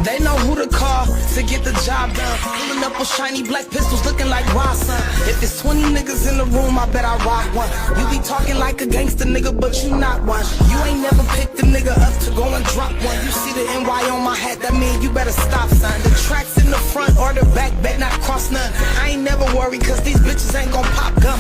They know who to call to get the job done. Pulling up with shiny black pistols looking like raw son. If it's 20 niggas in the room, I bet I rock one. You be talking like a gangster nigga, but you not one. You ain't never picked a nigga up to go and drop one. You see the NY on my hat, that mean you better stop, son. The tracks in the front or the back, bet not cross none. I ain't never worried, cause these bitches ain't gon' pop gum.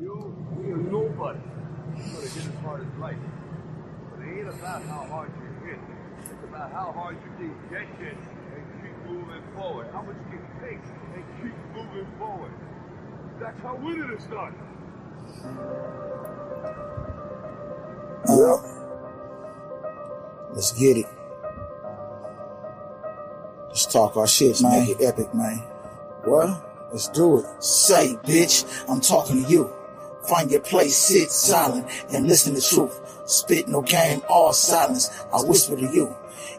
You're nobody. You're gonna hit as hard as life. But it ain't about how hard you hit. It's about how hard you can get hit and keep moving forward. How much you can take and keep moving forward. That's how winning is done. Let's get it. Let's talk our shit, man. Make it epic, man. What? Let's do it. Say, bitch, I'm talking to you. Find your place, sit silent, and listen to truth. Spit no game, all silence. I whisper to you.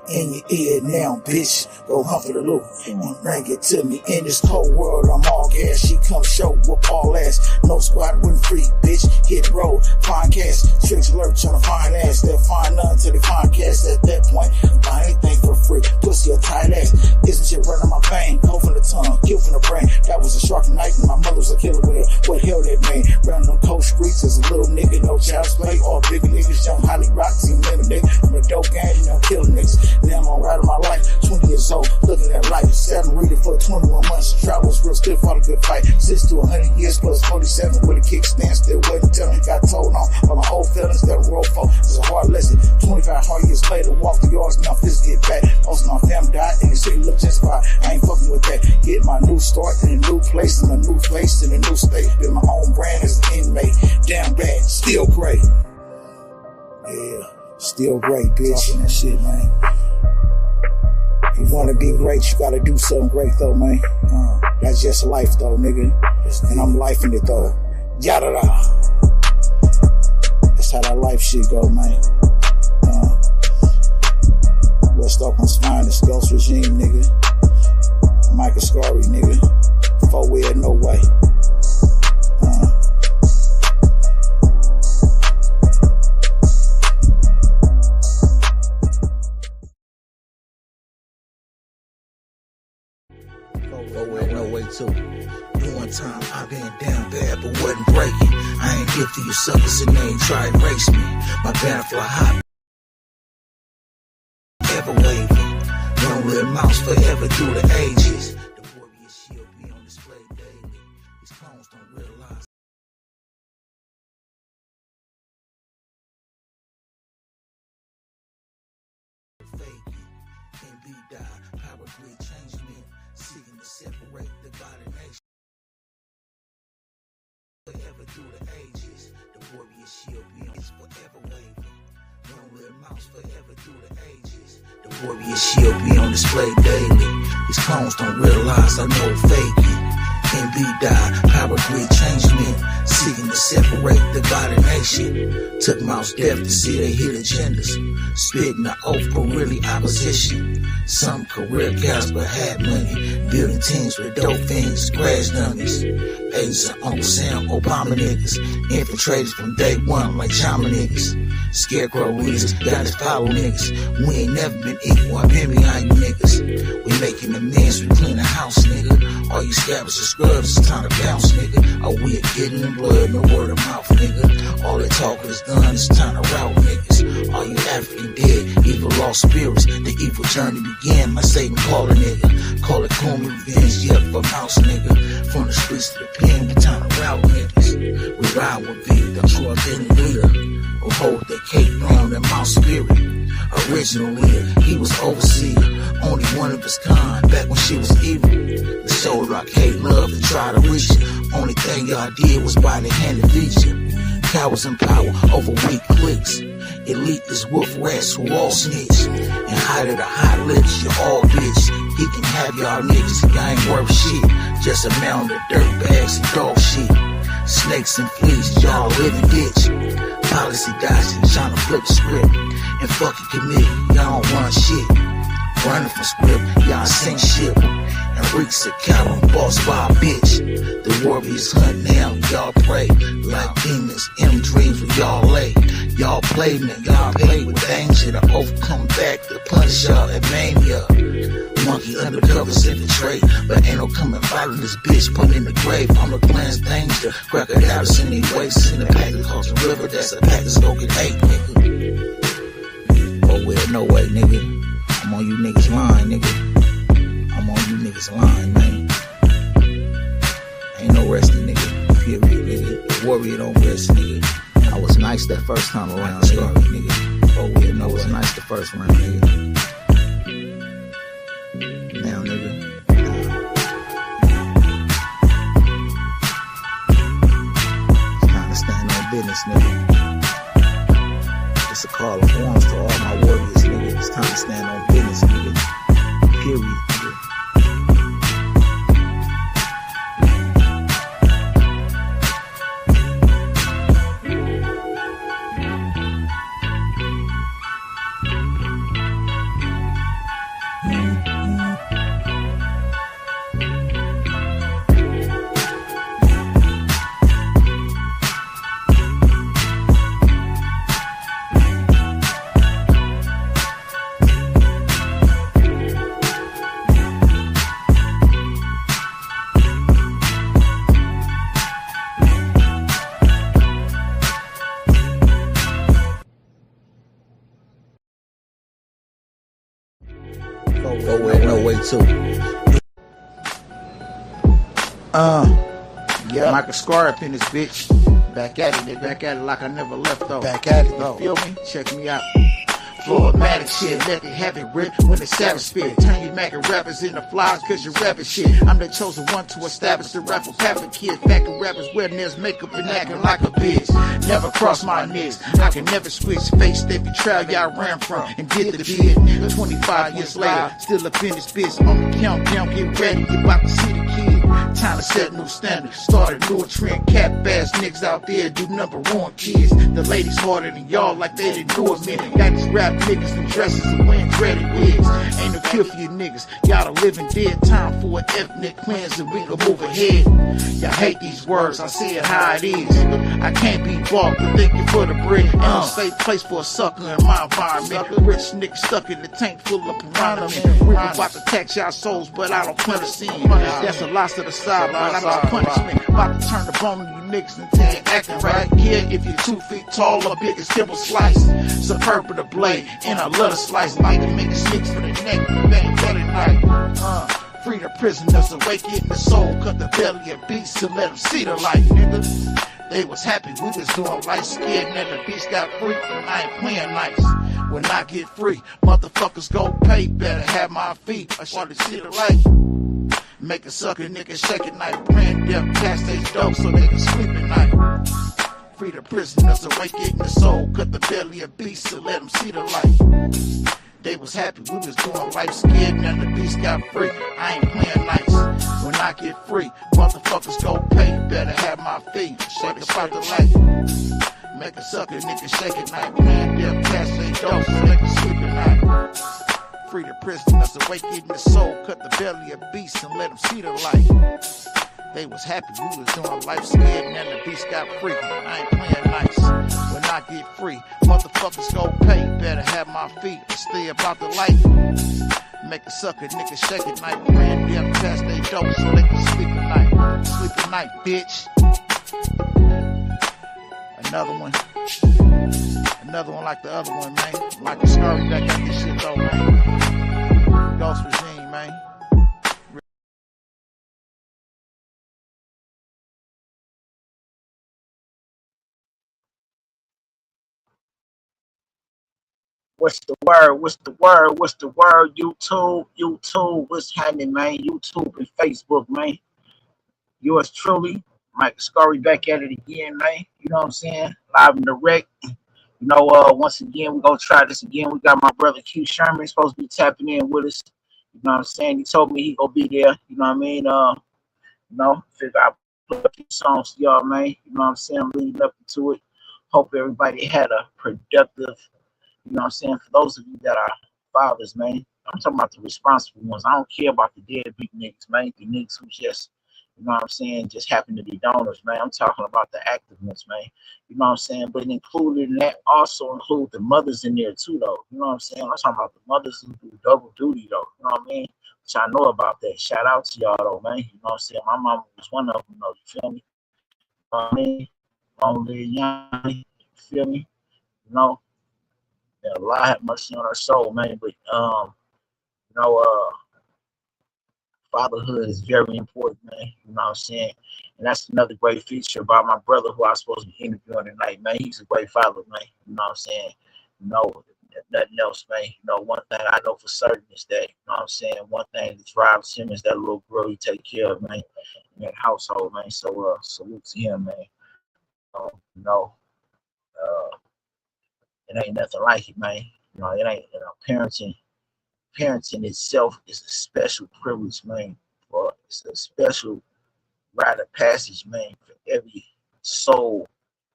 In your ear now, bitch. Go hunt for the loot and bring it to me. In this cold world, I'm all gas. She come show whoop all ass. No squad win free, bitch. Hit road, find cash. Tricks lurch on a fine ass. They'll find none till they find cash. At that point, buy anything for free. Pussy a tight ass. Isn't shit running my vein? Cold from the tongue, kill from the brain. That was a shark night and my mother was a killer with it. What hell that man? Round them cold streets as a little nigga, no child's play. All big niggas, young Holly Rocks, and nigga. I'm a dope gang, you know, killing niggas. Now I'm on ride of my life, 20 years old, looking at life. 7 reading for 21 months, travels real still fought a good fight. 6 to 100 years plus 47 with a kickstand, still waiting till I got told on by my old feelings that roll for. It's a hard lesson. 25 hard years later, walk the yards, now this get back. Most of my family died, and the city look just fine. I ain't fucking with that. Get my new start in a new place, in a new place, in a new state. Build my own brand as an inmate. still great, bitch. Talking that shit, man. If you wanna be great, you gotta do something great, though, man. That's just life, though, nigga. And I'm lifing it, though. Yada da. That's how that life shit go, man. West Oakland's finest, Ghost Regime, nigga. Michael Scarry, nigga. 4-wheel, no way. No way too. One time I been down bad but wasn't breaking. I ain't here for you suckers and they ain't try to race me. My banner fly high, ever waving. Long live mouse forever through the ages. The warrior shield be on display daily. These clones don't realize. Fake it, and be die. Power grid changement, seeking to separate the body nation. Forever through the ages, the warrior shield be is forever waving. Long live mouse forever through the ages. The warrior shield be on display daily. These clones don't realize I know fake it. Can be die, power grid changement, seeking to separate the body nation. Took mouse death to see they hit agendas. Spitting the oath, but really opposition. Some career guys but had money. Building teams with dope fiends, crash dummies. Agents of Uncle Sam, Obama niggas. Infiltrators from day one like Sherman niggas. Scarecrow leaders, got us follow niggas. We ain't never been equal, I've been behind you niggas. We making amends, we clean the house, nigga. All you scabbards and scrubs, it's time to bounce, nigga. All we are getting in blood, no word of mouth, nigga. All that talk is done, it's time to route niggas. All you African dead, evil lost spirits. The evil journey began, like Satan call a nigga. Call it cool revenge, yeah, for mouse, nigga. From the streets to the pen, we time to route niggas. We ride with V, the true identity leader. Who hold that cape on that mouse spirit. Original leader, he was overseer. Only one of his kind, back when she was evil. The soul rock hate love and try to reach it. Only thing y'all did was buy the hand and feature. Cowards in power over weak clicks. Elite is wolf rats who all snitch. And height of the high lips, you all bitch. He can have y'all niggas, y'all ain't worth shit. Just a mound of dirt bags and dog shit. Snakes and fleas, y'all live in ditch. Policy dodging, trying to flip the script. And fucking committee, y'all don't run shit. Running from script, y'all sink shit. And reeks of cattle, boss by a bitch. The warriors hunt now, y'all pray. Like demons, in dreams where y'all lay. Y'all play me, y'all play with danger to overcome back to punish y'all and maim ya. Monkey undercovers infiltrate, but ain't no coming fighting this bitch put in the grave. I'm the plan's danger. Crocodiles in these wastes in the agriculture river. That's a pack that's gonna get ate, nigga. Oh well, no way, nigga. I'm on you niggas line, nigga. I'm on you niggas line, man. Ain't no resting, nigga. Period, nigga. Warrior don't rest, nigga. I was nice that first time around, nigga. Oh well, no, it was nice the first round, nigga. Now, nigga. It's time to stand on business, nigga. It's a call of arms to all my warriors, nigga. It's time to stand on business, nigga. Period, nigga. No way too. Yeah. Michael Scar up in this bitch. Back at it, nigga. Back at it like I never left though. Back at it, though. You feel me? Check me out. Floormatic shit, let it have it rip when it's savage spit. Turn you mackin' rappers into flies cause you rapping shit. I'm the chosen one to establish the rap for Papa kids. Backing rappers wearing their makeup and acting like a bitch. Never cross my nicks, I can never switch. Face every trial y'all ran from and did the bid. Nigga, 25 years later, still up in this bitch. On the countdown, get ready, you about to see the kid. Time to set new standards, start a new trend. Cap ass niggas out there do number one kids. The ladies harder than y'all like they didn't do a minute. Got these rap niggas in dresses and wearing dreaded wigs. Ain't no cure for you niggas, y'all a living dead. Time for an ethnic cleanse and we can move ahead. Y'all hate these words, I see it how it is. I can't be bought, but thank you for the bread. Ain't no safe place for a sucker in my environment. Rich niggas stuck in the tank full of piranha men. We about to tax y'all souls, but I don't plan to see it. That's a loss to the sideline, that's our punishment. About to turn the bone on you niggas until you acting right. Yeah, if you're 2 feet tall or big as Kimble Slice. Superb with a blade, and I love to slice. Like to make it slick for the neck, bang, better night. Free the prisoners, awake it in the soul. Cut the belly of beasts and let them see the light, nigga. They was happy, we was doing light. Scared and the bitch got free, and I ain't playing nice. When I get free, motherfuckers go pay. Better have my feet, I want to see the light. Make a sucker nigga shake at night. Praying death cast they dope so they can sleep at night. Free the prisoners, awake it in the soul. Cut the belly of beasts and let them see the light. They was happy, we was doing life. Scared and the beast got free, I ain't playing nice. When I get free, motherfuckers go pay. Better have my feet, shake about the light. Make a sucker nigga shake at night. Praying death cast they dope so they can sleep at night. Free the prisoners, awake it in the soul. Cut the belly of beasts and let them see the light. They was happy, we was doing life. Scared and the beast got free, I ain't playing nice. When I get free, motherfuckers go pay. Better have my feet, stay about the light. Make a sucker nigga shake at night. Praying them past they dope so they can sleep at night. Sleep at night, bitch. Another one. Another one like the other one, man. Like a scurry that got this shit though, man. Ghost regime, man. What's the word? What's the word? What's the word? YouTube, what's happening, man? YouTube and Facebook, man. Yours truly, Mike Scurry back at it again, man. You know what I'm saying? Live and direct. You know, once again, we're gonna try this again. We got my brother Q Sherman supposed to be tapping in with us. You know what I'm saying? He told me he gonna be there. You know what I mean? Figure out put a few songs to y'all, man. You know what I'm saying? I'm leading up into it. Hope everybody had a productive. You know what I'm saying? For those of you that are fathers, man, I'm talking about the responsible ones. I don't care about the deadbeat niggas, man. The niggas who just, you know what I'm saying, just happen to be donors, man. I'm talking about the active ones, man. You know what I'm saying? But included in that also include the mothers in there too, though. You know what I'm saying? I'm talking about the mothers who do double duty, though. You know what I mean? Which I know about that. Shout out to y'all, though, man. You know what I'm saying? My mama was one of them, though. You feel me? You know what I mean? Long live young, you feel me? You know? And Allah have mercy on our soul, man. But fatherhood is very important, man. You know what I'm saying? And that's another great feature about my brother who I was supposed to be interviewing tonight, man. He's a great father, man. You know what I'm saying? You know, nothing else, man. You know, one thing I know for certain is that, you know what I'm saying, one thing that drives him is that little girl he take care of, man, in that household, man. So salute to him, man. You know, it ain't nothing like it, man. You know, it ain't, parenting itself is a special privilege, man. It's a special rite of passage, man, for every soul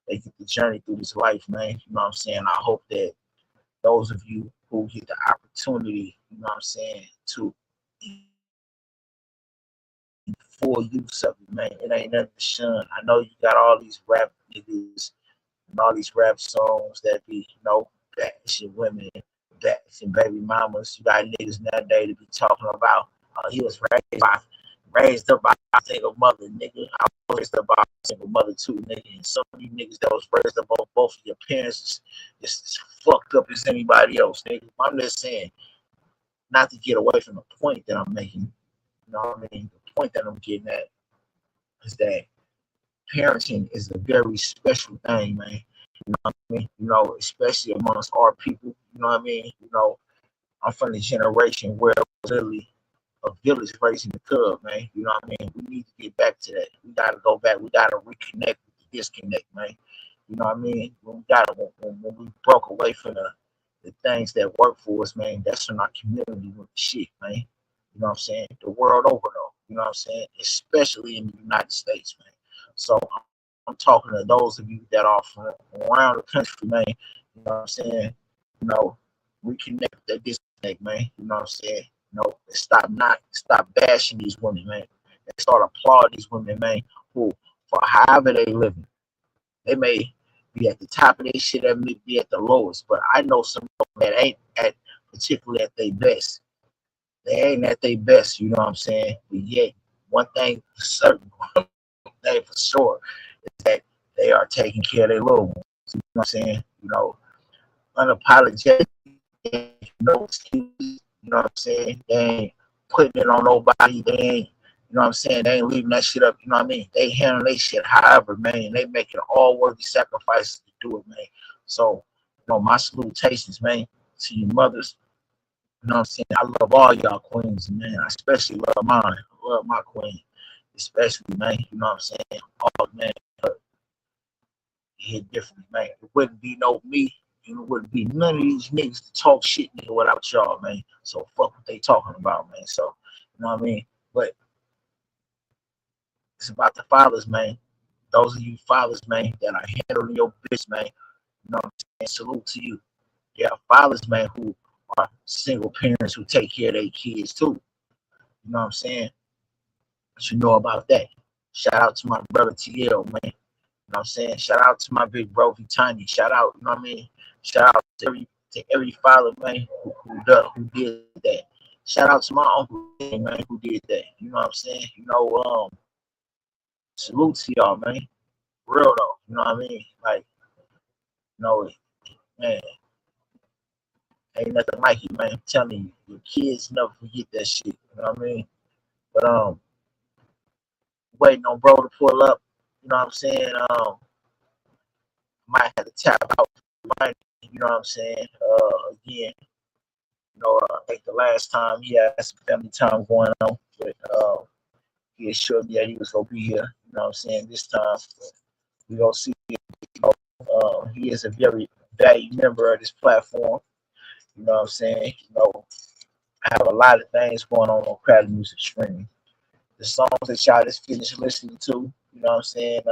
that get the journey through this life, man. You know what I'm saying? I hope that those of you who get the opportunity, you know what I'm saying, to full use of it, man. It ain't nothing to shun. I know you got all these rap niggas and all these rap songs that be, you know, bashing women, bashing baby mamas. You got niggas nowadays to be talking about he was raised up by a single mother, nigga. I was raised up by a single mother too, nigga. And some of you niggas that was raised up on both of your parents is as fucked up as anybody else, nigga. I'm just saying, not to get away from the point that I'm making. You know what I mean? The point that I'm getting at is that parenting is a very special thing, man. You know what I mean? You know, especially amongst our people. You know what I mean? You know, I'm from the generation where it was literally a village raising the cub, man. You know what I mean? We need to get back to that. We gotta go back. We gotta reconnect with the disconnect, man. You know what I mean? When we broke away from the things that work for us, man, that's when our community went to shit, man. You know what I'm saying? The world over though. You know what I'm saying? Especially in the United States, man. So I'm talking to those of you that are from around the country, man. You know what I'm saying? You know, reconnect that disconnect, man. You know what I'm saying? You know, stop bashing these women, man. And start applauding these women, man, who for however they living. They may be at the top of their shit, they may be at the lowest, but I know some that ain't at particularly at their best. They ain't at their best, you know what I'm saying? But yet, one thing for certain, one thing for sure, is that they are taking care of their little ones. You know what I'm saying? You know, unapologetic, no excuses. You know what I'm saying? They ain't putting it on nobody. They ain't, you know what I'm saying? They ain't leaving that shit up. You know what I mean? They handle their shit however, man. They making all worthy sacrifices to do it, man. So, you know, my salutations, man, to you mothers. You know what I'm saying? I love all y'all queens, man. I especially love mine. I love my queen, especially, man. You know what I'm saying? Oh, man, hit differently, man. It wouldn't be no me. It wouldn't be none of these niggas to talk shit, nigga, without y'all, man. So fuck what they talking about, man. So, you know what I mean? But it's about the fathers, man. Those of you fathers, man, that are handling your bitch, man. You know what I'm saying? Salute to you. There are fathers, man, who are single parents who take care of their kids too. You know what I'm saying? But you know about that. Shout out to my brother TL, man. You know what I'm saying? Shout out to my big bro Vitani. Shout out, you know what I mean? Shout out to every father, man, who did that. Shout out to my uncle, man, who did that. You know what I'm saying? You know, salute to y'all, man. Real though. You know what I mean? Like, you know, man, ain't nothing like it, man. I'm telling you, your kids never forget that shit. You know what I mean? But waiting on bro to pull up. You know what I'm saying? Might have to tap out. You know what I'm saying? Again, you know, I think the last time he had some family time going on, but he assured me that he was gonna be here. You know what I'm saying? This time, we gonna see. You know, he is a very valued member of this platform. You know what I'm saying? You know, I have a lot of things going on Crowd Music Streaming. The songs that y'all just finished listening to, you know what I'm saying?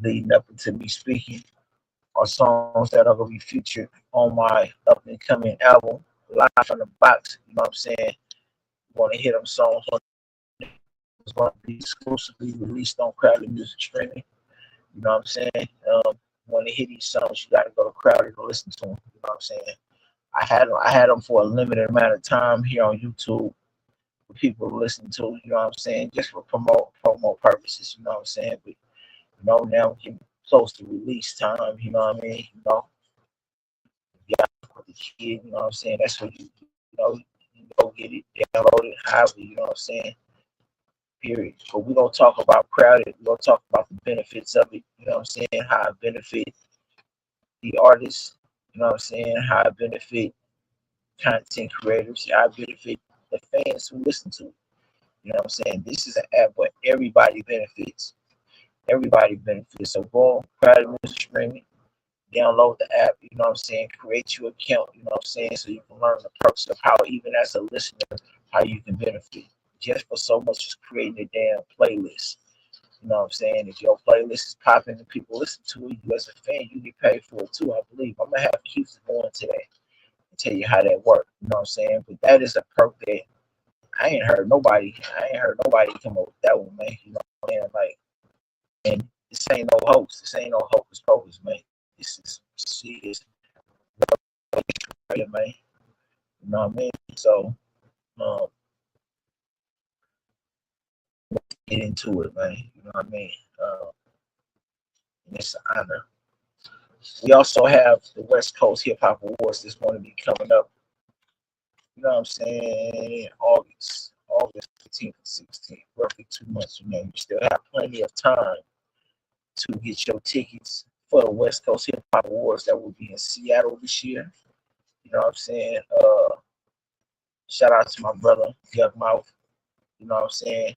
Leading up into me speaking are songs that are gonna be featured on my up and coming album, Live from the Box. You know what I'm saying? You want to hear them songs? It's going to be exclusively released on Crowd Music Streaming. You know what I'm saying? Want to hear these songs? You got to go to Crowd to listen to them. You know what I'm saying? I had them for a limited amount of time here on YouTube for people to listen to. You know what I'm saying? Just for promo purposes. You know what I'm saying? But you know now we're getting close to release time. You know what I mean? You know, yeah, for the kid. You know what I'm saying? That's what you go get it, download it, however. You know what I'm saying? Period. But we're gonna talk about Crowded. We're gonna talk about the benefits of it. You know what I'm saying? How it benefit the artists. You know what I'm saying? How it benefit content creators. How it benefit the fans who listen to it. You know what I'm saying? This is an app where everybody benefits. Everybody benefits. So go on Crowded Music Streaming, download the app, you know what I'm saying? Create your account, you know what I'm saying? So you can learn the perks of how, even as a listener, how you can benefit. Just for so much as creating a damn playlist. You know what I'm saying? If your playlist is popping and people listen to it, you as a fan, you get paid for it too, I believe. I'm gonna have Keith go into that and tell you how that works. You know what I'm saying? But that is a perk that I ain't heard nobody come up with that one, man. You know what I'm saying? Like, and this ain't no hoax. This ain't no hocus pocus, man. This is serious, man. You know what I mean? So, um, get into it, man. You know what I mean? And it's an honor. We also have the West Coast Hip Hop Awards that's going to be coming up. You know what I'm saying? August 15th and 16th, roughly 2 months from now. You still have plenty of time to get your tickets for the West Coast Hip Hop Awards that will be in Seattle this year. You know what I'm saying? Shout out to my brother, Yuck Mouth. You know what I'm saying?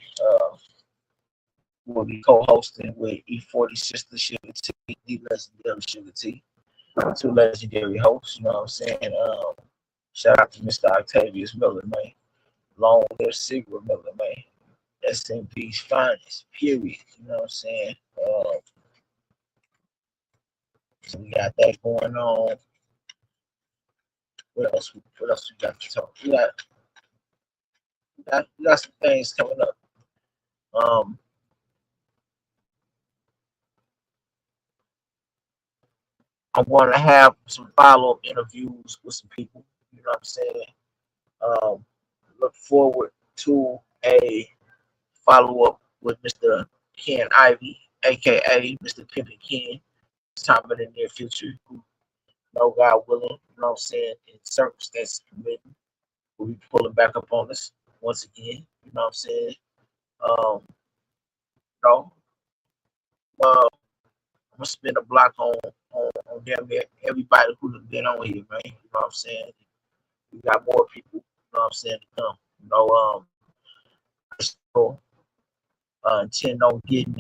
We'll be co-hosting with E40 Sister Sugar T, the legendary Sugar T, two legendary hosts. You know what I'm saying? Shout out to Mr. Octavius Miller, man. Long live Sigrid Miller, man. SMP's finest, period. You know what I'm saying? So we got that going on. What else? What else we got to talk? We got some things coming up. Um, I want to have some follow-up interviews with some people. You know what I'm saying? Um, look forward to a follow-up with Mr. Ken Ivy, aka Mr. Pimpin' Ken, sometime in the near future. Who know God willing, you know what I'm saying, in circumstances permitting, we'll be pulling back up on us once again. You know what I'm saying? Um, you know, I'm gonna spin a block on damn near everybody who's been on here, man. You know what I'm saying? We got more people, you know what I'm saying, to come. You know, so intend on getting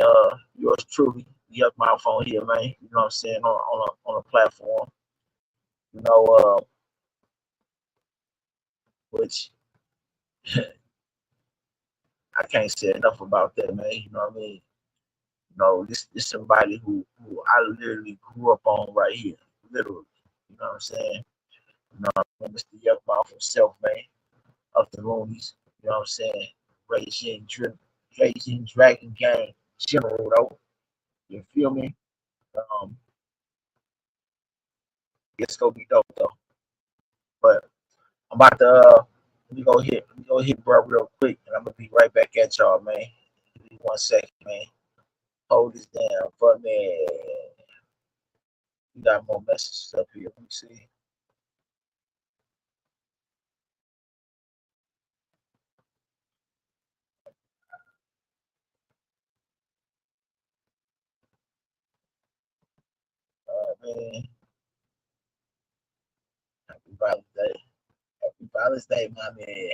yours truly, Yuck Mouth on here, man. You know what I'm saying, on a platform. You know, which I can't say enough about that, man. You know what I mean? You know, this somebody who I literally grew up on right here, literally. You know what I'm saying? You know, Mr. Yuck Mouth himself, man, of the Loonies. You know what I'm saying? Raging Dragon Gang General, though. You feel me? Um, it's gonna be dope though. But I'm about to let me go hit bro real quick, and I'm gonna be right back at y'all, man. Give me 1 second, man. Hold this down for me. We got more messages up here. Let me see. Man, happy Valentine's Day. Happy Valentine's Day, my man.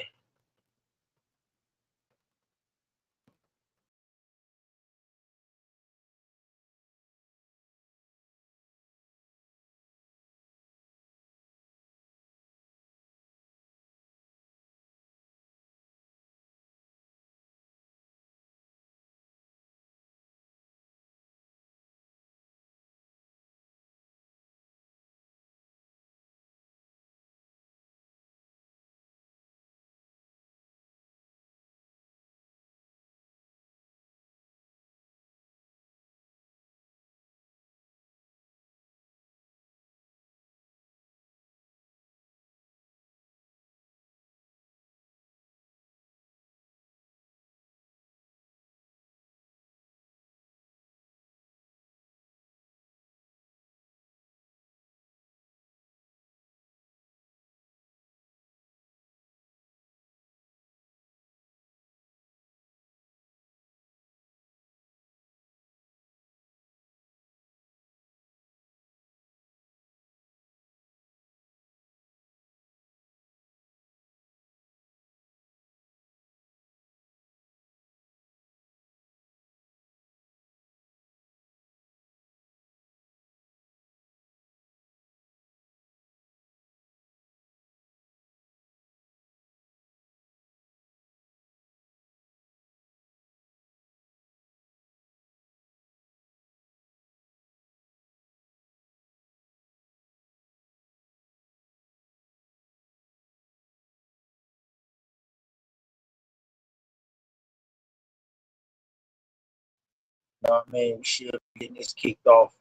You know what I mean? We should be getting this kicked off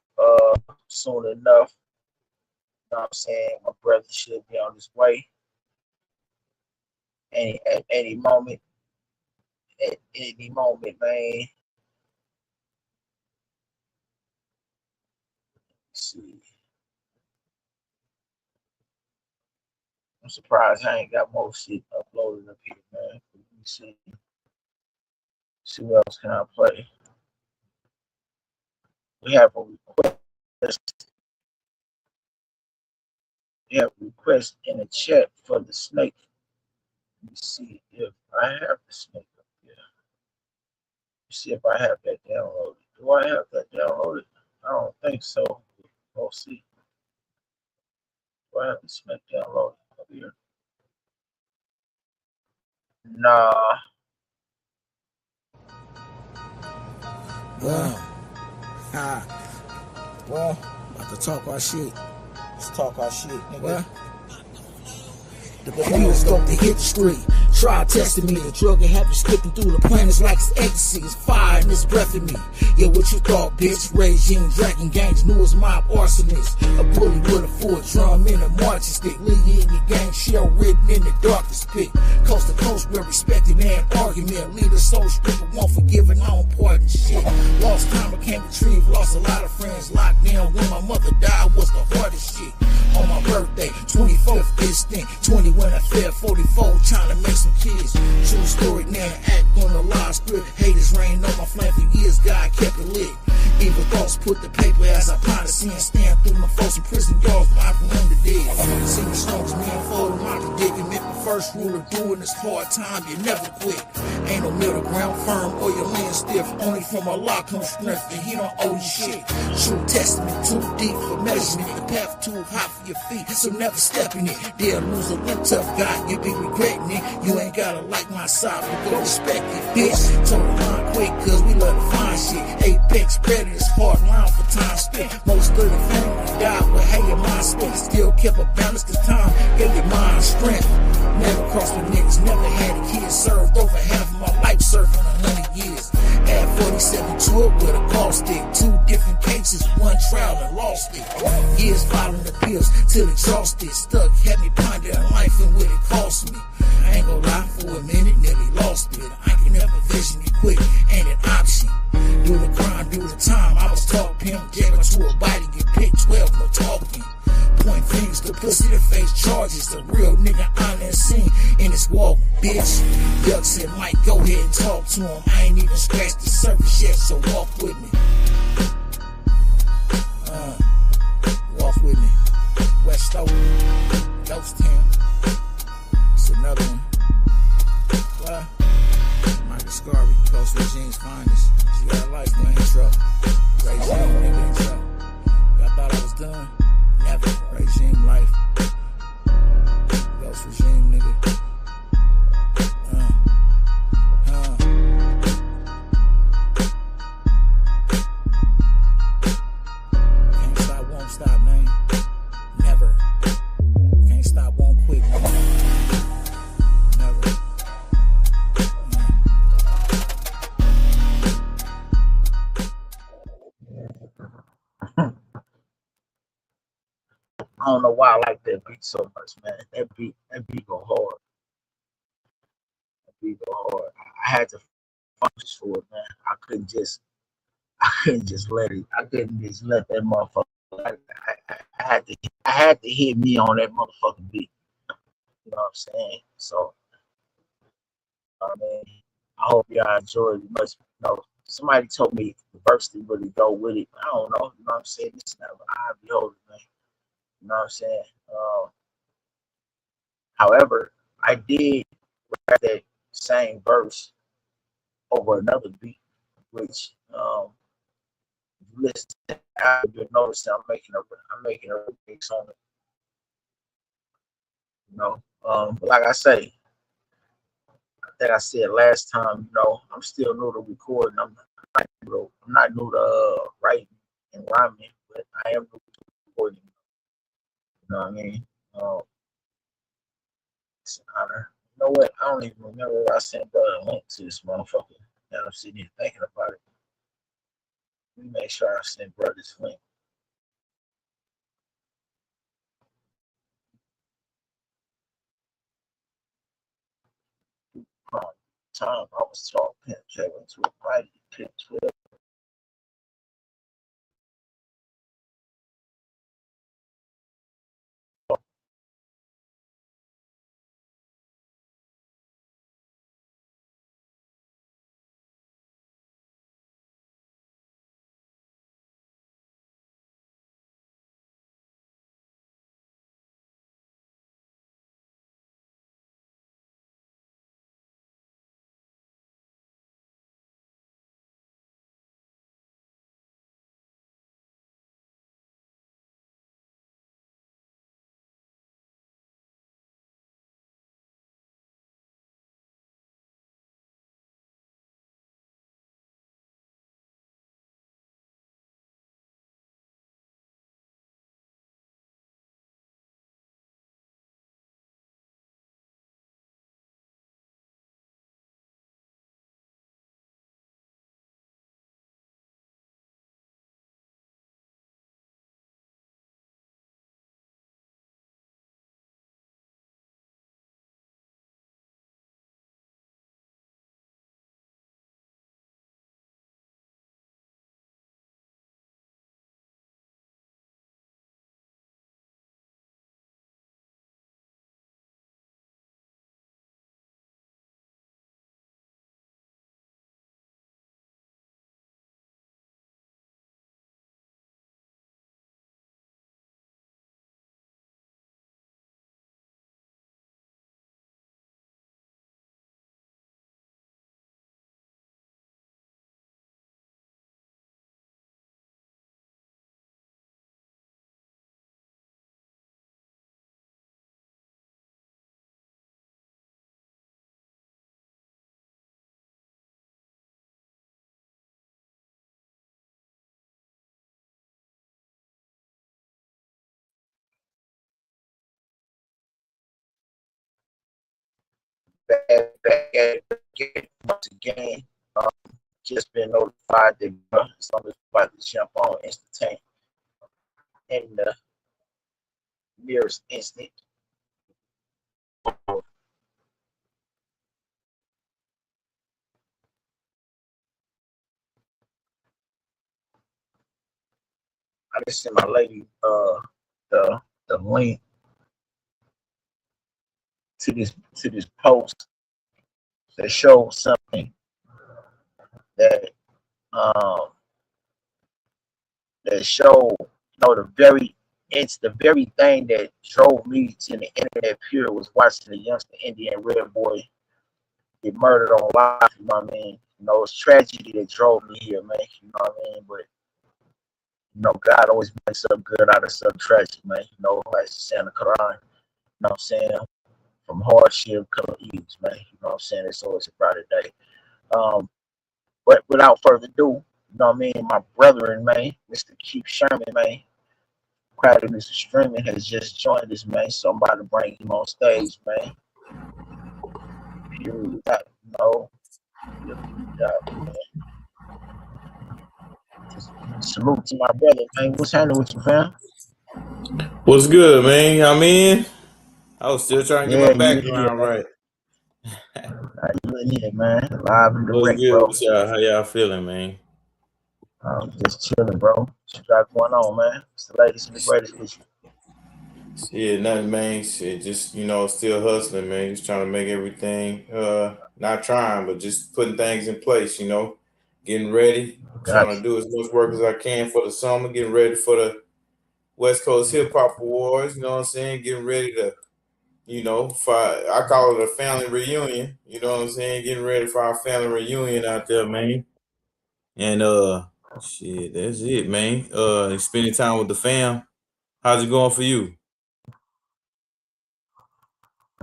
soon enough. You know what I'm saying? My brother should be on his way at any moment. At any moment, man. Let's see. I'm surprised I ain't got more shit uploaded up here, man. Let me see what else can I play. We have a request have request in the chat for the snake. Let me see if I have the snake up here. Let me see if I have that downloaded. Do I have that downloaded? I don't think so. We'll see. Do I have the snake downloaded up here? Nah. Well, well, about to talk our shit. Let's talk our shit, nigga. Well, the police go to hit the street. Try testing me. The drug and habit skipping through the planets like it's ecstasy. It's fire and it's breath in me. Yeah, what you thought, bitch? Regime, dragon gangs, newest mob arsonist. A bully with a full drum and a marching stick. Leading in your gang, shell written in the darkest pit. Coast to coast, we're respecting and argument. Leader so strict, but won't forgive and I don't pardon shit. Lost time, I can't retrieve. Lost a lot of friends locked down. When my mother died was the hardest shit. On my birthday, 24th distinct, 20 when I fell, 44 trying to make some kids. True story, now I act on the lie script. Haters rain on my flame for years, God kept it lit. Evil thoughts put the paper as I ponder sin. Stand through my folks in prison yards, I from the dead. See the strongest man fold my predicament. The first rule of doing this hard time, you never quit. Ain't no middle ground, firm or your land stiff. Only from Allah comes strength, and he don't owe you shit. True testament, too deep for measurement. The path too high for your feet, so never step in it. They'll lose a one tough guy, you be regretting it. You ain't gotta like my side, but go respect it, bitch. Told the line quick, cause we love to find shit. Apex predators, hard line for time spent. Most of the family died with how your mind spent. Still kept a balance, cause time gave your mind strength. Never crossed with niggas, never had a kid. Served over half of my life, serving 100 years. Add 47 to it with a call stick. 2 different cases, 1 trial and lost it. Years following the pills till exhausted. Stuck, had me pondering life and what it cost me. I ain't gonna lie, for a minute, nearly lost it. I can never vision it quit, ain't an option. Do the crime, do the time. I was taught pimp, gave her to a body, get picked 12, no talking. Point fingers to pussy to face charges. The real nigga on that scene in this walk, bitch. Yuck said, Mike, go ahead and talk to him. I ain't even scratched the surface yet, so walk with me. Walk with me. West Oak, Ghost Town. It's another one. What? Michael Scarby, Ghost Regime's finest. She got a life, man. Intro. Regime, nigga, intro. Y'all thought I was done? Never. Regime life. Ghost Regime, nigga. Can't stop, won't stop, man. Never. Can't stop, won't quit, man. Never. I don't know why I like that beat so much, man. That beat go hard. That beat go hard. I had to focus for it, man. I couldn't just let it. I couldn't just let that motherfucker. I had to hit me on that motherfucking beat. You know what I'm saying? So, I mean, I hope y'all enjoyed it much. You know, somebody told me the verse didn't really go with it. I don't know. You know what I'm saying? It's never I behold it, man. You know what I'm saying? However, I did rap that same verse over another beat, which if you listen to the album, you'll notice that I'm making a remix on it. You know, but like I say, I think I said last time, you know, I'm still new to recording. I'm not new to writing and rhyming, but I am new to recording. You know what I mean? It's an honor. You know what? I don't even remember where I sent the link to this motherfucker. Now I'm sitting here thinking about it. Let me make sure I send bro this link. Time I was talking to a mighty pit 12. back at it once again. Um, just been notified that something's about to jump on instant in the nearest instant. I just sent my lady the link to this post that shows something that um that showed it's the very thing that drove me to the internet pure was watching the youngster Indian red boy get murdered on live, you know what I mean? You know, it's tragedy that drove me here, man, you know what I mean? But you know, God always makes something good out of some tragedy, man. You know, like saying the Quran, you know what I'm saying? From hardship come ease, man. You know what I'm saying? It's always a brighter day. But without further ado, you know what I mean? My brethren, man, Mr. Keith Sherman, man, proud of Mr. Streaming has just joined us, man. So I'm about to bring him on stage, man. You know, man. Just salute to my brother, man. What's happening with you, fam? What's good, man? I'm in. I was still trying to get Yeah, my you in here, background man. right. You in here, man. Live and What's direct, good bro. with y'all? How y'all feeling, man? Just chilling, bro. What you got going on, man? What's the latest and the greatest with you? Yeah, nothing, man. Shit, just still hustling, man. Just trying to make everything. Not trying, but just putting things in place. Getting ready. Trying Gotcha. to do as much work as I can for the summer. Getting ready for the West Coast Hip Hop Awards. You know what I'm saying? Getting ready to, I call it a family reunion. You know what I'm saying? Getting ready for our family reunion out there, man. And shit, that's it, man. Spending time with the fam. How's it going for you?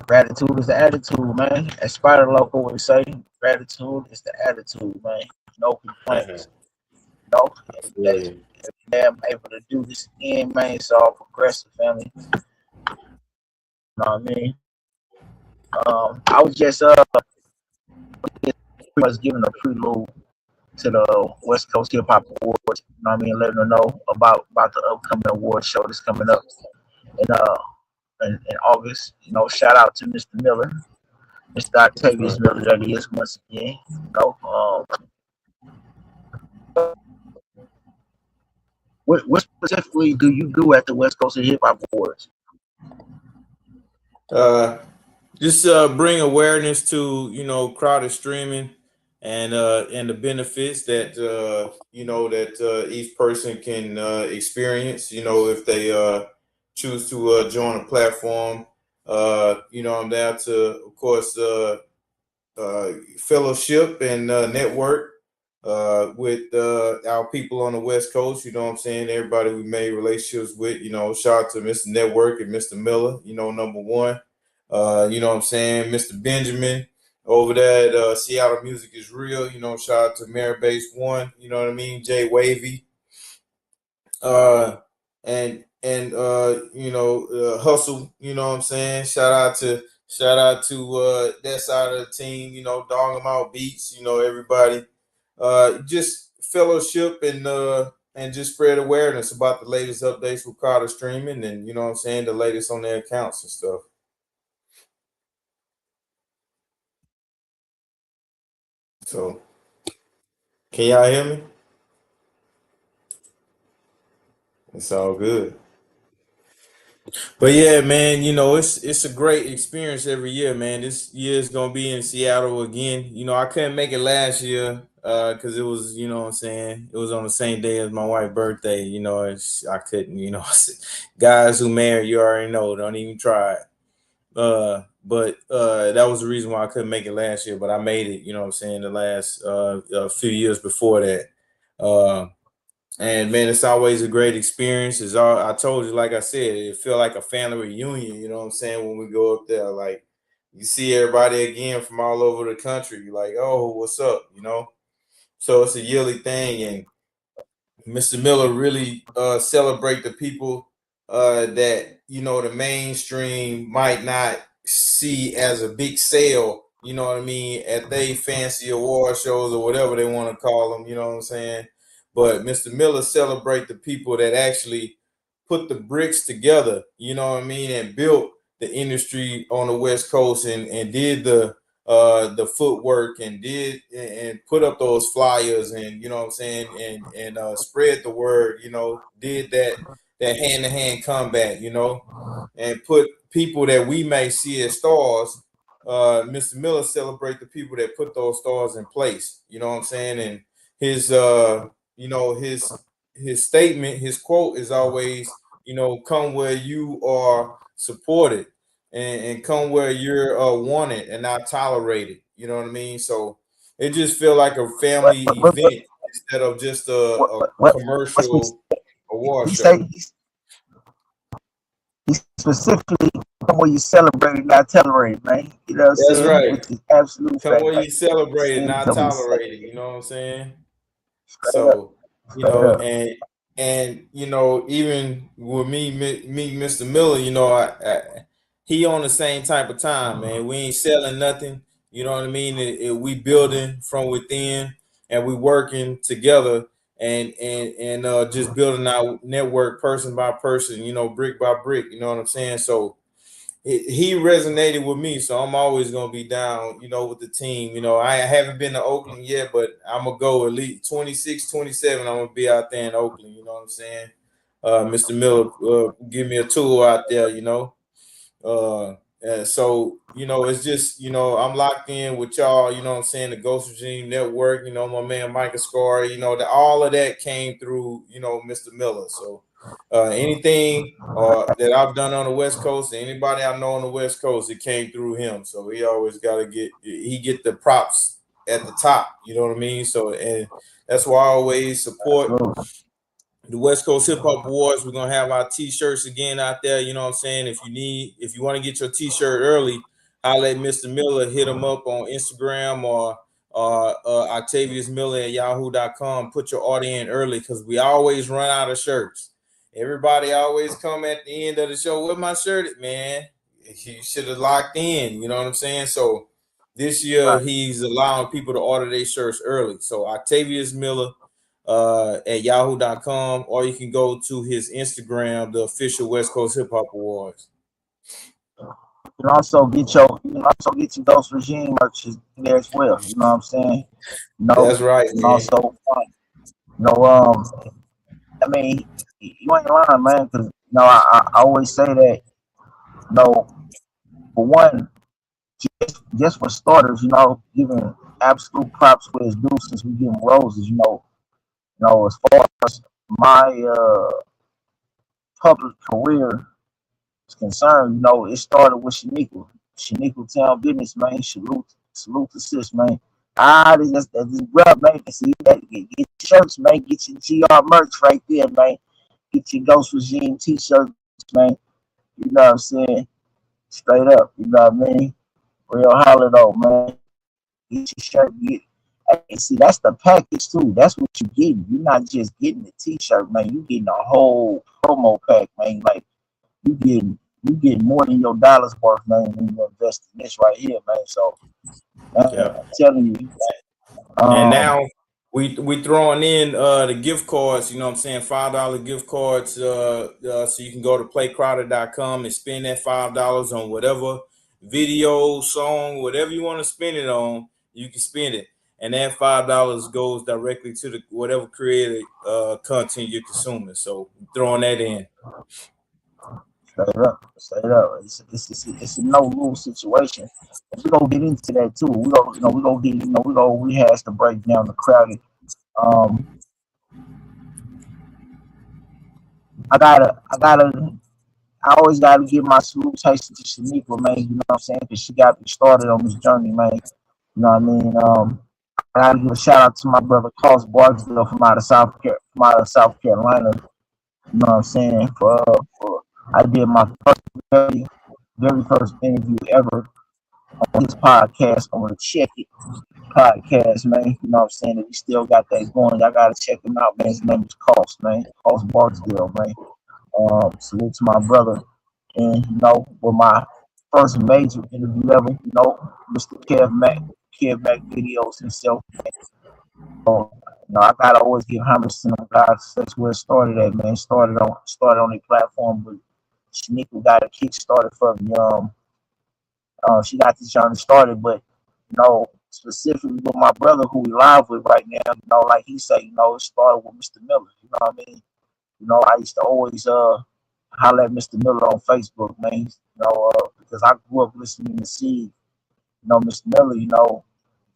Gratitude is the attitude, man. As Spider Local would say, gratitude is the attitude, man. No complaints. No, every Yeah. day I'm able to do this again, man. It's all progressive, family. You know what I mean? I was just giving a prelude to the West Coast Hip Hop Awards. You know what I mean? Letting them know about the upcoming award show that's coming up in August. You know, shout out to Mr. Miller, Mr. Octavius Miller, that he is once again. You know, what specifically do you do at the West Coast Hip Hop Awards? Just bring awareness to crowded streaming and the benefits that each person can experience. If they choose to join a platform. I'm there to, of course, fellowship and network with our people on the West Coast. You know what I'm saying? Everybody we made relationships with. Shout out to Mr. Network and Mr. Miller. Number one. You know what I'm saying? Mr. Benjamin over there at Seattle Music is Real. Shout out to Mary Base One. You know what I mean? Jay Wavy. Hustle. You know what I'm saying? Shout out to that side of the team. Dog 'em out beats. Everybody. Just fellowship and just spread awareness about the latest updates with Carter streaming and you know what I'm saying, the latest on their accounts and stuff. So, can y'all hear me? It's all good. But yeah, man, it's a great experience every year, man. This year is gonna be in Seattle again. I couldn't make it last year because it was, what I'm saying, it was on the same day as my wife's birthday. I couldn't, guys who married, you already know, don't even try it. But that was the reason why I couldn't make it last year. But I made it, you know what I'm saying, the last few years before that. And man, it's always a great experience. I told you, like I said, it feel like a family reunion. You know what I'm saying? When we go up there, like you see everybody again from all over the country. You're like, oh, what's up? So it's a yearly thing, and Mr. Miller really celebrate the people that the mainstream might not see as a big sale you know what I mean, at they fancy award shows or whatever they want to call them, you know what I'm saying? But Mr. Miller celebrate the people that actually put the bricks together, you know what I mean, and built the industry on the West Coast and did the footwork and did and put up those flyers and you know what I'm saying and spread the word, you know, did that hand to hand combat, you know, and put people that we may see as stars. Mr. Miller celebrate the people that put those stars in place. You know what I'm saying? And his you know his statement, his quote is always, you know, come where you are supported and come where you're wanted and not tolerated. You know what I mean? So it just feel like a What, family what, what, event instead of just what, a what's commercial award he show. say? He specifically come where you celebrate, not tolerate, man. You know what I'm That's saying? right. Which is absolute Come fact, where man. you celebrate it, Saying not come where you tolerate it. celebrate. You know what I'm saying? Straight up, So, you straight know, up. and you know, even with me, Mr. Miller, you know, he on the same type of time, man. We ain't selling nothing. You know what I mean? We building from within, and we working together, and just building our network person by person. You know, brick by brick. You know what I'm saying? So he resonated with me, so I'm always gonna be down, you know, with the team. You know, I haven't been to Oakland yet, but I'm gonna go at least 26, 27. I'm gonna be out there in Oakland. You know what I'm saying? Mr. Miller, give me a tour out there. You know, so you know, it's just you know, I'm locked in with y'all. You know what I'm saying? The Ghost Regime Network. You know, my man Micah Scar. You know, all of that came through. You know, Mr. Miller. So anything that I've done on the West Coast, anybody I know on the West Coast, it came through him. So he always got to get the props at the top. You know what I mean? So and that's why I always support Absolutely. the West Coast Hip Hop Awards. We're gonna have our t-shirts again out there. You know what I'm saying? If you want to get your t-shirt early, holla at Mr. Miller, hit him up on Instagram or Octavius Miller at yahoo.com. Put your order in early because we always run out of shirts. Everybody always come at the end of the show, where my shirt at, man? You should have locked in, you know what I'm saying? So this year Right. he's allowing people to order their shirts early. So Octavius Miller at yahoo.com, or you can go to his Instagram, the official West Coast Hip Hop Awards. You can also get your Ghost Regime merch there as well. You know what I'm saying? You know, That's right, and man. also, you know, I mean, you ain't lying, man, because you know, I always say that, you know, for one, just for starters, you know, giving absolute props with his due since we give him roses, you know, as far as my public career is concerned, you know, it started with Shaniqua. Shaniqua Town Business, man. Salute to sis, man. This rub, man. See that, get your shirts, man. Get your GR merch right there, man. Get your Ghost Regime t-shirts, man. You know what I'm saying? Straight up, you know what I mean? Real holler though, man. Get your shirt, and see, that's the package too. That's what you getting. You're not just getting the t-shirt, man. You getting a whole promo pack, man. Like you getting more than your dollars worth, man, when you invest in this right here, man. So, man, Yeah. I'm telling you, And um, now we throwing in the gift cards, you know what I'm saying, $5 gift cards, so you can go to playcrowder.com and spend that $5 on whatever video, song, whatever you want to spend it on, you can spend it. And that $5 goes directly to the whatever creative content you're consuming. So throwing that in. straight up. It's a no rule situation. We're gonna get into that too. We're gonna get, we're gonna rehash the breakdown the crowded. Um, I always gotta give my salutation to Shaniqua, man. You know what I'm saying? Because she got me started on this journey, man. You know what I mean? I gotta give a shout out to my brother Carlos Barksdale from out of South Carolina. You know what I'm saying? For I did my very first interview ever on his podcast on the Check It podcast, man. You know what I'm saying? If you still got that going, y'all gotta check him out, man. His name is Cost, man. Cost Barksdale, man. Salute to my brother. And with my first major interview ever. Mr. Kev Mac videos himself. So, I gotta always give homage to them guys. That's where it started at, man. Started on the platform, but Shanika got a kick started for me. She got this journey started, but specifically with my brother who we live with right now, like he said, it started with Mr. Miller. You know what I mean? I used to always holler at Mr. Miller on Facebook, man. Because I grew up listening to Seed. Mr. Miller,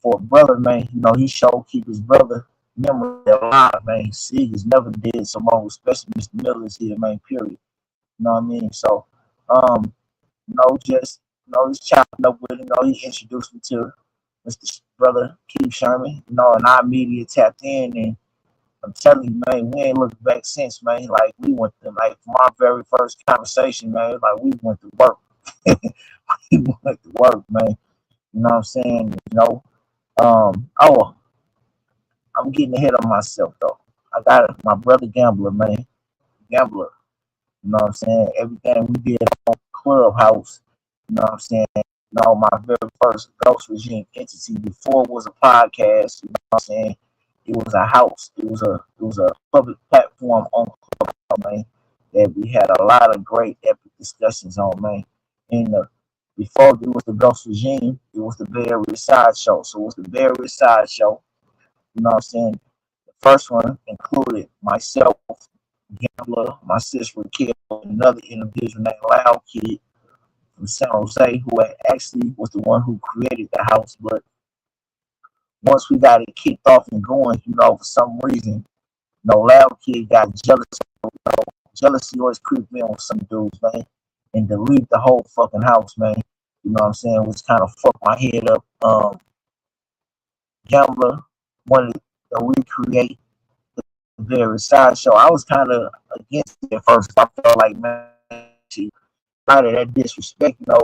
for a brother, man, he showed keep his brother memory alive, man. Seed has never did so much, especially Mr. Miller's here, man, period. You know what I mean? So, just chopping up with him. He introduced me to Mr. Brother Keith Sherman, and I immediately tapped in, and I'm telling you, man, we ain't looked back since, man. Like we went to my very first conversation, man. Like we went to work. We went to work, man. You know what I'm saying? I'm getting ahead of myself though. I got my brother Gambler, man. Gambler. You know what I'm saying? Everything we did on Clubhouse, you know what I'm saying? My very first Ghost Regime entity before it was a podcast, you know what I'm saying? It was a house. It was a public platform on Clubhouse, man, that we had a lot of great epic discussions on, man. And before it was the Ghost Regime, it was the Bay Area Sideshow. So it was the Bay Area Sideshow, you know what I'm saying? The first one included myself, Gambler, my sister Raquel, and another individual named Loud Kid from San Jose, who actually was the one who created the house. But once we got it kicked off and going, for some reason, Loud Kid got jealous. Jealousy always creeped me on some dudes, man, and delete the whole fucking house, man. You know what I'm saying? Which kind of fucked my head up. Gambler wanted to recreate very sideshow. I was kind of against it at first. I felt like, man, she out of that disrespect. We got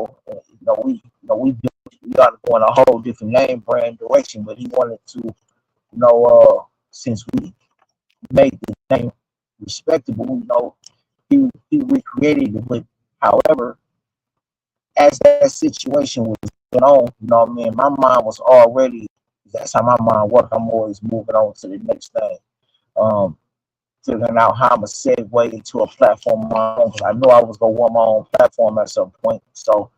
to go in a whole different name brand direction. But he wanted to, since we made the name respectable, he recreated it. But however, as that situation was going on, my mind was already. That's how my mind works. I'm always moving on to the next thing. Figuring out how I'm gonna segue into a platform of my own, because I knew I was gonna want my own platform at some point. So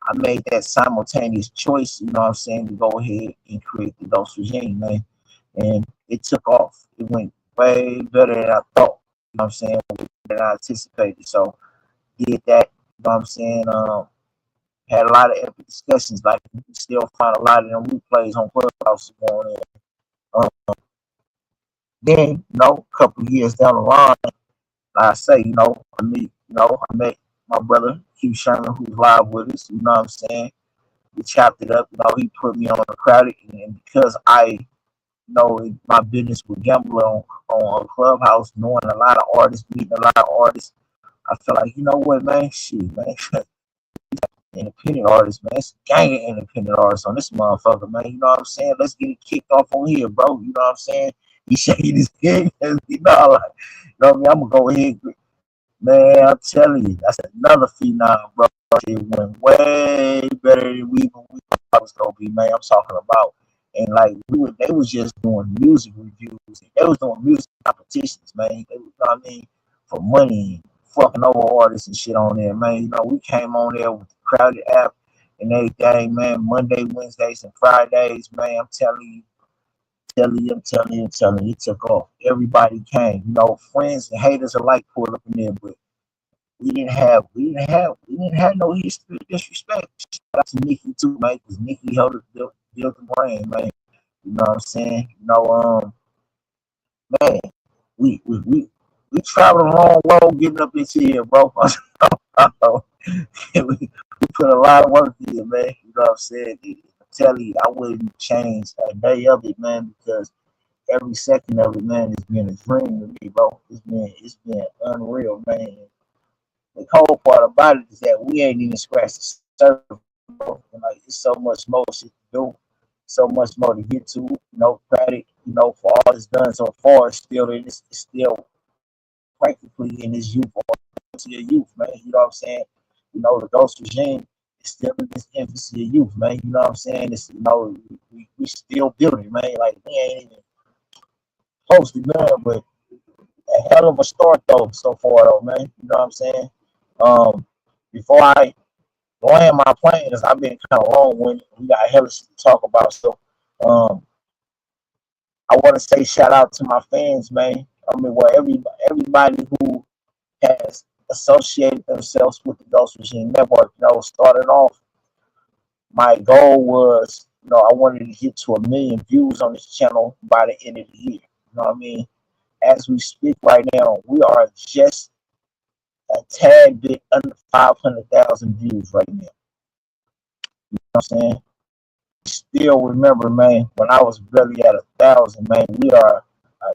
I made that simultaneous choice, you know what I'm saying, to go ahead and create the Ghost Regime, man. And it took off. It went way better than I thought, you know what I'm saying, than I anticipated. So did that, you know what I'm saying, had a lot of epic discussions. Like you can still find a lot of them replays on Clubhouse going in. Then, a couple of years down the line, I say, I met my brother, Hugh Sherman, who's live with us, you know what I'm saying? We chopped it up, he put me on a crowd, and because I know my business with Gambler on Clubhouse, knowing a lot of artists, meeting a lot of artists, I feel like, you know what, man, shit, man. Independent artists, man. It's a gang of independent artists on this motherfucker, man. You know what I'm saying? Let's get it kicked off on here, bro. You know what I'm saying? He shaking his head, like, you know what I mean? I'm gonna go ahead, man. I'm telling you, that's another phenom, bro. It went way better than we thought it was gonna be, man. I'm talking about, and like they was just doing music reviews. They was doing music competitions, man. They, you know what I mean? For money, fucking over artists and shit on there, man. We came on there with the Crowded app and everything, man. Monday, Wednesdays, and Fridays, man. I'm telling you, it took off. Everybody came, friends and haters alike pulled up in there, but we didn't have no history of disrespect. Shout out to Nikki too, man, because Nikki held the brain, man. You know what I'm saying? Man, we traveled a long road getting up into here, bro. we put a lot of work in, man. You know what I'm saying? I'm telling you, I wouldn't change a day of it, man, because every second of it, man, has been a dream to me, bro. It's been unreal, man. The cold part about it is that we ain't even scratched the surface, bro. And like, there's so much more shit to do, so much more to get to. Credit, for all it's done so far. It's still practically in his youth, or into your youth, man. You know what I'm saying? The Ghost Regime still in this infancy of youth, man. You know what I'm saying? It's, we still building, man. Like we ain't even close to done, but a hell of a start though so far though, man. You know what I'm saying? Before I land my plane, because I've been kind of long when we got hella shit to talk about. So um, I want to say shout out to my fans, man. I mean, well, everybody who has associated themselves with the Ghost Regime Network. Starting off, my goal was, I wanted to get to 1 million views on this channel by the end of the year. You know what I mean? As we speak right now, we are just a tad bit under 500,000 views right now. You know what I'm saying? Still remember, man, when I was barely at 1,000, man, we are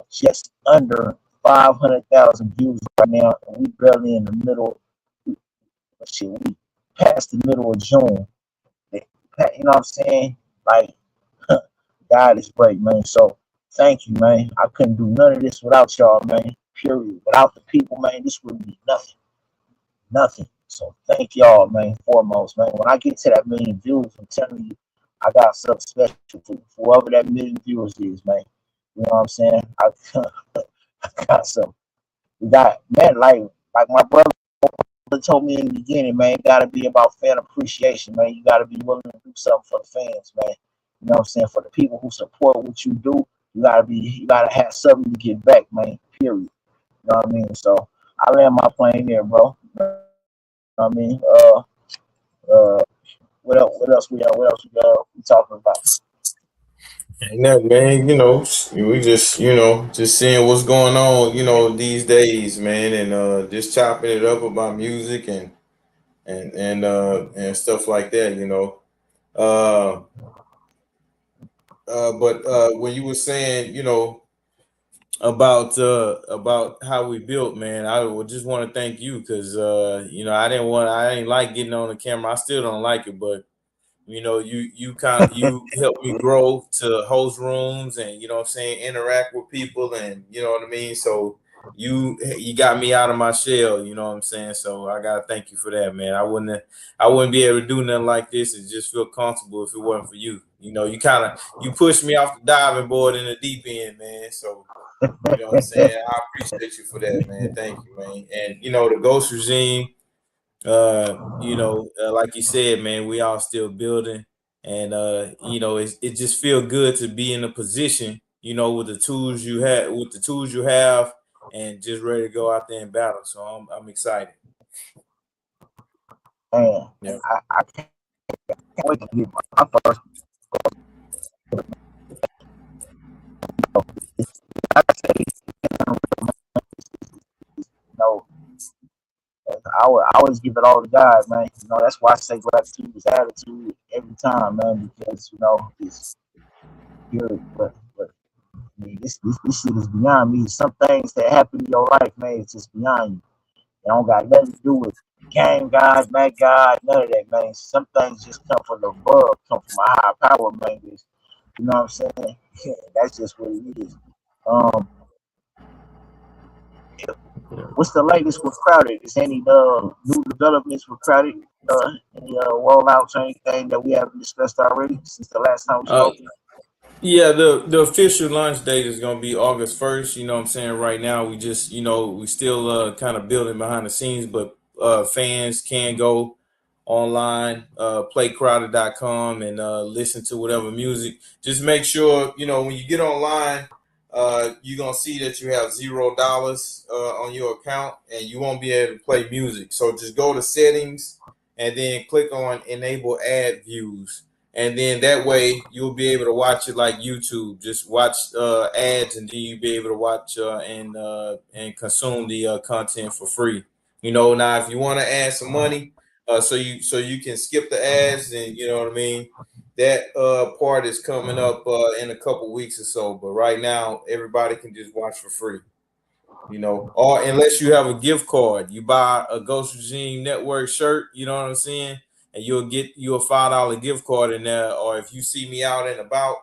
just under 500,000 views right now, and we barely in the middle. Shit, we past the middle of June. You know what I'm saying? Like, God is great, man. So thank you, man. I couldn't do none of this without y'all, man. Period. Without the people, man, this would be nothing. Nothing. So thank y'all, man, foremost, man. When I get to that 1 million views, I'm telling you, I got something special for whoever that 1 million viewers is, man. You know what I'm saying? I got some. We got, man, like my brother told me in the beginning, man, it gotta be about fan appreciation, man. You gotta be willing to do something for the fans, man. You know what I'm saying? For the people who support what you do, you gotta have something to get back, man. Period. You know what I mean? So I land my plane there, bro. You know what I mean? What else we talking about? Ain't that, man, we just seeing what's going on, these days, man, and just chopping it up about music and stuff like that. Uh, but when you were saying, about how we built, man, I would just want to thank you because I didn't like getting on the camera. I still don't like it, but you helped me grow to host rooms and what I'm saying, interact with people, and you know what I mean. So you got me out of my shell, you know what I'm saying. So I gotta thank you for that, man. I wouldn't be able to do nothing like this and just feel comfortable if it wasn't for you. You pushed me off the diving board in the deep end, man. So you know what I'm saying. I appreciate you for that, man. Thank you, man. And the Ghost Regime, like you said, man, we all still building, and it just feel good to be in a position, with the tools you have, and just ready to go out there and battle. So I'm excited. Man, Yeah. I can't wait to get my first. I say, you know, I always give it all to God, man. That's why I say gratitude is attitude every time, man, because it's good. But I mean, this shit is beyond me. Some things that happen in your life, man, it's just beyond you. It don't got nothing to do with game God, man, God, none of that, man. Some things just come from above, come from a higher power, man. You know what I'm saying? Yeah, that's just what it is. Um, what's the latest with Crowded? Is any new developments with Crowded? Any rollouts or anything that we haven't discussed already since the last time we Uh, spoke? Yeah, the official launch date is gonna be August 1st. You know what I'm saying? Right now we just, we still kind of building behind the scenes, but fans can go online, playcrowded.com, and listen to whatever music. Just make sure, when you get online, you're gonna see that you have $0 on your account and you won't be able to play music. So just go to settings and then click on enable ad views, and then that way you'll be able to watch it like YouTube. Just watch ads, and then you'll be able to watch and consume the content for free. Now if you want to add some money, so you can skip the ads, and you know what I mean. That part is coming up in a couple weeks or so. But right now, everybody can just watch for free. Or unless you have a gift card, you buy a Ghost Regime Network shirt, you know what I'm saying, and you'll get you a $5 gift card in there. Or if you see me out and about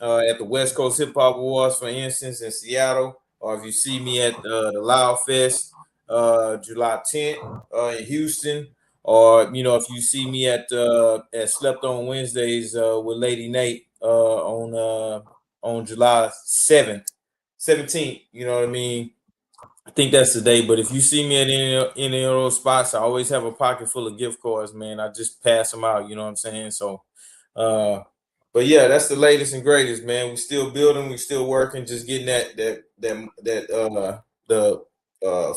at the West Coast Hip Hop Awards, for instance, in Seattle, or if you see me at the Loud Fest July 10th in Houston, or if you see me at Slept on Wednesdays with Lady Nate on July 17th, you know what I mean? I think that's the day. But if you see me at any of those spots, I always have a pocket full of gift cards, man. I just pass them out, you know what I'm saying? So uh but yeah, that's the latest and greatest, man. We still building, we still working, just getting the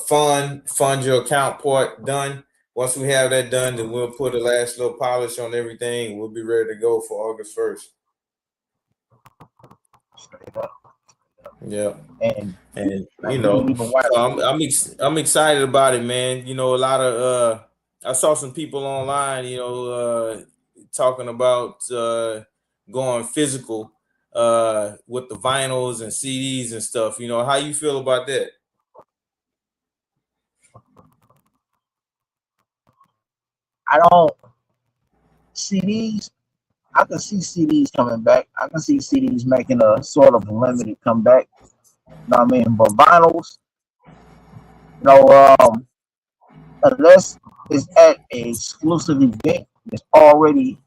fund your account part done. Once we have that done, then we'll put a last little polish on everything. We'll be ready to go for August 1st. Yeah. And And like we didn't even watch. so I'm excited about it, man. A lot of I saw some people online, talking about going physical with the vinyls and CDs and stuff. How you feel about that? I don't CDs. I can see CDs coming back. I can see CDs making a sort of limited comeback. You know what I mean? But vinyls, unless it's at an exclusive event, it's already,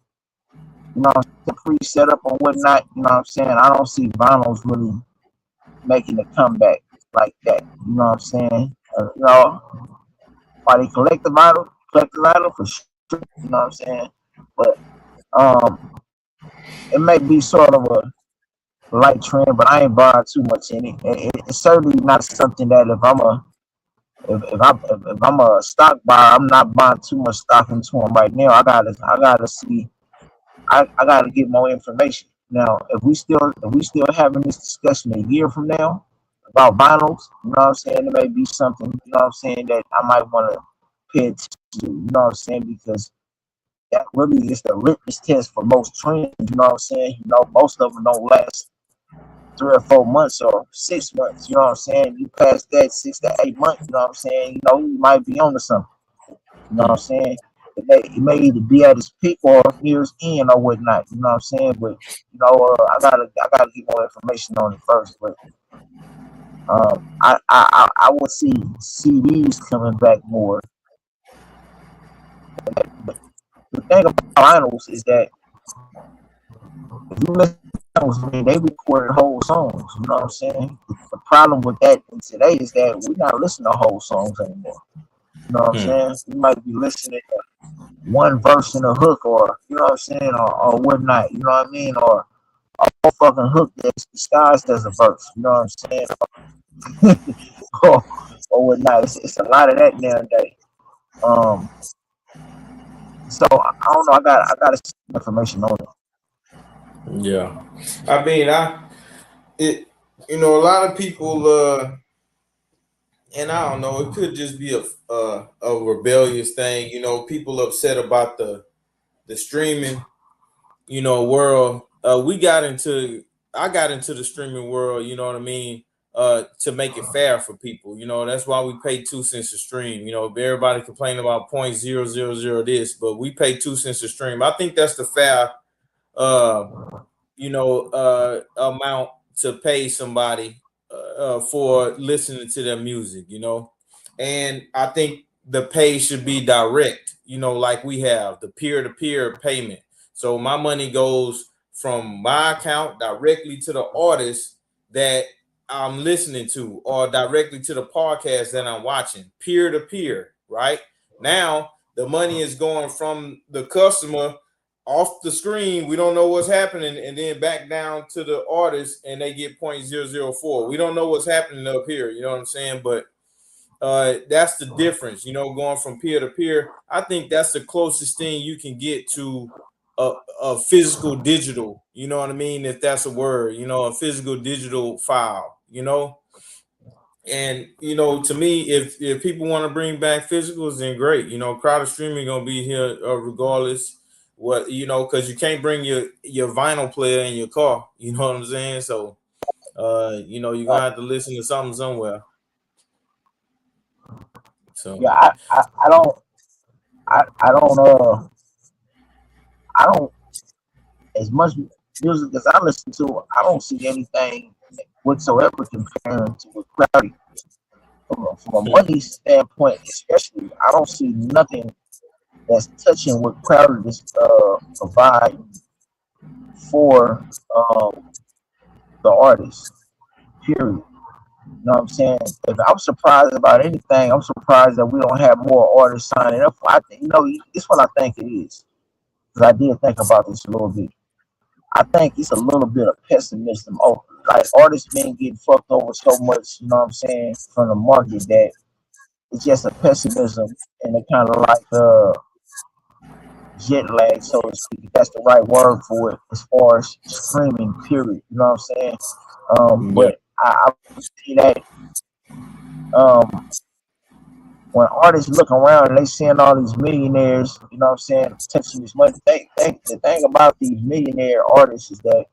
the pre-set up or whatnot. You know what I'm saying? I don't see vinyls really making a comeback like that. You know what I'm saying? Why they collect the vinyl for sure. You know what I'm saying? But it may be sort of a light trend, but I ain't buying too much in it. It's certainly not something that if I'm a stock buyer, I'm not buying too much stock into them right now. I gotta see. I gotta get more information. Now, if we still having this discussion a year from now about vinyls, you know what I'm saying, it may be something, you know what I'm saying, that I might want to pay attention to, you know what I'm saying, because that really is the litmus test for most trends, you know what I'm saying. Most of them don't last 3 or 4 months or 6 months, you know what I'm saying. You pass that 6 to 8 months, you know what I'm saying, you might be onto something, you know what I'm saying. It may either be at its peak or near its end or whatnot, you know what I'm saying. But I gotta get more information on it first. But I would see CDs coming back more. But the thing about vinyls is that if you listen to vinyls, they recorded whole songs. You know what I'm saying? The problem with that today is that we're not listening to whole songs anymore. You know what I'm saying? We might be listening to one verse in a hook, or you know what I'm saying, or whatnot. You know what I mean? Or a whole fucking hook that's disguised as a verse. You know what I'm saying? or whatnot. It's a lot of that nowadays. So I don't know. I got to see information on it. Yeah, I mean, a lot of people, and I don't know, it could just be a rebellious thing. People upset about the streaming, world. I got into the streaming world, you know what I mean, to make it fair for people. That's why we pay 2 cents a stream. Everybody complain about 0.000 this, but we pay 2 cents a stream. I think that's the fair amount to pay somebody for listening to their music, and I think the pay should be direct, like we have the peer-to-peer payment. So my money goes from my account directly to the artist that I'm listening to, or directly to the podcast that I'm watching, peer-to-peer. Right now, the money is going from the customer off the screen. We don't know what's happening, and then back down to the artist, and they get 0.004. We don't know what's happening up here, you know what I'm saying? But that's the difference, going from peer to peer. I think that's the closest thing you can get to a physical digital, you know what I mean, if that's a word, a physical digital file, and to me, if people want to bring back physicals, then great. Crowd streaming gonna be here regardless. What because you can't bring your vinyl player in your car. You know what I'm saying? So, you're gonna have to listen to something somewhere. So yeah, I don't as much music as I listen to. I don't see anything whatsoever comparing to a clarity. From a money standpoint, especially, I don't see nothing that's touching what Crowder is providing for the artist. Period. You know what I'm saying? If I'm surprised about anything, I'm surprised that we don't have more artists signing up. I think, this what I think it is. Because I did think about this a little bit. I think it's a little bit of pessimism. Oh, like artists been getting fucked over so much, you know what I'm saying, from the market that it's just a pessimism and a kind of like jet lag, so to speak. If that's the right word for it, as far as streaming, period. You know what I'm saying? Yeah. But I see that when artists look around and they seeing all these millionaires, you know what I'm saying, touching this money. The thing about these millionaire artists is that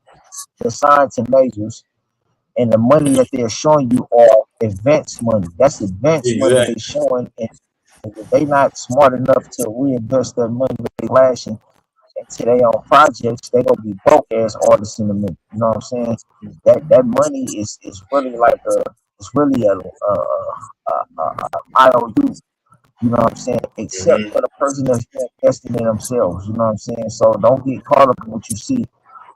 they're signed to majors, and the money that they're showing you are advance money. That's advance money they're Exactly. showing, and if they not smart enough to reinvest that money that they lashing into their own projects, they gonna be broke ass artists in the minute. You know what I'm saying? That money is really like it's really a IOU. You know what I'm saying? Except Mm-hmm. for the person that's investing in themselves. You know what I'm saying? So don't get caught up in what you see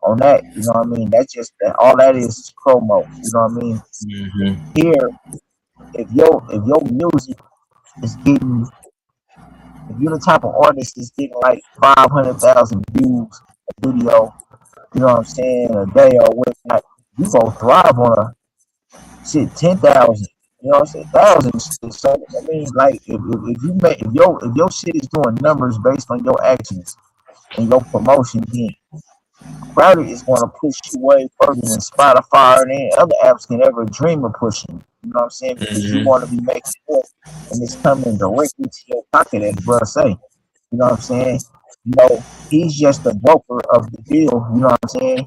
on that. You know what I mean? That's just that all that is promo. You know what I mean? Mm-hmm. Here, if your music is getting, if you're the type of artist that's getting like 500,000 views a video, you know what I'm saying, a day or whatnot, you gonna thrive on a shit 10,000. You know what I'm saying? Thousands. So I mean, like if you make if your shit is doing numbers based on your actions and your promotion, then Crowder is going to push you way further than Spotify or any other apps can ever dream of pushing. You know what I'm saying? Because you're Mm-hmm. going to be making more, and it's coming directly to your pocket, as bro say. You know what I'm saying? He's just the broker of the deal. You know what I'm saying?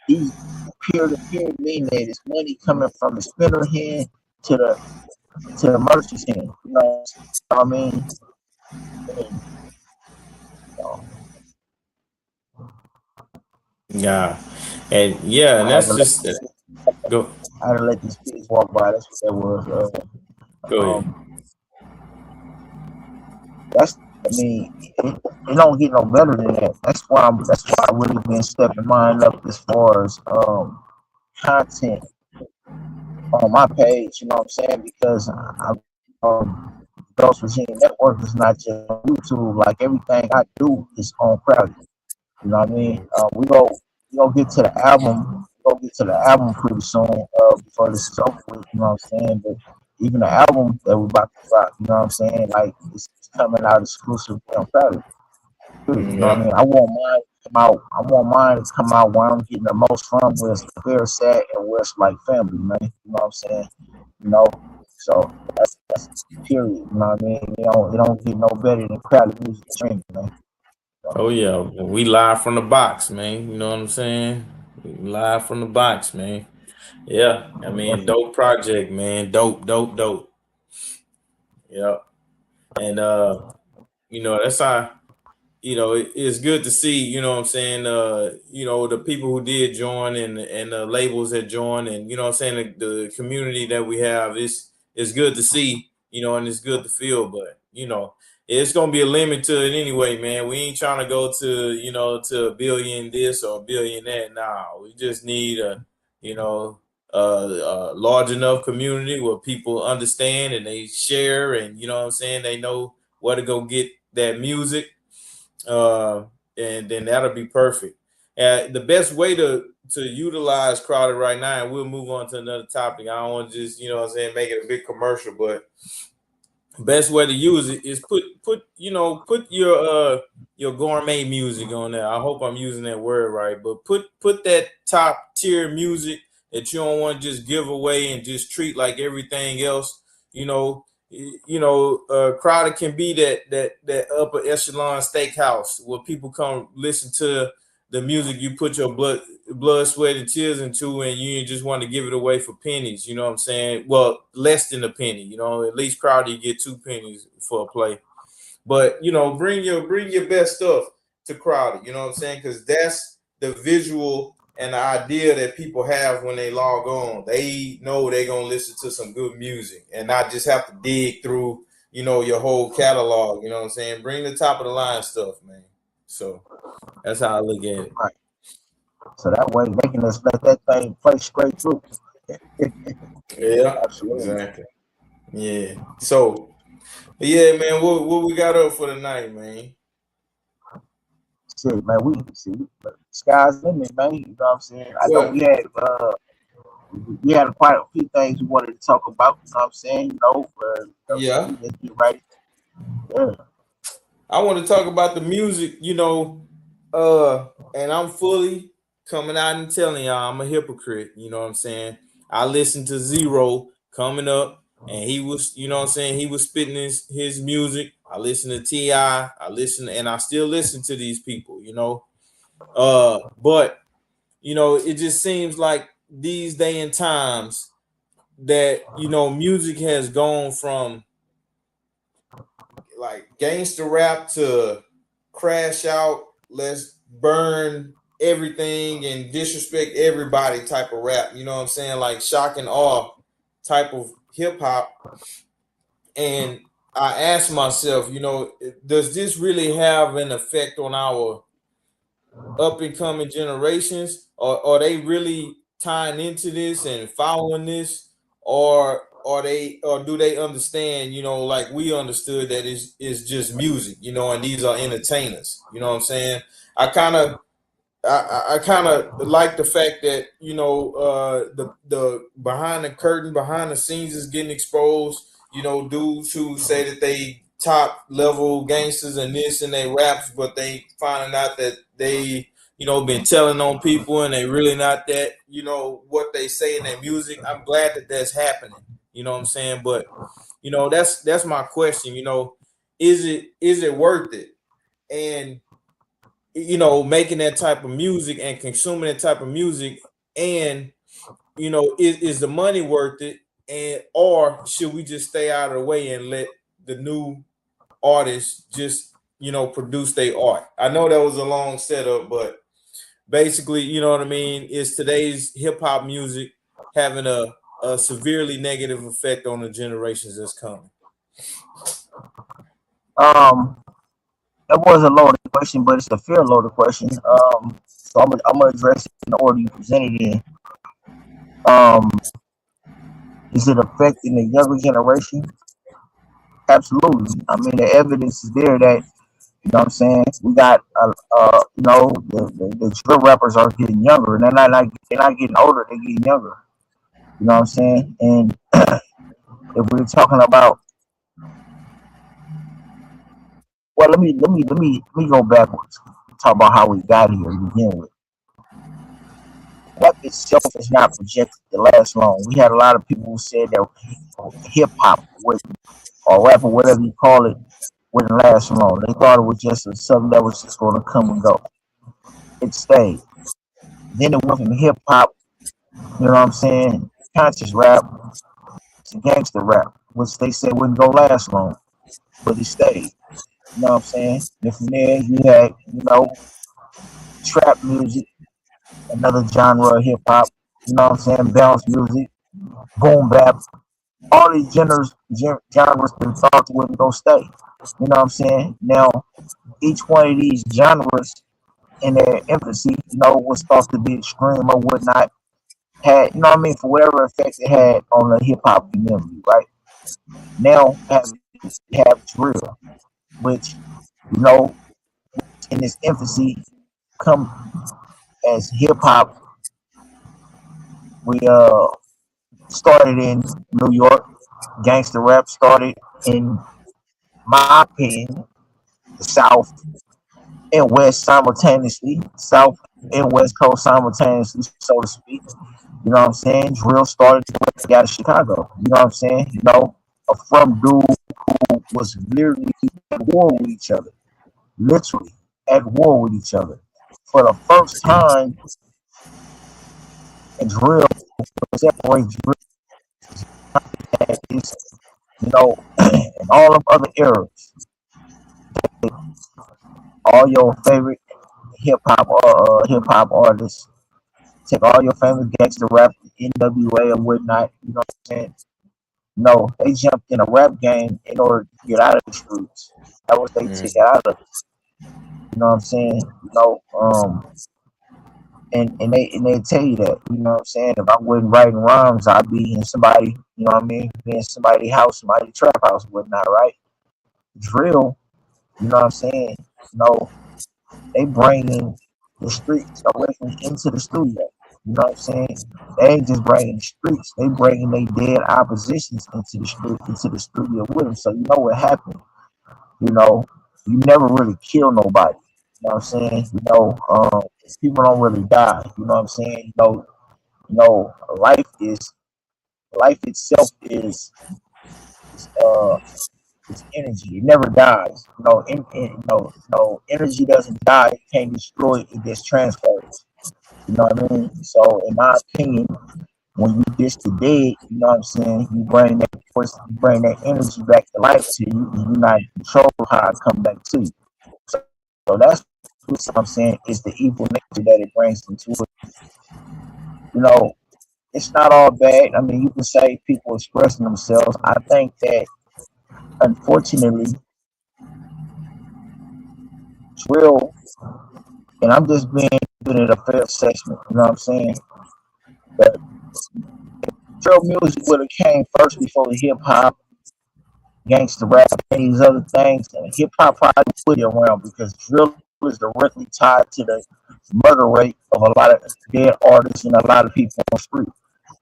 He's peer to peer, meaning that it's money coming from the spinner hand to the merchant's hand. You know what I mean? And, Yeah. And yeah, and I had to that's let just go these pigs walk by. That's what that was. go ahead. Um, that's I mean, it don't get no better than that. That's why I really been stepping mine up as far as content on my page. You know what I'm saying? Because Ghost Regime Network is not just on YouTube. Like everything I do is on Crowd. You know what I mean? We gonna get to the album. We gonna get to the album pretty soon. Before this is over with. You know what I'm saying? But even the album that we're about to drop, you know what I'm saying? Like it's coming out exclusively on Friday. You know what I Yeah. mean? I want mine to come out where I'm getting the most from, where it's very sad and where it's like family, man. You know what I'm saying? You know, so that's period. You know what I mean? It don't get no better than crowd music streaming, man. So, Oh yeah. We live from the box, man. You know what I'm saying? We live from the box, man. Yeah. I mean, definitely. dope project, man. Dope, dope, dope. Yeah. And that's how it's good to see, what I'm saying, the people who did join and the labels that joined, and I'm saying the community that we have is good to see, and it's good to feel, but it's gonna be a limit to it anyway, man. We ain't trying to go to a billion this or a billion that. Nah, we just need you know a large enough community where people understand and they share, and what I'm saying, they know where to go get that music, uh, and then that'll be perfect. The best way to utilize Crowded right now, and we'll move on to another topic. I don't want to just make it a big commercial, but best way to use it is put your gourmet music on there. I hope I'm using that word right, but put that top tier music that you don't want to just give away and just treat like everything else. Crowded can be that upper echelon steakhouse where people come listen to the music you put your blood, sweat, and tears into, and you just want to give it away for pennies. You know what I'm saying? Well, less than a penny. At least Crowder you get 2 pennies for a play. But bring your best stuff to Crowder. You know what I'm saying? Because that's the visual and the idea that people have when they log on. They know they're gonna listen to some good music and not just have to dig through your whole catalog. You know what I'm saying? Bring the top of the line stuff, man. So that's how I look at it. Right. So that way they can just let that thing play straight through. Yeah, Absolutely. exactly. Yeah. So, yeah, man, what we got up for tonight, man? Shit, man, we see sky's the limit, man. You know what I'm saying? I know Well, we had quite a few things we wanted to talk about. You know what I'm saying? So yeah. we just get ready. Yeah. I want to talk about the music, and I'm fully coming out and telling y'all I'm a hypocrite, you know what I'm saying? I listened to Zero coming up, and he was, you know what I'm saying, he was spitting his music. I listened to T.I., I listened, and I still listen to these people, but it just seems like these day and times that music has gone from like gangster rap to crash out, let's burn everything and disrespect everybody type of rap. You know what I'm saying? Like shock and awe type of hip hop. And I asked myself, does this really have an effect on our up and coming generations? Or are they really tying into this and following this? Or do they understand, like we understood that it's just music, and these are entertainers. You know what I'm saying? I kind of I kind of like the fact that the behind the curtain, behind the scenes is getting exposed. Dudes who say that they top level gangsters and this and they raps, but they finding out that they been telling on people and they really not that what they say in their music. I'm glad that that's happening. You know what I'm saying? But that's my question. Is it worth it? And making that type of music and consuming that type of music, and is the money worth it? And or should we just stay out of the way and let the new artists just produce their art? I know that was a long setup, but basically, you know what I mean, is today's hip hop music having a severely negative effect on the generations that's coming? Um, that was a loaded question, but it's a fair loaded question. So I'm gonna address it in the order you presented it in. Um, is it affecting the younger generation? Absolutely. I mean, the evidence is there that you know what I'm saying. We got the drill rappers are getting younger, and they're not getting older. They're getting younger. You know what I'm saying? And if we're talking about, well, let me go backwards. Talk about how we got here to begin with. Rap itself is not projected to last long. We had a lot of people who said that hip hop or rap or whatever you call it wouldn't last long. They thought it was just something that was just going to come and go. It stayed. Then it went from hip hop, you know what I'm saying, conscious rap to gangster rap, which they said wouldn't go last long, but it stayed. You know what I'm saying? And from there, you had, trap music, another genre of hip hop, you know what I'm saying, bounce music, boom bap, all these genres been thought wouldn't go stay. You know what I'm saying? Now, each one of these genres in their infancy, was thought to be extreme or whatnot, had, you know what I mean, for whatever effect it had on the hip hop community, right? Now have drill, which, you know, in its infancy come as hip hop. We started in New York. Gangster rap started in my opinion, the South and West simultaneously, South and West Coast simultaneously, so to speak. You know what I'm saying? Drill started out of Chicago. You know what I'm saying? From dude who was literally at war with each other, literally at war with each other. For the first time, in drill separates drill is, in all of other eras. All your favorite hip hop artists, take all your favorite gangster rap, NWA or whatnot. You know what I'm saying? You know, they jumped in a rap game in order to get out of the streets. That was they Mm. ticket out of. You know what I'm saying? You know, and they tell you that. You know what I'm saying? If I wasn't writing rhymes, I'd be in somebody. You know what I mean? Be in somebody's house, somebody's trap house, and whatnot, right? Drill. You know what I'm saying? You know, they bringing the streets directly into the studio. You know what I'm saying? They ain't just bringing the streets; they bringing their dead oppositions into the studio with them. So you know what happened? You know, you never really kill nobody. You know what I'm saying? You know, people don't really die. You know what I'm saying? Life is life itself is it's energy. It never dies. Energy doesn't die. It can't destroy it. It gets transferred. You know what I mean? So, in my opinion, when you dish the dead, you know what I'm saying, you bring that force, you bring that energy back to life to you, and you're not in control of how it come back to you. So that's what I'm saying is the evil nature that it brings into it. You know, it's not all bad. I mean, you can say people expressing themselves. I think that unfortunately, drill, and I'm just being giving it a fair assessment. You know what I'm saying? But drill music would have came first before the hip hop, gangster rap, and these other things. And hip hop probably would be around because drill is directly tied to the murder rate of a lot of dead artists and a lot of people on the street.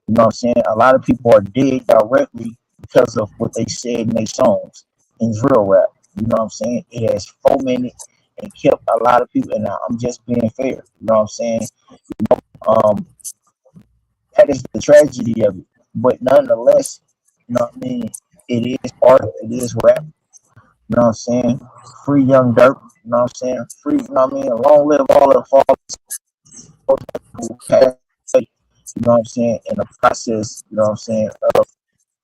You know what I'm saying? A lot of people are dead directly because of what they said in their songs in drill rap. You know what I'm saying? It has fomented and kept a lot of people. And I'm just being fair. You know what I'm saying? Um, that is the tragedy of it. But nonetheless, you know what I mean? It is art. It is rap. You know what I'm saying? Free Young Dirt. You know what I'm saying? Free. You know what I mean? Long live all the fallen who passed away. You know what I'm saying? In the process. You know what I'm saying?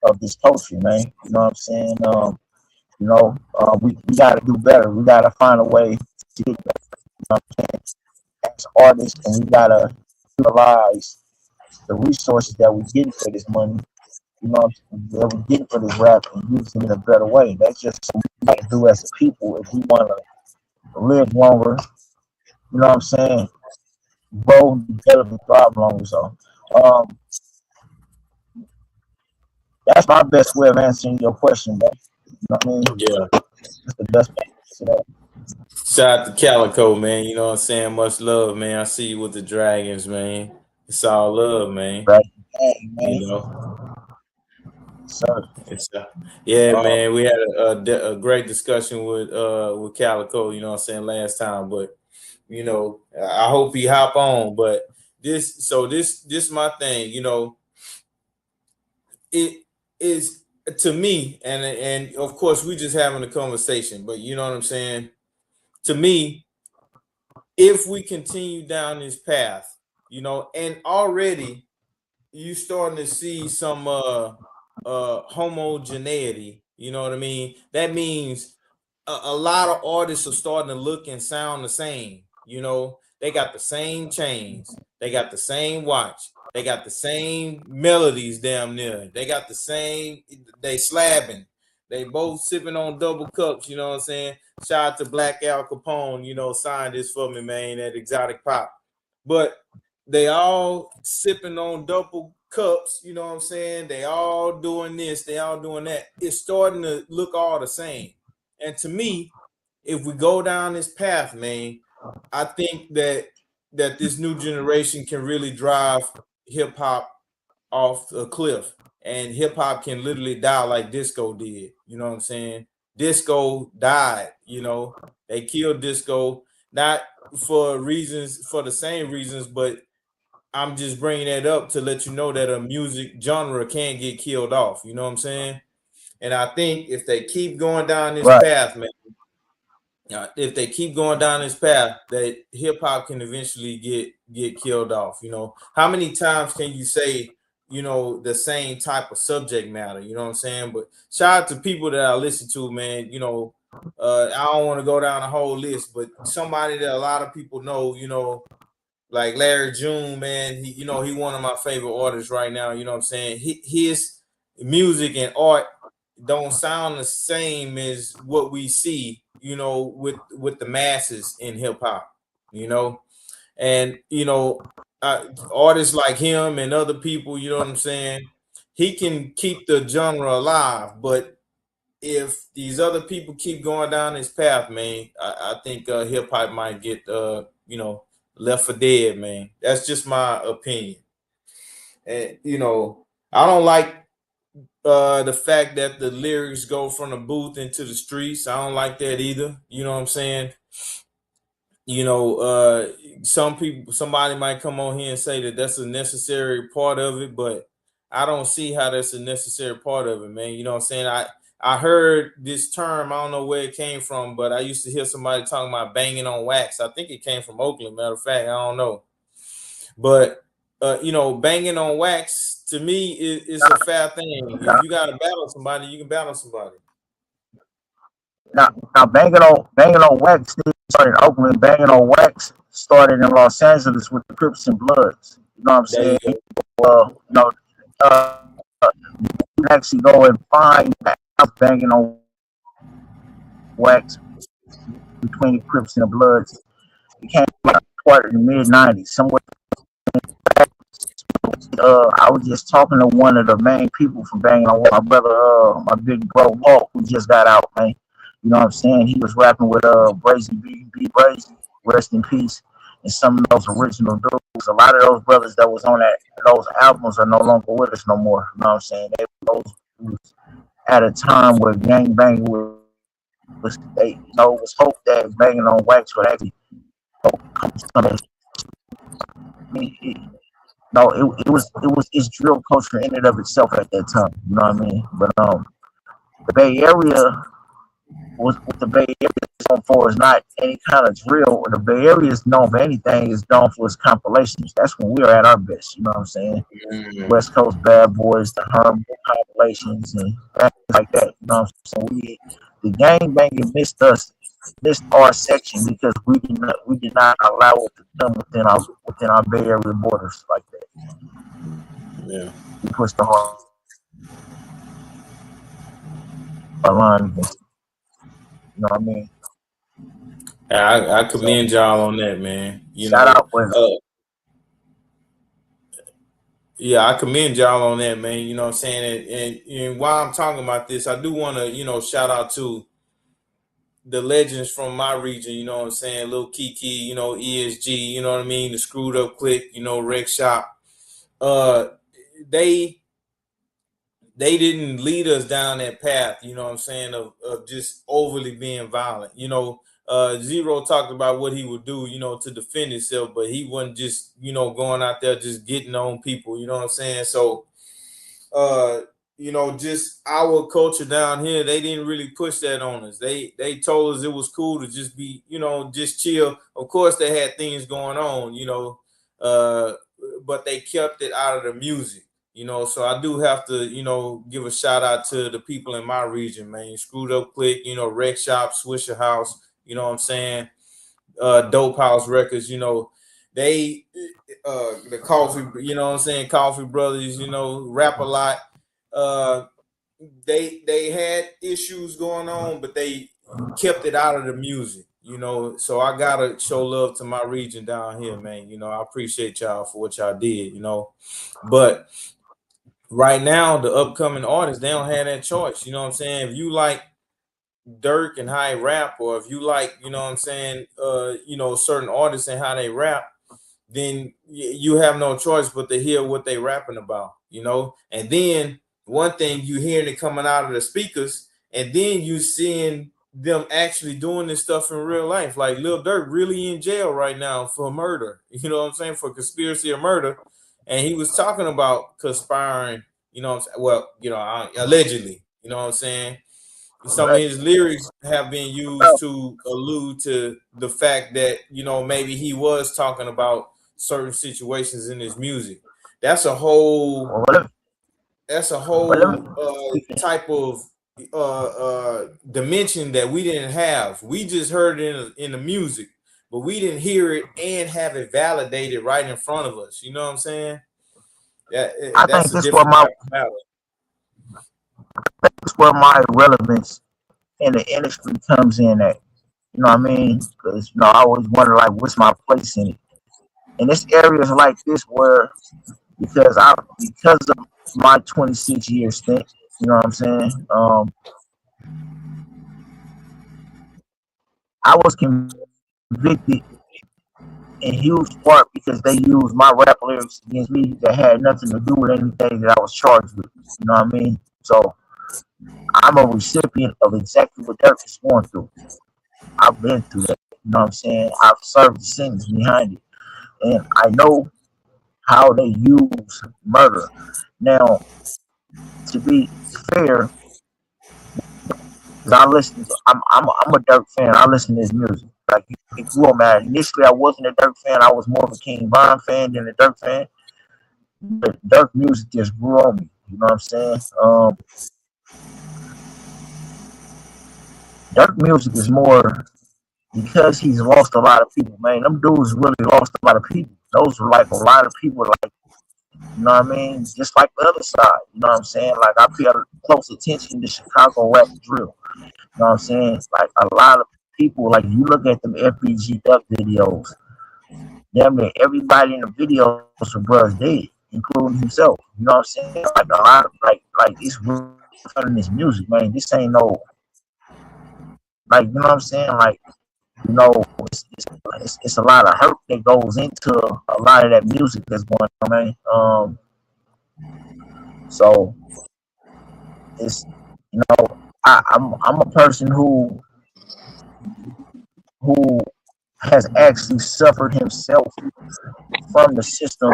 Of this poetry, man. You know what I'm saying? We got to do better. We got to find a way to get better. You know what I'm saying? As artists, and we got to utilize the resources that we're getting for this money, you know, that we're getting for this rap and use them in a better way. That's just what we got to do as a people if we want to live longer. You know what I'm saying? Grow, develop, and thrive longer. So, um, that's my best way of answering your question, man. You know what I mean? Yeah. That's the best way to that. Shout out to Calico, man. You know what I'm saying? Much love, man. I see you with the Dragons, man. It's all love, man. Right? Hey, man. You know, So, it's yeah, um, man. We had a great discussion with Calico. You know what I'm saying last time, but you know, I hope he hop on. But this my thing. You know, it is to me, and of course we just having a conversation. But you know what I'm saying. To me, if we continue down this path, you know, and already you starting to see some homogeneity, you know what I mean? That means a lot of artists are starting to look and sound the same. You know, they got the same chains, they got the same watch, they got the same melodies damn near. They got the same, they slabbing. They both sipping on double cups, you know what I'm saying? Shout out to Black Al Capone, you know, signed this for me, man, at Exotic Pop. But they all sipping on double cups, you know what I'm saying? They all doing this, they all doing that. It's starting to look all the same. And to me, if we go down this path, man, I think that this new generation can really drive hip hop off a cliff, and hip hop can literally die like disco did. You know what I'm saying? Disco died. You know, they killed disco not for reasons, for the same reasons, but I'm just bringing that up to let you know that a music genre can get killed off. You know what I'm saying? And I think if they keep going down this right. path, man, if they keep going down this path, that hip hop can eventually get killed off. You know, how many times can you say, you know, the same type of subject matter? You know what I'm saying? But shout out to people that I listen to, man. You know, I don't want to go down the whole list, but somebody that a lot of people know, you know, like Larry June, man, he, you know, he one of my favorite artists right now. You know what I'm saying? music and art don't sound the same as what we see, with the masses in hip hop, and artists like him and other people, you know what I'm saying? He can keep the genre alive, but if these other people keep going down this path, man, I think hip hop might get left for dead, man. That's just my opinion. And I don't like the fact that the lyrics go from the booth into the streets. I don't like that either. You know what I'm saying? Somebody might come on here and say that that's a necessary part of it, but I don't see how that's a necessary part of it, man. You know what I'm saying? I heard this term, I don't know where it came from, but I used to hear somebody talking about banging on wax. I think it came from Oakland, matter of fact, I don't know. But banging on wax to me is a fair thing. If you gotta battle somebody, you can battle somebody. Now banging on wax started in Oakland. Banging on wax started in Los Angeles with the Crips and Bloods. You know what I'm There saying? you go. Well, you can actually go and find banging on wax between the Crips and the Bloods. It came out in the mid '90s, somewhere. I was just talking to one of the main people from Banging on my brother, my big bro Mark, who just got out, man. You know what I'm saying? He was rapping with Brazy B Brazy, rest in peace, and some of those original dudes. A lot of those brothers that was on those albums are no longer with us no more. You know what I'm saying? They was at a time where gang banging was it was hope that banging on wax would actually no, it's drill culture in and of itself at that time. You know what I mean? But the Bay Area was what the Bay Area is known for is not any kind of drill. Or the Bay Area is known for anything is known for its compilations. That's when we were at our best. You know what I'm saying? West Coast Bad Boys, the Herb compilations, and things like that. You know what I'm saying? The gang banging missed our section because we did not allow it to come within our Bay Area borders like that. Yeah, we pushed the hard line. You know what I mean? I commend y'all on that, man. Shout out, yeah, I commend y'all on that, man. You know what I'm saying? And while I'm talking about this, I do want to, shout out to the legends from my region, you know what I'm saying? Lil Kiki, ESG, you know what I mean? The Screwed Up Click, Rec Shop. They didn't lead us down that path, you know what I'm saying, of just overly being violent. Zero talked about what he would do, to defend himself, but he wasn't just, going out there just getting on people, you know what I'm saying? So, just our culture down here, they didn't really push that on us. They told us it was cool to just be, just chill. Of course, they had things going on, but they kept it out of the music. So I do have to, give a shout out to the people in my region, man. Screwed Up Click, Rec Shop, Swisher House, you know what I'm saying? Dope House Records, they the Coffee, you know what I'm saying? Coffee Brothers, rap a lot. They had issues going on, but they kept it out of the music, So I gotta show love to my region down here, man. I appreciate y'all for what y'all did, But right now, the upcoming artists, they don't have that choice. You know what I'm saying? If you like Dirk and how he rap, or if you like, you know what I'm saying, certain artists and how they rap, then you have no choice but to hear what they rapping about, And then one thing you hearing it coming out of the speakers, and then you seeing them actually doing this stuff in real life. Like Lil Durk really in jail right now for murder, you know what I'm saying, for conspiracy of murder. And he was talking about conspiring, allegedly, you know what I'm saying? Some of his lyrics have been used to allude to the fact that, maybe he was talking about certain situations in his music. That's a whole type of dimension that we didn't have. We just heard it in the music, but we didn't hear it and have it validated right in front of us. You know what I'm saying? I think this what where my relevance in the industry comes in at. You know what I mean? Because I always wonder like, what's my place in it? And it's areas like this where because of my 26-year stint, you know what I'm saying? I was convicted in huge part because they used my rap lyrics against me that had nothing to do with anything that I was charged with. You know what I mean? So I'm a recipient of exactly what Dirk is going through. I've been through that. You know what I'm saying? I've served the sentence behind it. And I know how they use murder. Now, to be fair, because I'm a Dirk fan. I listen to his music. Like it grew on me. Initially, I wasn't a Dirk fan. I was more of a King Von fan than a Dirk fan. But Dirk music just grew on me. You know what I'm saying? Dirk music is more because he's lost a lot of people. Man, them dudes really lost a lot of people. Those were like a lot of people. Like you know what I mean? Just like the other side. You know what I'm saying? Like I pay close attention to Chicago rap drill. You know what I'm saying? Like a lot of people, like you look at them FBG Duck videos, damn near everybody in the videos for brothers dead, including himself. You know what I'm saying? Like a lot of like it's real in this music, man. This ain't no like you know what I'm saying? Like, it's a lot of hurt that goes into a lot of that music that's going on, man. So it's I'm a person who has actually suffered himself from the system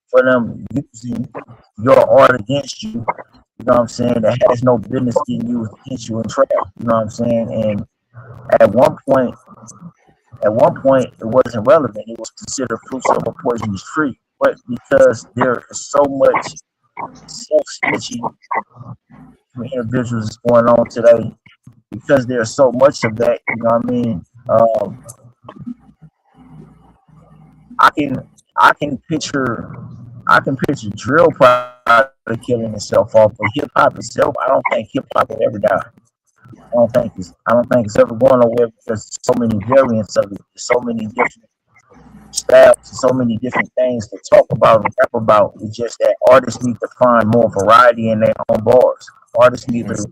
for them using your art against you. You know what I'm saying? That has no business getting used against you in trap. You know what I'm saying? And at one point, it wasn't relevant. It was considered fruits of a poisonous tree. But because there is so much self-snitching from individuals going on today, because there's so much of that, you know what I mean? I can I can picture drill probably killing itself off, but hip hop itself, I don't think hip hop will ever die. I don't think it's ever going nowhere because there's so many variants of it, there's so many different styles, so many different things to talk about and rap about. It's just that artists need to find more variety in their own bars. Artists need to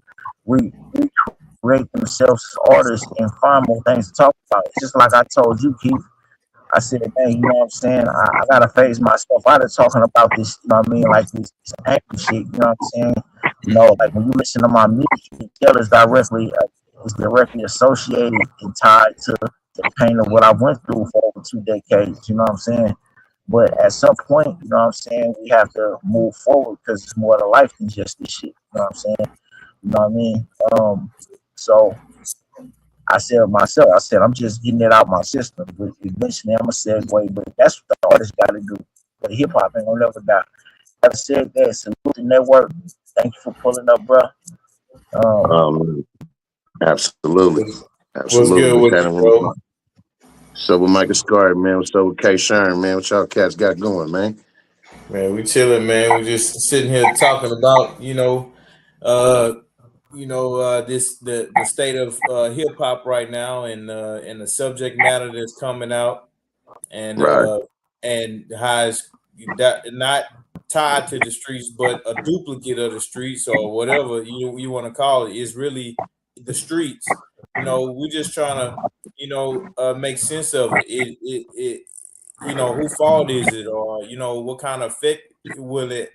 recreate themselves as artists and find more things to talk about. It's just like I told you, Keith. I said, man, you know what I'm saying? I gotta phase myself out of talking about this, you know what I mean? Like this angry shit, you know what I'm saying? Like when you listen to my music, you can tell it's directly associated and tied to the pain of what I went through for over 2 decades, you know what I'm saying? But at some point, you know what I'm saying, we have to move forward because it's more to life than just this shit, you know what I'm saying? You know what I mean? So I said myself, I'm just getting it out my system. But eventually I'm gonna segue, but that's what the artist gotta do. But hip hop ain't gonna never die. Having said that, salute the network. Thank you for pulling up, bro. Absolutely. What's good with you, bro? So with Michael Scar, man. What's up with K Sherman, man? What y'all cats got going, man? Man, we chilling, man. We just sitting here talking about, this the state of hip hop right now and the subject matter that's coming out and Right. how it's not tied to the streets, but a duplicate of the streets or whatever you want to call it is really the streets. We're just trying to make sense of it. Who fault is it, or what kind of effect will it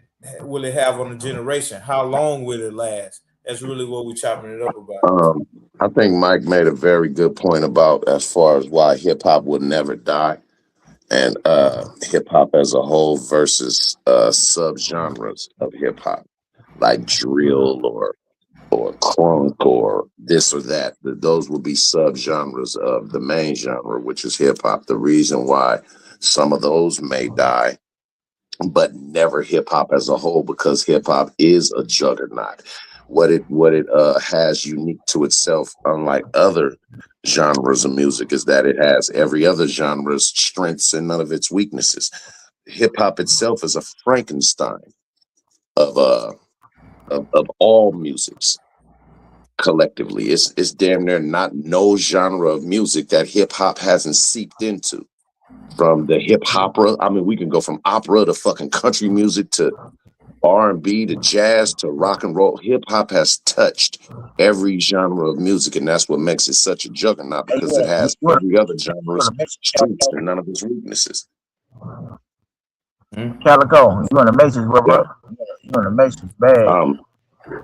have on the generation? How long will it last? That's really what we're chopping it up about. I think Mike made a very good point about as far as why hip hop would never die, and hip hop as a whole versus subgenres of hip hop like drill or crunk or this or that. Those will be subgenres of the main genre, which is hip hop. The reason why some of those may die, but never hip hop as a whole, because hip hop is a juggernaut. What it has unique to itself, unlike other genres of music, is that it has every other genre's strengths and none of its weaknesses. Hip hop itself is a Frankenstein of of all musics. collectively. It's damn near not no genre of music that hip hop hasn't seeped into. From the hip opera, I mean, we can go from opera to fucking country music to R&B to jazz to rock and roll. Hip hop has touched every genre of music, and that's what makes it such a juggernaut Hey, because it has you every other in the genre's matrix, strengths and none of its weaknesses. Calico. You in the matrix, bro, Yeah. bro. You in the matrix, bad.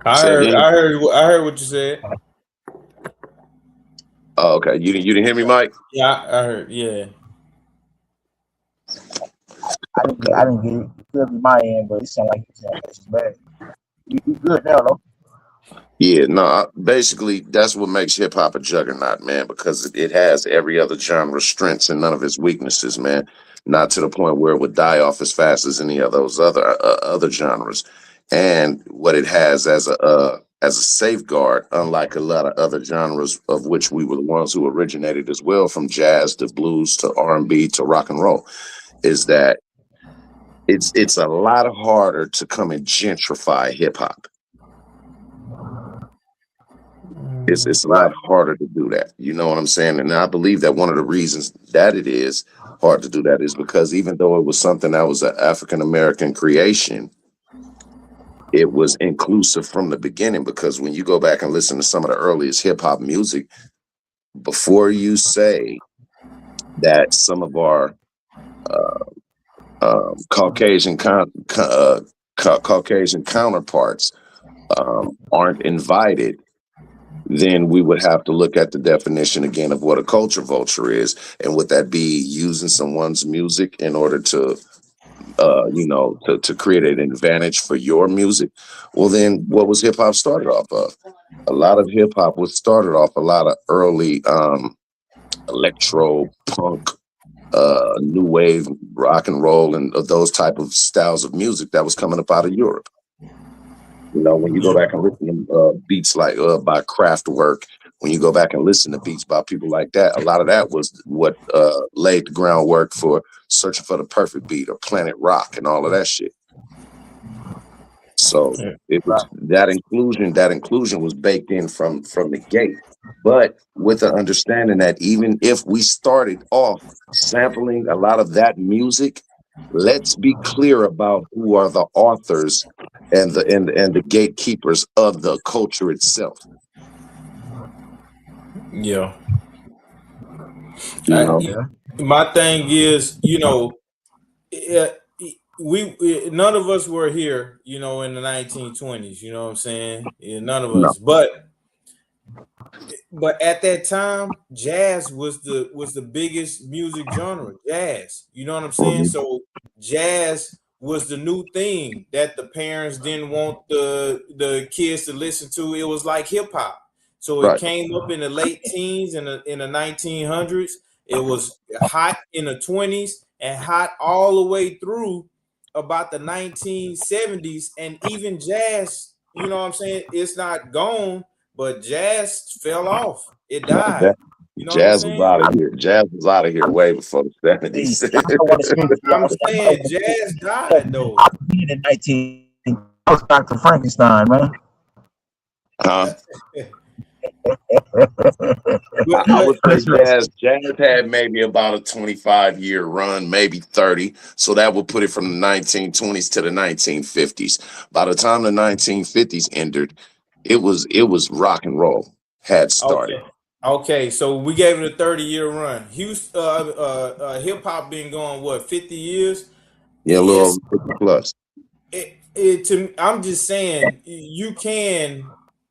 I Say heard, again. I heard, I heard what you said. Oh, okay. You didn't hear me, Mike? Yeah, I heard. Yeah. I didn't get it. It could be my end, but it sound like it's bad. You good now, though? Yeah, no, basically that's what makes hip hop a juggernaut, man, because it has every other genre's strengths and none of its weaknesses, man. Not to the point where it would die off as fast as any of those other genres. And what it has as a safeguard, unlike a lot of other genres of which we were the ones who originated as well, from jazz to blues to R&B to rock and roll, is that it's a lot harder to come and gentrify hip hop. It's a lot harder to do that. You know what I'm saying? And I believe that one of the reasons that it is hard to do that is because even though it was something that was an African American creation, it was inclusive from the beginning. Because when you go back and listen to some of the earliest hip hop music, before you say that some of our Caucasian Caucasian counterparts aren't invited, then we would have to look at the definition again of what a culture vulture is. And would that be using someone's music in order to, to create an advantage for your music? Well, then what was hip hop started off of? A lot of hip hop was started off a lot of early electro punk, new wave rock and roll and those type of styles of music that was coming up out of Europe. You know, when you go back and listen to beats like by Kraftwerk, when you go back and listen to beats by people like that, a lot of that was what laid the groundwork for Searching for the Perfect Beat or Planet Rock and all of that shit. So it was that inclusion was baked in from the gate. But with the understanding that even if we started off sampling a lot of that music, let's be clear about who are the authors and the gatekeepers of the culture itself. Yeah. You know? My thing is, none of us were here, in the 1920s. You know what I'm saying? Yeah, none of us. No. But at that time, jazz was the biggest music genre. Jazz. You know what I'm saying? Mm-hmm. So jazz was the new thing that the parents didn't want the kids to listen to. It was like hip hop. So it came up in the late teens in the 1900s. It was hot in the 20s and hot all the way through about the 1970s. And even jazz, you know what I'm saying? It's not gone, but jazz fell off. It died. You know Jazz what I'm was saying? out of here. Jazz was out of here way before the 70s. I'm saying jazz died though. In 19, I was Dr. Frankenstein, man. I would say jazz had maybe about a 25-year run, maybe 30. So that would put it from the 1920s to the 1950s. By the time the 1950s ended, it was rock and roll had started. Okay, so we gave it a 30-year run. Houston, hip hop been going what 50 years? Yeah, a little over 50 plus. I'm just saying you can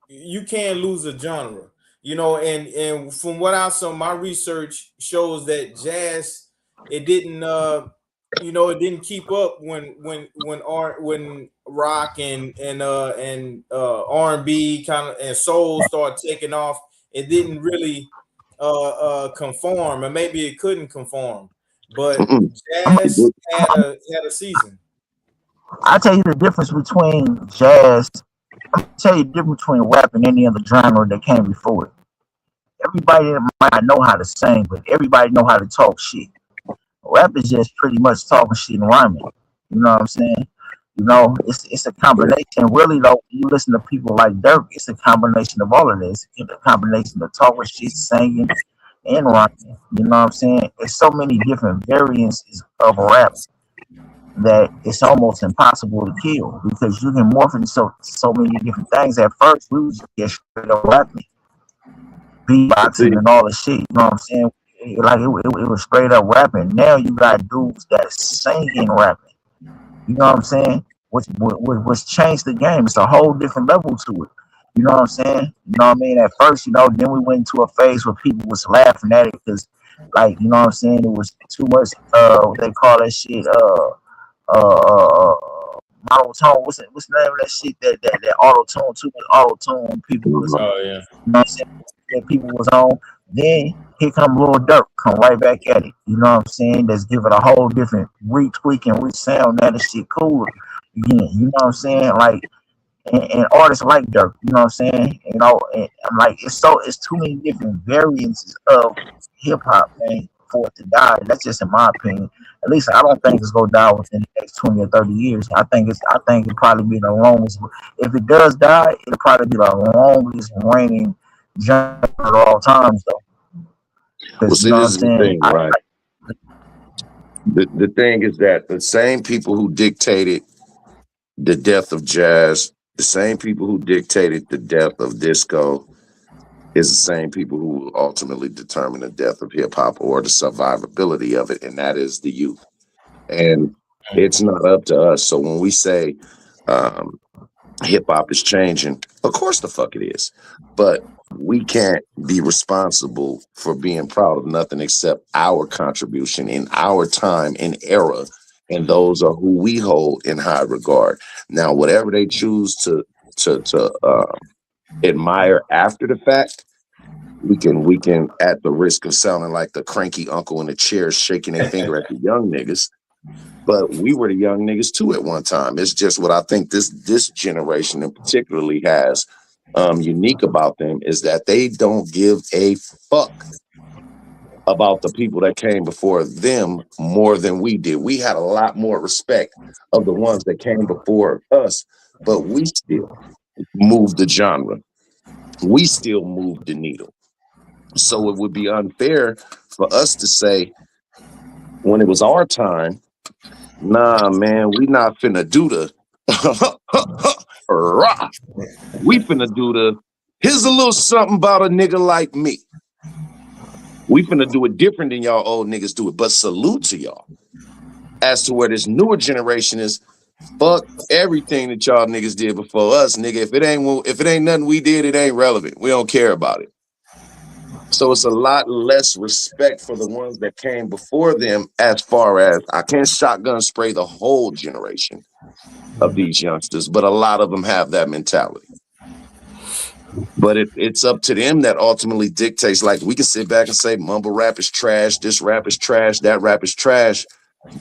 lose a genre, and from what I saw, my research shows that jazz it didn't keep up when rock and R&B kind of and soul started taking off. It didn't really conform, and maybe it couldn't conform, but jazz had a season. I'll tell you the difference between jazz. I'll tell you the difference between rap and any other genre that came before it. Everybody might not know how to sing, but everybody know how to talk shit. Rap is just pretty much talking shit and rhyming. You know what I'm saying? You know, it's a combination. Really, though, you listen to people like Dirk, it's a combination of all of this. It's a combination of talking shit, singing, and rhyming. You know what I'm saying? It's so many different variances of rap that it's almost impossible to kill because you can morph into so many different things. At first, we was just straight up rapping, See, beatboxing, and all the shit. You know what I'm saying? It was straight up rapping. Now you got dudes that singing rapping. You know what I'm saying? Which changed the game. It's a whole different level to it. You know what I'm saying? You know what I mean? At first, then we went into a phase where people was laughing at it because, like, you know what I'm saying? It was too much. What they call that shit. Monotone. What's the name of that shit? That auto tune. Too much auto tune. People was, Oh yeah. you know what I'm saying? That people was on. Then here come Lil Durk, come right back at it. You know what I'm saying? That's giving a whole different retweak and re-sound. That shit cooler. Again, you know what I'm saying? Like, and artists like Dirk, you know what I'm saying? And I'm like, it's too many different variances of hip hop, man, for it to die. That's just in my opinion. At least I don't think it's gonna die within the next 20 or 30 years. I think it'll probably be the longest. If it does die, it'll probably be the longest reigning genre of all times, though. well, Because you see, know what this I'm is the saying? thing, right? The thing is that the same people who dictated the death of jazz, the same people who dictated the death of disco, is the same people who will ultimately determine the death of hip hop or the survivability of it, and that is the youth. And it's not up to us. So when we say um, hip hop is changing, of course the fuck it is. But we can't be responsible for being proud of nothing except our contribution in our time and era. And those are who we hold in high regard. Now, whatever they choose to admire after the fact, we can at the risk of sounding like the cranky uncle in the chair shaking a finger at the young niggas. But we were the young niggas too at one time. It's just what I think this generation in particularly has unique about them is that they don't give a fuck about the people that came before them more than we did. We had a lot more respect of the ones that came before us, but we still moved the genre. We still moved the needle. So it would be unfair for us to say when it was our time, nah, man, we not finna do the rah. We finna do the here's a little something about a nigga like me. We finna do it different than y'all old niggas do it. But salute to y'all. As to where this newer generation is, fuck everything that y'all niggas did before us, nigga. If it ain't nothing we did, it ain't relevant. We don't care about it. So it's a lot less respect for the ones that came before them, as far as I can't shotgun spray the whole generation of these youngsters, but a lot of them have that mentality. But it's up to them that ultimately dictates. Like, we can sit back and say mumble rap is trash, this rap is trash, that rap is trash.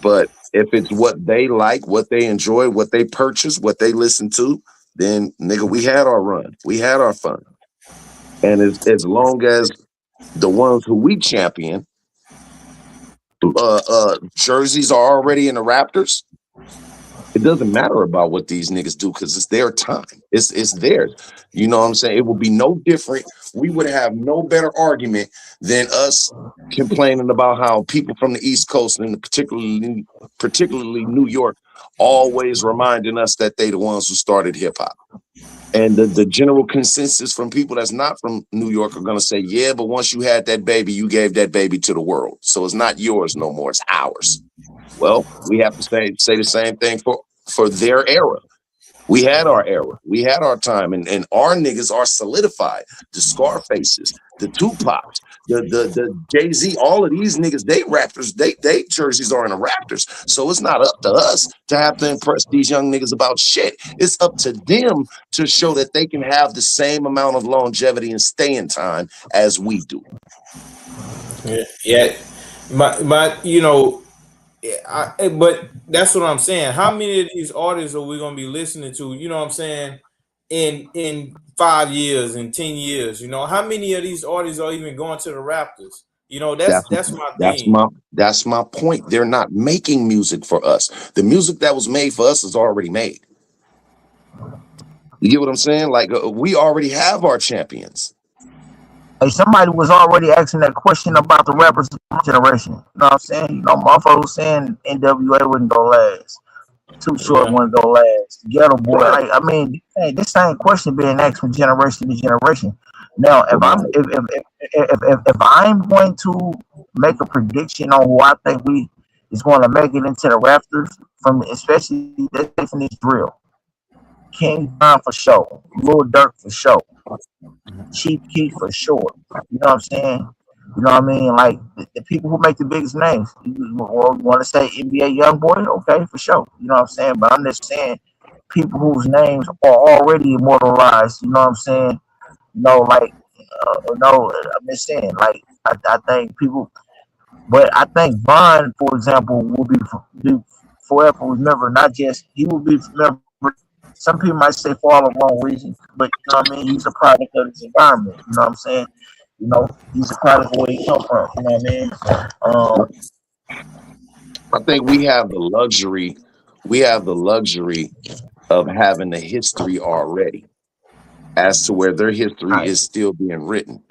But if it's what they like, what they enjoy, what they purchase, what they listen to, then nigga, we had our run. We had our fun. And as long as the ones who we champion, jerseys are already in the Raptors, it doesn't matter about what these niggas do because it's their time. It's theirs. You know what I'm saying? It would be no different. We would have no better argument than us complaining about how people from the East Coast and particularly New York always reminding us that they the ones who started hip hop. And the general consensus from people that's not from New York are going to say, yeah, but once you had that baby, you gave that baby to the world. So it's not yours no more. It's ours. Well, we have to say the same thing for their era. We had our era. We had our time. And our niggas are solidified. The Scarfaces, the Tupacs, the Jay-Z, all of these niggas, they Raptors, they jerseys are in the Raptors. So it's not up to us to have to impress these young niggas about shit. It's up to them to show that they can have the same amount of longevity and staying time as we do. Yeah. My but that's what I'm saying. How many of these artists are we gonna be listening to? You know what I'm saying? In 5 years, in 10 years, how many of these artists are even going to the Raptors? You know, that's my That's thing. my point. They're not making music for us. The music that was made for us is already made. You get what I'm saying? Like we already have our champions. Hey, somebody was already asking that question about the rappers of my generation. You know what I'm saying? You know, motherfucker was saying NWA wouldn't go last. Too Short Yeah. wouldn't go last. Ghetto Boy. Right. Like, I mean, hey, this same question being asked from generation to generation. Now, Right. if I'm going to make a prediction on who I think we is going to make it into the rafters, from especially this drill, King Von for sure, Lil Durk for sure, Chief Keef for sure. You know what I'm saying? You know what I mean? Like the people who make the biggest names. You want to say NBA YoungBoy? Okay, for sure. You know what I'm saying? But I'm just saying people whose names are already immortalized. You know what I'm saying? Like no, I'm just saying. Like I think people, but I think Vaughn, for example, will be forever remembered. Not just he will be remembered. Some people might say for all the wrong reasons, but you know what I mean. He's a product of his environment. You know what I'm saying? He's a product of where he come from. You know what I mean? I think we have the luxury. We have the luxury of having the history already, as to where their history Right, is still being written.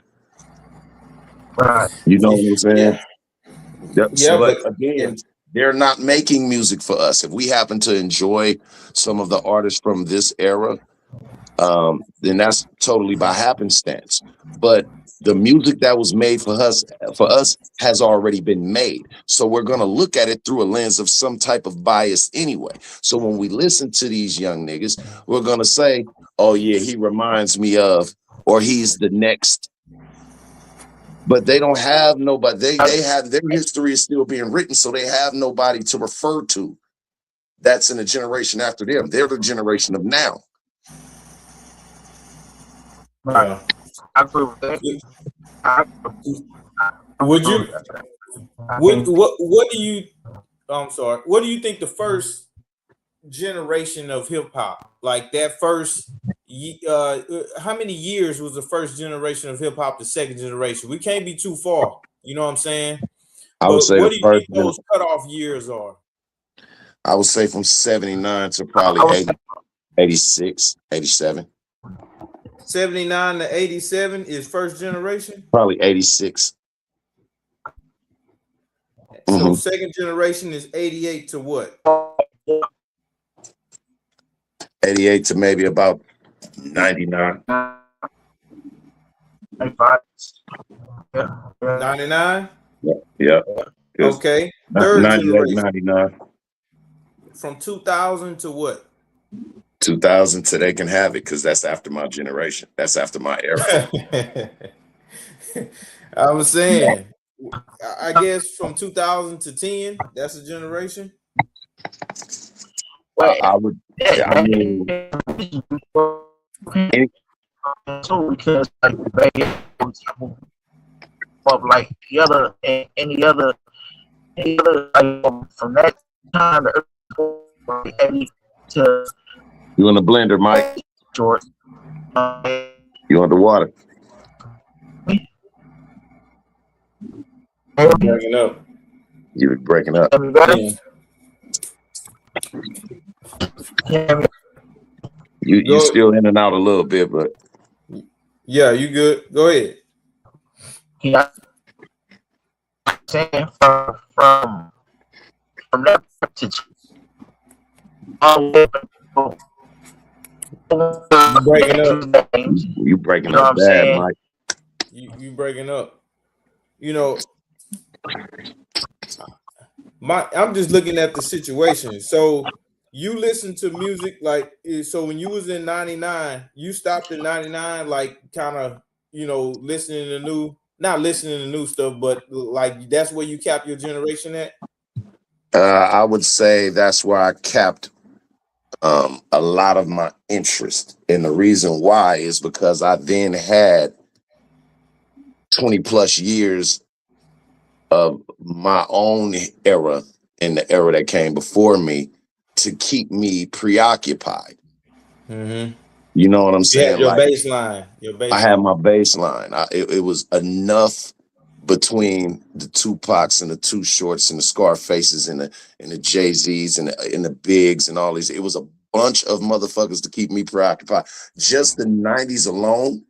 right, You know what I'm saying? Yeah. Yep. Yeah, But but yeah. again, they're not making music for us. If we happen to enjoy some of the artists from this era, then that's totally by happenstance. But the music that was made for us has already been made. So we're gonna look at it through a lens of some type of bias anyway. So when we listen to these young niggas, we're gonna say, "Oh yeah, he reminds me of," or "He's the next." But they don't have nobody. They have their history is still being written, so they have nobody to refer to. That's in the generation after them. They're the generation of now. right. Yeah. I agree with that. I Would agree you with that. I what think what do you I'm sorry. What do you think the first generation of hip hop, like that first how many years was the first generation of hip hop, the second generation? We can't be too far, you know what I'm saying? I would But say the what do you first think those cutoff years are? I would say from 79 to I probably was 80, 86, 87, 79 to 87 is first generation. probably 86. So Hmm. second generation is 88 to what? 88 to maybe about 99. 95. Yeah, yeah. 99. Yeah. Yeah. It's Okay. Third 98, generation 99, from 2000 to what? 2000 to they can have it because that's after my generation. That's after my era. I was saying, I guess from 2000 to 10, that's a generation. I would, I mean, any, So because like for example, of like the other any other like, from that time to 80 to you in the blender, Mike? short. You underwater? You're breaking up. You were breaking up. Better? Yeah. You Go. still in and out a little bit, but Yeah, you good. Go ahead. Yeah, saying from that to all You breaking up. you breaking you know what up I'm bad, saying? Mike. You breaking up. You know, I'm just looking at the situation. So you listen to music like so when you was in 99, you stopped in 99, like kind of, listening to not listening to new stuff, but like that's where you cap your generation at. I would say that's where I capped a lot of my interest. And the reason why is because I then had 20 plus years of my own era and the era that came before me to keep me preoccupied. Mm-hmm. You know what I'm You had saying? your Like baseline. I had my baseline. It was enough between the Tupacs and the Too Shorts and the Scarfaces and the Jay-Z's and the Bigs and all these. It was a bunch of motherfuckers to keep me preoccupied. Just the 90s alone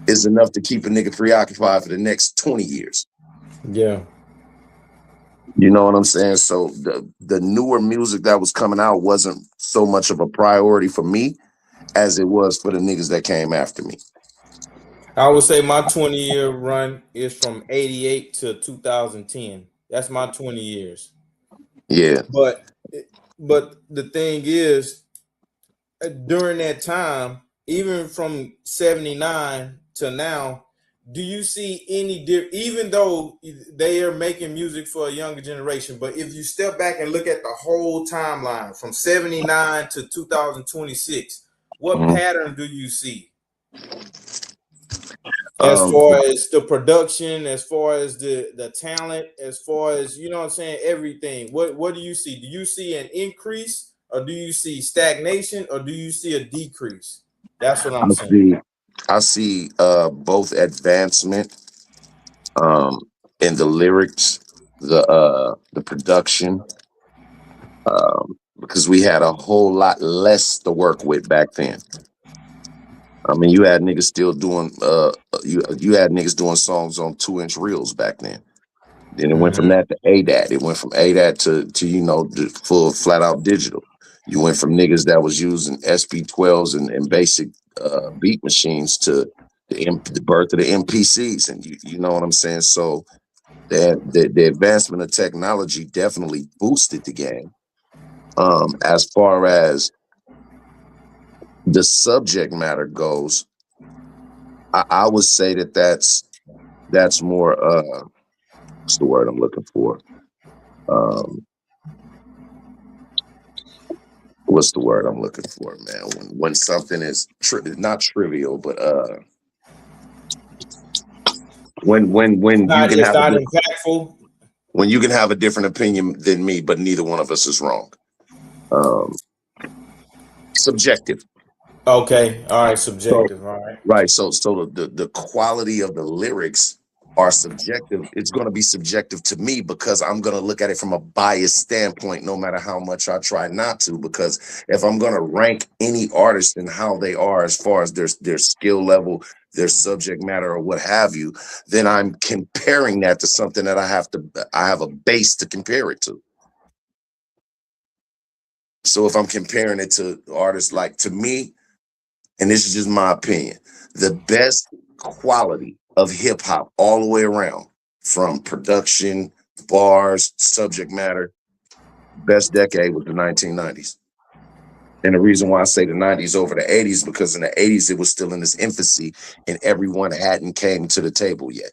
is enough to keep a nigga preoccupied for the next 20 years. Yeah. You know what I'm saying? So the newer music that was coming out wasn't so much of a priority for me as it was for the niggas that came after me. I would say my 20-year run is from 88 to 2010. That's my 20 years. Yeah. But the thing is, during that time, even from 79 to now, do you see any even though they are making music for a younger generation, but if you step back and look at the whole timeline from 79 to 2026, what pattern do you see? As far as the production, as far as the talent, as far as, you know what I'm saying, everything. What do you see? Do you see an increase, or do you see stagnation, or do you see a decrease? That's what I'm saying. I see both advancement in the lyrics, the production, because we had a whole lot less to work with back then. I mean, you had niggas still doing you had niggas doing songs on 2-inch reels back then. Then it went from that to ADAT. It went from ADAT to you know, the full flat out digital. You went from niggas that was using SP12s and basic beat machines to the birth of the MPCs, and you know what I'm saying. So the advancement of technology definitely boosted the game. As far as the subject matter goes, I would say that's more what's the word I'm looking for? What's the word I'm looking for, man? When something is not trivial, but when you can It's have not impactful. when you can have a different opinion than me, but neither one of us is wrong. Subjective. Okay, all right, subjective, all right. Right. So the quality of the lyrics are subjective. It's going to be subjective to me because I'm going to look at it from a biased standpoint, no matter how much I try not to. Because if I'm going to rank any artist and how they are as far as their skill level, their subject matter, or what have you, then I'm comparing that to something that I have a base to compare it to. So if I'm comparing it to artists, like, to me, and this is just my opinion, the best quality of hip hop all the way around, from production, bars, subject matter, best decade was the 1990s. And the reason why I say the 90s over the 80s, because in the 80s it was still in its infancy and everyone hadn't came to the table yet.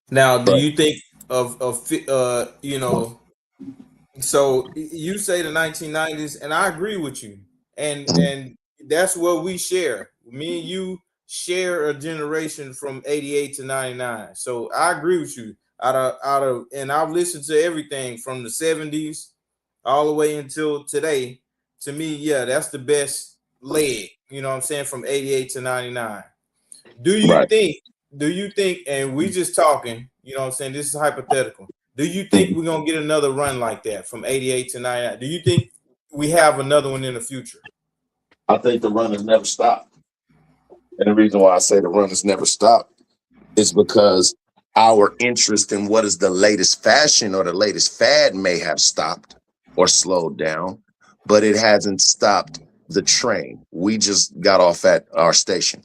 Now, do you think of you know, so you say the 1990s, and I agree with you, and that's what we share. Me and you share a generation from 88 to 99. So I agree with you. And I've listened to everything from the 70s all the way until today. To me, yeah, that's the best leg, you know what I'm saying, from 88 to 99. Do you Right. think, and we just talking, you know what I'm saying, this is hypothetical. Do you think we're gonna get another run like that from 88 to 99? Do you think we have another one in the future? I think the run has never stopped. And the reason why I say the run has never stopped is because our interest in what is the latest fashion or the latest fad may have stopped or slowed down, but it hasn't stopped the train. We just got off at our station.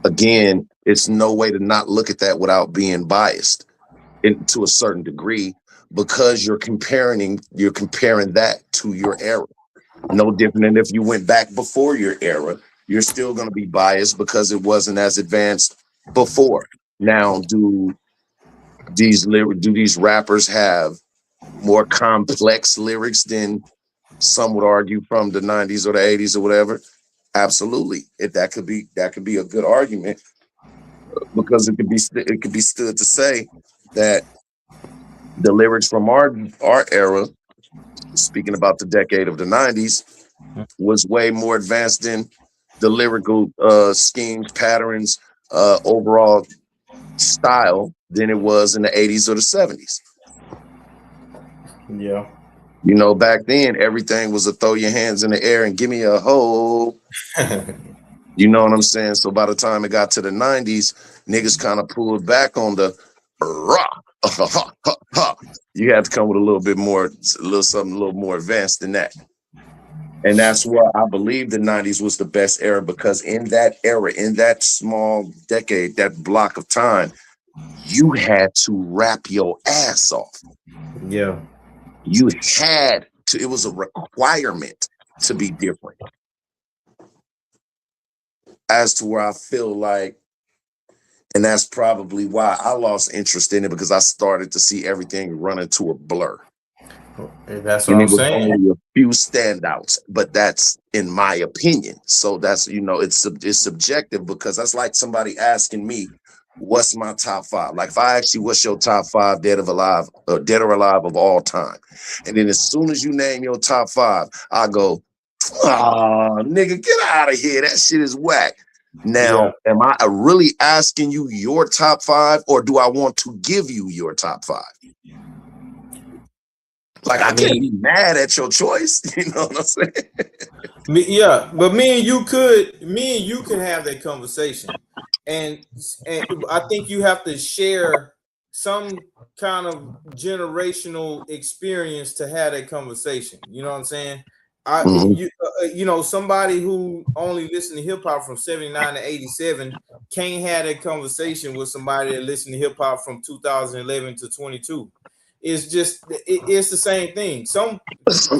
Again, it's no way to not look at that without being biased to a certain degree, because you're comparing that to your era. No different than if you went back before your era, you're still going to be biased because it wasn't as advanced before. Now, do these rappers have more complex lyrics than some would argue from the 90s or the 80s or whatever? Absolutely. That could be a good argument, because it could be stood to say that the lyrics from our era, speaking about the decade of the 90s, was way more advanced than the lyrical schemes, patterns, overall style than it was in the 80s or the 70s. Yeah. You know, back then everything was a throw your hands in the air and give me a hoe. You know what I'm saying? So by the time it got to the 90s, niggas kind of pulled back on the rock. You had to come with a little bit more, a little something a little more advanced than that. And that's why I believe the 90s was the best era, because in that era, in that small decade, that block of time, you had to rap your ass off. Yeah. You had to, it was a requirement to be different. As to where I feel like, and that's probably why I lost interest in it, because I started to see everything run into a blur. That's what And I'm it was saying. only a few standouts, but that's in my opinion. So that's, you know, it's subjective, because that's like somebody asking me, what's my top five? Like if I ask you, what's your top five dead or alive of all time? And then as soon as you name your top five, I go, oh, nigga, get out of here. That shit is whack. Now, am I really asking you your top five, or do I want to give you your top five? Like, I can't be mad at your choice. You know what I'm saying? Yeah, but me and you could have that conversation, and I think you have to share some kind of generational experience to have that conversation. You know what I'm saying? You know, somebody who only listened to hip hop from 79 to 87 can't have that conversation with somebody that listened to hip hop from 2011 to 22. It's just it's the same thing.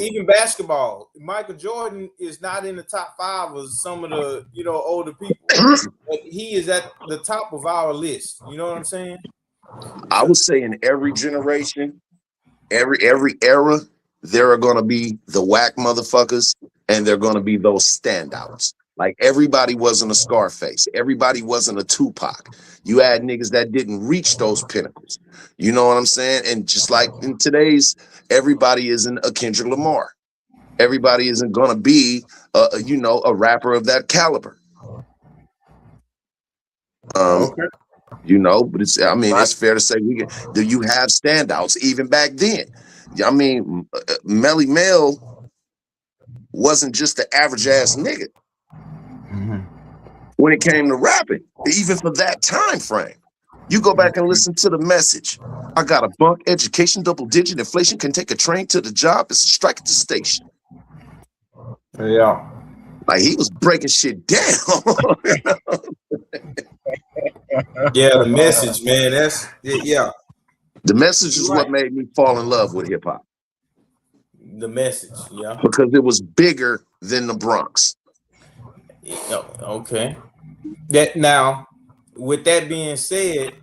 Even basketball, Michael Jordan is not in the top five of some of the older people, but he is at the top of our list. You know what I'm saying? I would say in every generation, every era, there are gonna be the whack motherfuckers, and they're gonna be those standouts. Like everybody wasn't a Scarface, everybody wasn't a Tupac. You had niggas that didn't reach those pinnacles. You know what I'm saying? And just like in today's, everybody isn't a Kendrick Lamar. Everybody isn't gonna be a rapper of that caliber. Okay. But it's fair to say you have standouts even back then. I mean, Melly Mel wasn't just the average ass nigga when it came to rapping, even for that time frame. You go back and listen to The Message. I got a bunk, education, double digit inflation, can take a train to the job, it's a strike at the station. Yeah. Like he was breaking shit down. Yeah, The Message, man. Yeah. The Message is what made me fall in love with hip hop. The Message, yeah. Because it was bigger than the Bronx. Okay. That now, with that being said,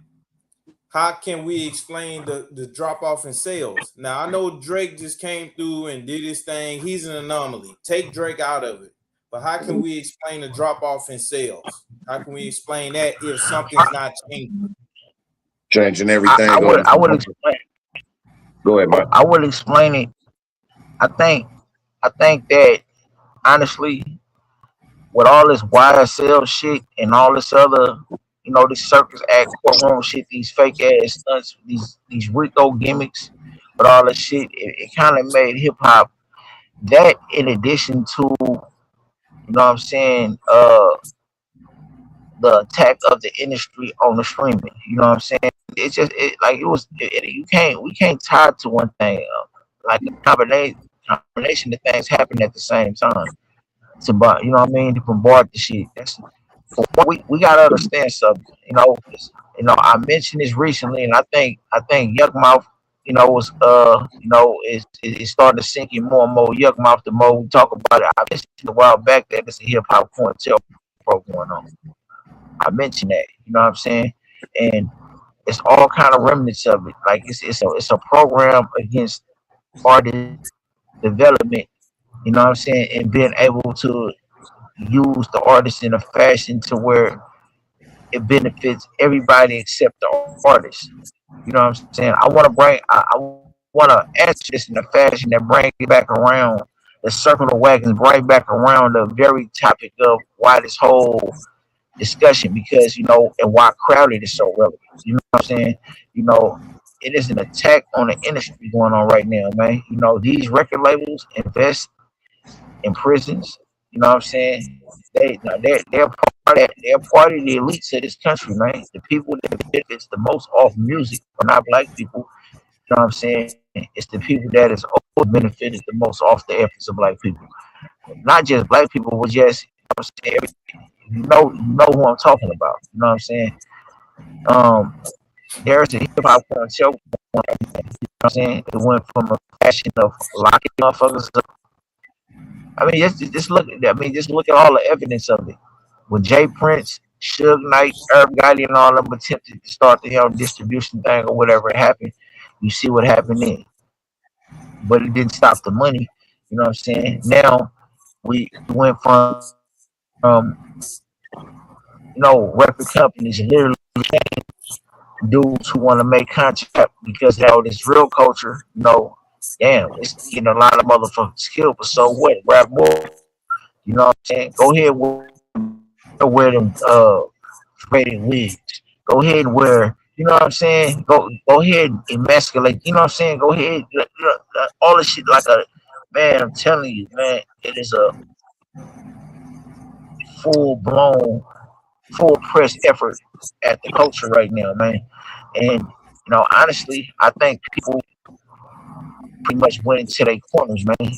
how can we explain the drop off in sales? Now I know Drake just came through and did his thing. He's an anomaly. Take Drake out of it. But how can we explain the drop off in sales? How can we explain that if something's not changing? Changing everything. I would explain. Go ahead, Mike. I would explain it. I think that honestly, with all this YSL shit and all this other, this circus act, courtroom shit, these fake ass stunts, these Rico gimmicks, but all this shit, it kind of made hip hop that, in addition to, what I'm saying, the attack of the industry on the streaming. You know what I'm saying? It's just we can't tie it to one thing. Like a combination of things happen at the same time. To bombard the shit. We gotta understand something. I mentioned this recently, and I think Yuck Mouth, was it's starting to sink in more and more. Yuck Mouth, the more we talk about it. I mentioned a while back that it's a hip hop COINTELPRO going on. I mentioned that, you know what I'm saying, and it's all kind of remnants of it. Like it's a program against artist development. You know what I'm saying, and being able to use the artist in a fashion to where it benefits everybody except the artist. You know what I'm saying? I want to answer this in a fashion that brings it back around let's circle the wagons right back around the very topic of why this whole discussion, because and why crowded is so relevant. You know what I'm saying? You know, it is an attack on the industry going on right now, man. These record labels invest in prisons. You know what I'm saying? They're part of the elites of this country, man. The people that benefits the most off music are not black people. You know what I'm saying? It's the people that is always benefited the most off the efforts of black people. Not just black people, but just you know who I'm talking about. You know what I'm saying? Um, there's a hip hop show. You know what I'm saying? It went from a fashion of locking motherfuckers up. I mean, just look at that. I mean, just look at all the evidence of it. When Jay Prince, Suge Knight, Herb Gotti, and all of them attempted to start the distribution thing or whatever happened, you see what happened then. But it didn't stop the money. You know what I'm saying? Now we went from record companies literally dudes who want to make contract because this real culture, damn, it's getting a lot of motherfuckers killed. But so what? Rap more. You know what I'm saying? Go ahead wear them faded wigs. Go ahead and wear. You know what I'm saying? Go ahead and emasculate. You know what I'm saying? Go ahead, all this shit like a man. I'm telling you, man, it is a full blown, full press effort at the culture right now, man. And honestly, I think people pretty much went into their corners, man.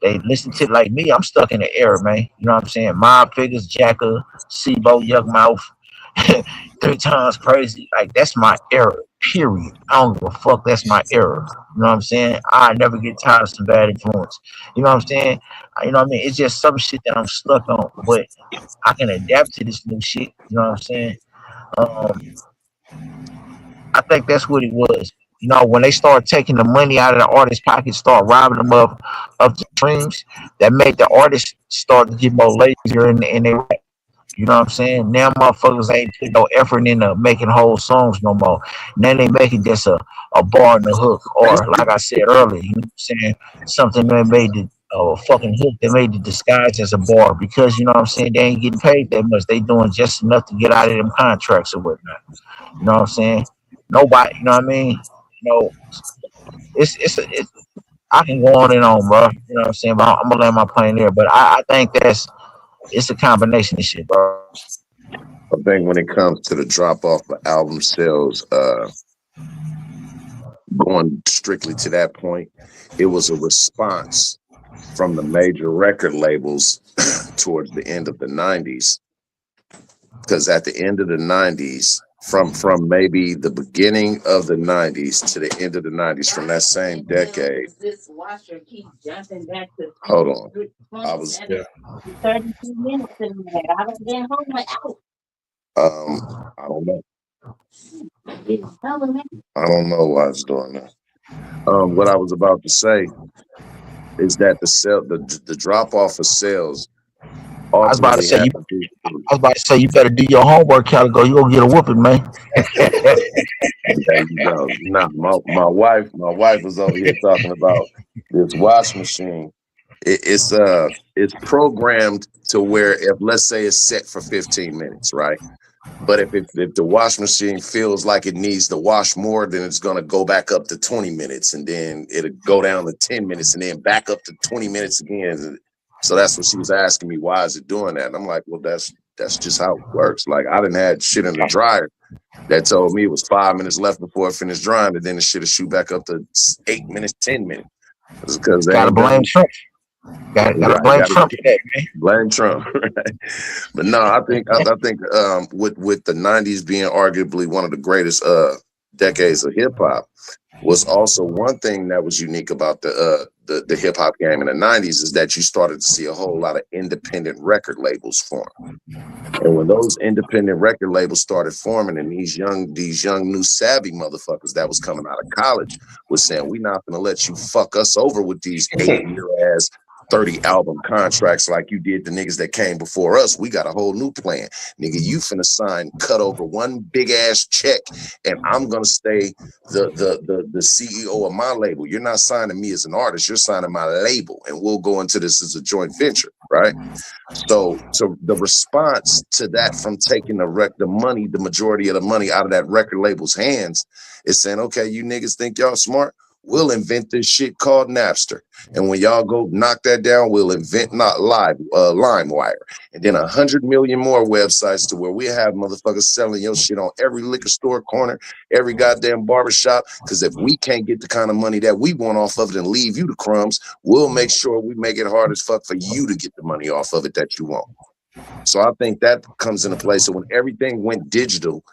They listen to like me. I'm stuck in the era, man. You know what I'm saying? Mob Figures, Jacker, Sibo, Young Mouth, 3 times Crazy. Like that's my era. Period. I don't give a fuck. That's my era. You know what I'm saying? I never get tired of some bad influence. You know what I'm saying? You know what I mean? It's just some shit that I'm stuck on, but I can adapt to this new shit. You know what I'm saying? Um, I think that's what it was. When they start taking the money out of the artist's pocket, start robbing them of the dreams, that made the artists start to get more lazier in their rap. You know what I'm saying? Now motherfuckers ain't put no effort into making whole songs no more. Now they making just a bar and a hook, or like I said earlier, you know what I'm saying? Something that made the fucking hook that made the disguise as a bar, because you know what I'm saying, they ain't getting paid that much. They doing just enough to get out of them contracts or whatnot. You know what I'm saying? Nobody, you know what I mean? You know, it's I can go on and on, bro. You know what I'm saying? But I'm gonna land my plane there. But I think it's a combination of shit, bro. I think when it comes to the drop off of album sales, going strictly to that point, it was a response from the major record labels towards the end of the 90s. Because at the end of the 90s, from maybe the beginning of the 90s to the end of the 90s, from that same decade. Hold on. I was 32 minutes in there. I haven't been home without. I don't know. I don't know why it's doing that. What I was about to say is that the drop off of sales. I was about to say you better do your homework, Calico. You gonna get a whooping, man. There you go. Nah, my wife was over here talking about this wash machine. It's programmed to where, if let's say it's set for 15 minutes, right? But if the wash machine feels like it needs to wash more, then it's gonna go back up to 20 minutes, and then it'll go down to 10 minutes, and then back up to 20 minutes again. So that's what she was asking me. Why is it doing that? And I'm like, well, that's just how it works. Like, I didn't had shit in the dryer that told me it was 5 minutes left before it finished drying, and then the shit will shoot back up to 8 minutes, 10 minutes. It's because they gotta blame Trump. Gotta blame Trump for that, man. Blame Trump. Right? But no, I think with the 90s being arguably one of the greatest decades of hip hop, was also one thing that was unique about the hip hop game in the 90s, is that you started to see a whole lot of independent record labels form. And when those independent record labels started forming, and these young new savvy motherfuckers that was coming out of college was saying, we not gonna let you fuck us over with these 8-year ass 30 album contracts like you did the niggas that came before us. We got a whole new plan. Nigga, you finna sign, cut over one big ass check, and I'm gonna stay the CEO of my label. You're not signing me as an artist, you're signing my label, and we'll go into this as a joint venture, right? So the response to that from taking the majority of the money out of that record label's hands is saying, okay, you niggas think y'all smart? We'll invent this shit called Napster. And when y'all go knock that down, we'll invent not LimeWire. And then 100 million more websites to where we have motherfuckers selling your shit on every liquor store corner, every goddamn barbershop. Because if we can't get the kind of money that we want off of it and leave you the crumbs, we'll make sure we make it hard as fuck for you to get the money off of it that you want. So I think that comes into play. So when everything went digital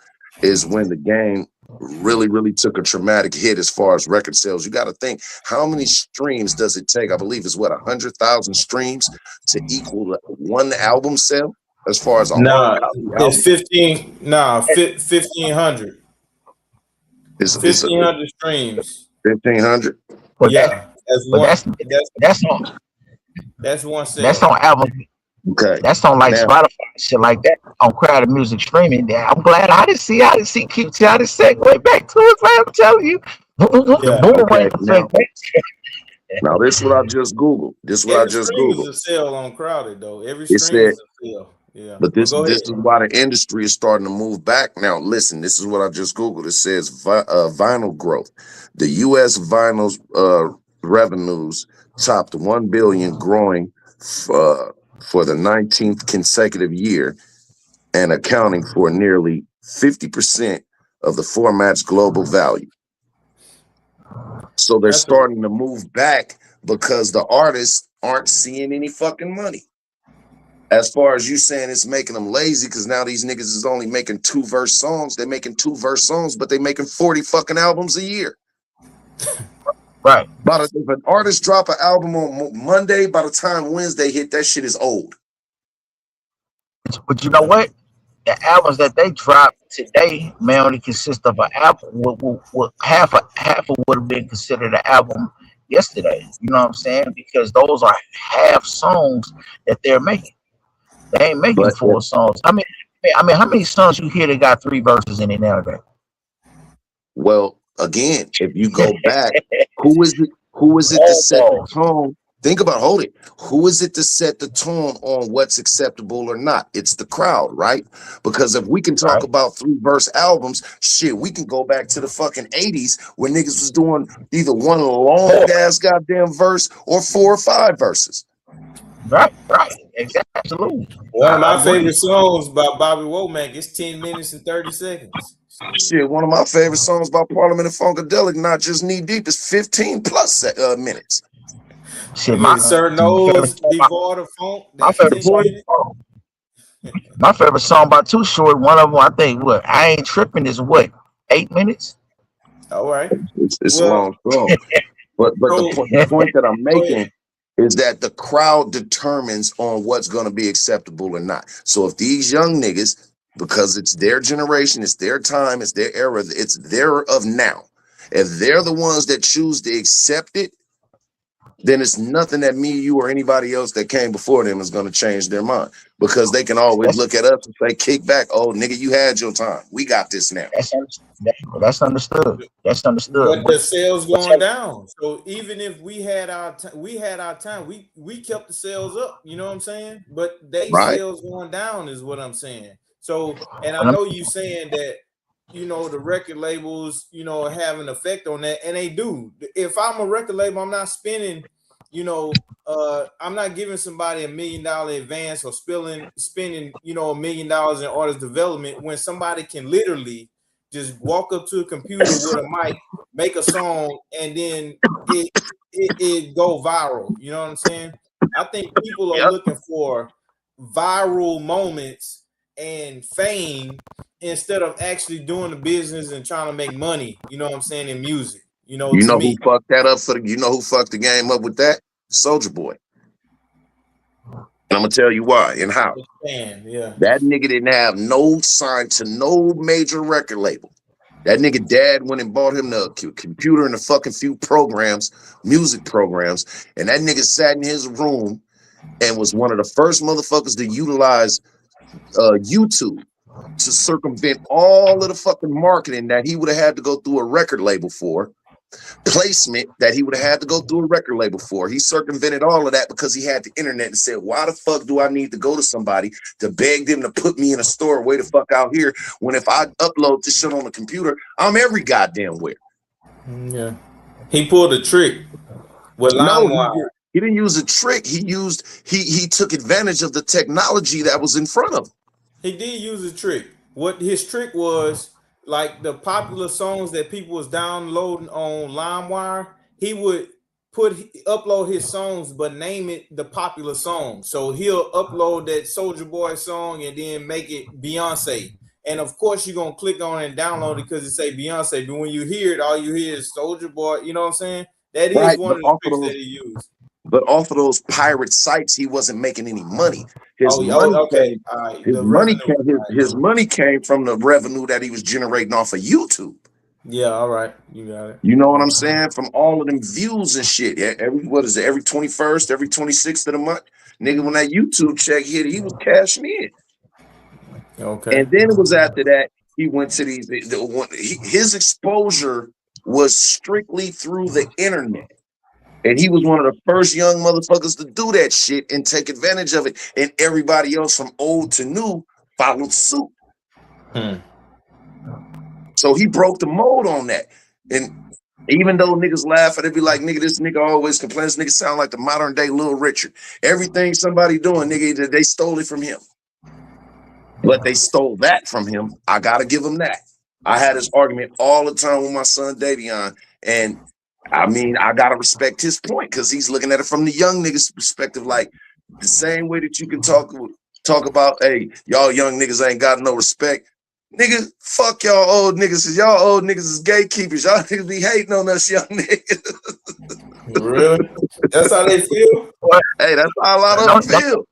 is when the game really, really took a traumatic hit as far as record sales. You got to think, how many streams does it take? I believe it's what, 100,000 streams to equal one album sale as far as a hard copy album? It's 1,500. It's 1,500 streams. 1,500. Yeah, that's one sale. That's on album. Okay, that's on like Spotify, shit like that, on crowded music streaming. I'm glad I didn't see QT. I didn't segue back to it, man. I'm telling you. Now this is what I just Googled. This is what I just Googled. Every stream is a sale on crowded though. Every stream is a sale. Yeah. But this is why the industry is starting to move back. Now, listen, this is what I just Googled. It says vinyl growth. The U.S. vinyl revenues topped 1 billion, growing for the 19th consecutive year and accounting for nearly 50% of the format's global value. So they're starting to move back because the artists aren't seeing any fucking money. As far as you saying it's making them lazy, because now these niggas is only making 2-verse songs. They're making 2-verse songs, but they're making 40 fucking albums a year. Right. But if an artist drop an album on Monday, by the time Wednesday hit, that shit is old. But you know what? The albums that they drop today may only consist of an album. Half of would have been considered an album yesterday. You know what I'm saying? Because those are half songs that they're making. They ain't making full songs. I mean, how many songs you hear that got 3 verses in it nowadays? Well, again, if you go back, who is it to set the tone? Think about, hold it. Who is it to set the tone on what's acceptable or not? It's the crowd, right? Because if we can talk about 3-verse albums, shit, we can go back to the fucking 80s where niggas was doing either one long ass goddamn verse or 4 or 5 verses. Right, exactly. Absolutely. One of my favorite songs by Bobby Womack is 10 minutes and 30 seconds. Shit, one of my favorite songs by Parliament and Funkadelic, Not Just Knee Deep, is 15 plus minutes. Shit, my favorite song by Too Short, one of them, I think, I Ain't Tripping is 8 minutes? All right. It's a long song. But the point that I'm making is that the crowd determines on what's going to be acceptable or not. So if these young niggas, because it's their generation, it's their time, it's their era, it's their of now, if they're the ones that choose to accept it, then it's nothing that me, you, or anybody else that came before them is going to change their mind, because they can always look at us and say, kick back. Oh, nigga, you had your time. We got this now. That's understood. But the sales going down. So even if we had our time, we kept the sales up. You know what I'm saying? But sales going down is what I'm saying. So, and I know you saying that, you know, the record labels, you know, have an effect on that, and they do. If I'm a record label, I'm not spending, you know, I'm not giving somebody $1 million advance or spending, you know, $1 million in artist development when somebody can literally just walk up to a computer with a mic, make a song, and then it go viral. You know what I'm saying? I think people are looking for viral moments and fame instead of actually doing the business and trying to make money, you know what I'm saying, in music. You know who fucked that up you know who fucked the game up with that? Soulja Boy. And I'm gonna tell you why and how. Yeah. That nigga didn't have no sign to no major record label. That nigga dad went and bought him the computer and a fucking few programs, music programs, and that nigga sat in his room and was one of the first motherfuckers to utilize YouTube to circumvent all of the fucking marketing that he would have had to go through a record label for, placement that he would have had to go through a record label for. He circumvented all of that because he had the internet and said, why the fuck do I need to go to somebody to beg them to put me in a store way the fuck out here when if I upload this shit on the computer, I'm every goddamn where. Yeah. He pulled a trick with LimeWire. He didn't use a trick. He took advantage of the technology that was in front of him. He did use a trick. What his trick was, like the popular songs that people was downloading on LimeWire, he would upload his songs, but name it the popular song. So he'll upload that Soulja Boy song and then make it Beyonce. And of course, you're gonna click on it and download it because it say Beyonce. But when you hear it, all you hear is Soulja Boy. You know what I'm saying? That is one of the tricks that he used. But off of those pirate sites, he wasn't making any money. His money came from the revenue that he was generating off of YouTube. Yeah, all right, you got it. You know what I'm saying? From all of them views and shit. Every 21st, every 26th of the month, nigga, when that YouTube check hit, he was cashing in. Okay. And then it was after that he went to his exposure was strictly through the internet. And he was one of the first young motherfuckers to do that shit and take advantage of it. And everybody else from old to new followed suit. So he broke the mold on that. And even though niggas laugh at it, be like, nigga, this nigga always complains. This nigga sound like the modern day Little Richard. Everything somebody doing, nigga, they stole it from him. But they stole that from him. I gotta give him that. I had this argument all the time with my son Davion, and I mean, I gotta respect his point because he's looking at it from the young niggas' perspective, like the same way that you can talk about, hey, y'all young niggas ain't got no respect. Nigga, fuck y'all old niggas, cause y'all old niggas is gatekeepers. Y'all niggas be hating on us young niggas. Really? That's how they feel? Hey, that's how a lot of them feel.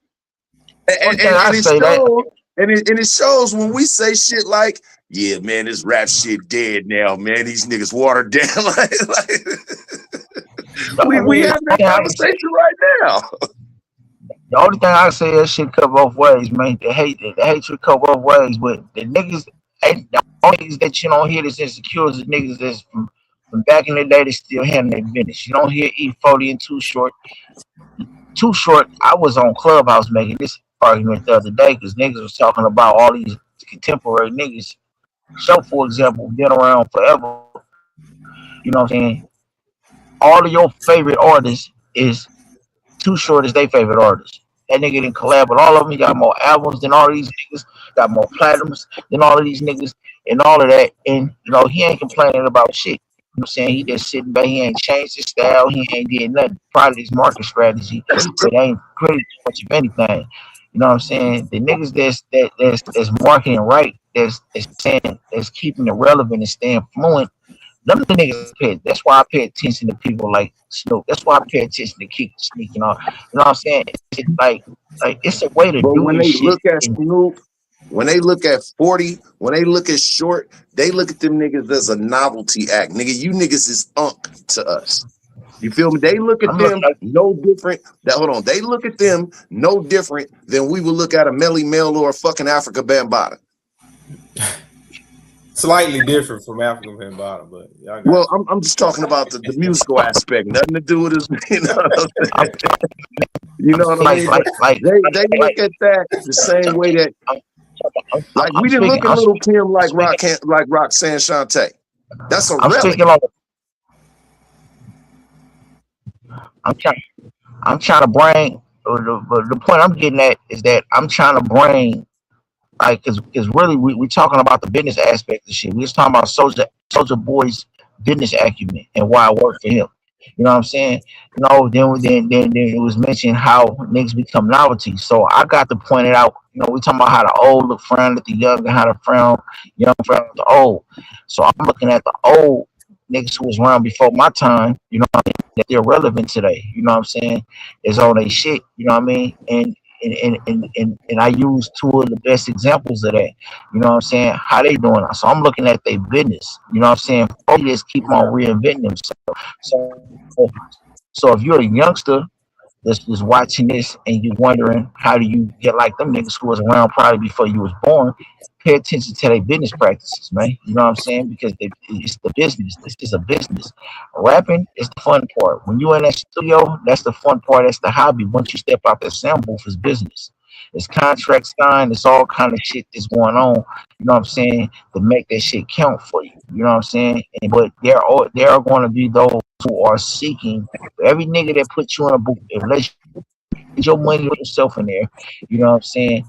And it shows when we say shit like, yeah, man, this rap shit dead now, man. These niggas watered down. we have that conversation right now. The only thing I say is shit cut both ways, man. The hatred cut both ways, but the niggas, the only niggas that you don't hear this insecure is the niggas that's from back in the day that still handling their business. You don't hear E40 and Too Short. Too Short, I was on Clubhouse making this argument the other day because niggas was talking about all these contemporary niggas. So, for example, been around forever. You know what I'm saying? All of your favorite artists is Too Short is their favorite artist. That nigga didn't collab with all of them. He got more albums than all these niggas. Got more platinums than all of these niggas and all of that. And, you know, he ain't complaining about shit. You know what I'm saying? He just sitting back. He ain't changed his style. He ain't did nothing. Probably his market strategy. It ain't pretty much of anything. You know what I'm saying? The niggas that's marketing right, that's saying, that's keeping it relevant and staying fluent. None of the niggas pay. That's why I pay attention to people like Snoop. That's why I pay attention to Keep Sneaking on. You know what I'm saying? It's like it's a way to do when they shit. Look at Snoop, when they look at 40, when they look at Short, they look at them niggas as a novelty act. Nigga, you niggas is unk to us. You feel me? They look at them no different. They look at them no different than we would look at a Melly Mel or a fucking Africa Bambaataa. Slightly different from Africa Bambaataa, but well, I'm just talking about the musical aspect. Nothing to do with his, you know what I'm saying? You know what I mean? They look at that the same way that, like, we didn't look at Little Kim like Roxanne Shante. That's a relic. I'm trying to bring the point I'm getting at is that I'm trying to bring, like, because really we talking about the business aspect of shit. We was talking about Soulja Boy's business acumen and why it worked for him. You know what I'm saying? You know, then it was mentioned how niggas become novelty. So I got to point it out. You know, we talking about how the old look frown at the young and how the young frown at the old. So I'm looking at the old niggas who was around before my time, you know what I mean, that they're relevant today. You know what I'm saying? It's on their shit, you know what I mean? And and I use two of the best examples of that. You know what I'm saying? How they doing it. So I'm looking at their business. You know what I'm saying? Folks just keep on reinventing themselves. So if you're a youngster that's watching this and you wondering how do you get like them niggas who was around probably before you was born, pay attention to their business practices, man. You know what I'm saying? Because it's the business. This is a business. Rapping is the fun part. When you in that studio, that's the fun part. That's the hobby. Once you step out that sound booth, it's business. It's contract signed. It's all kind of shit that's going on. You know what I'm saying? To make that shit count for you. You know what I'm saying? But there are going to be those who are seeking every nigga that puts you in a booth. Unless your money with yourself in there, you know what I'm saying?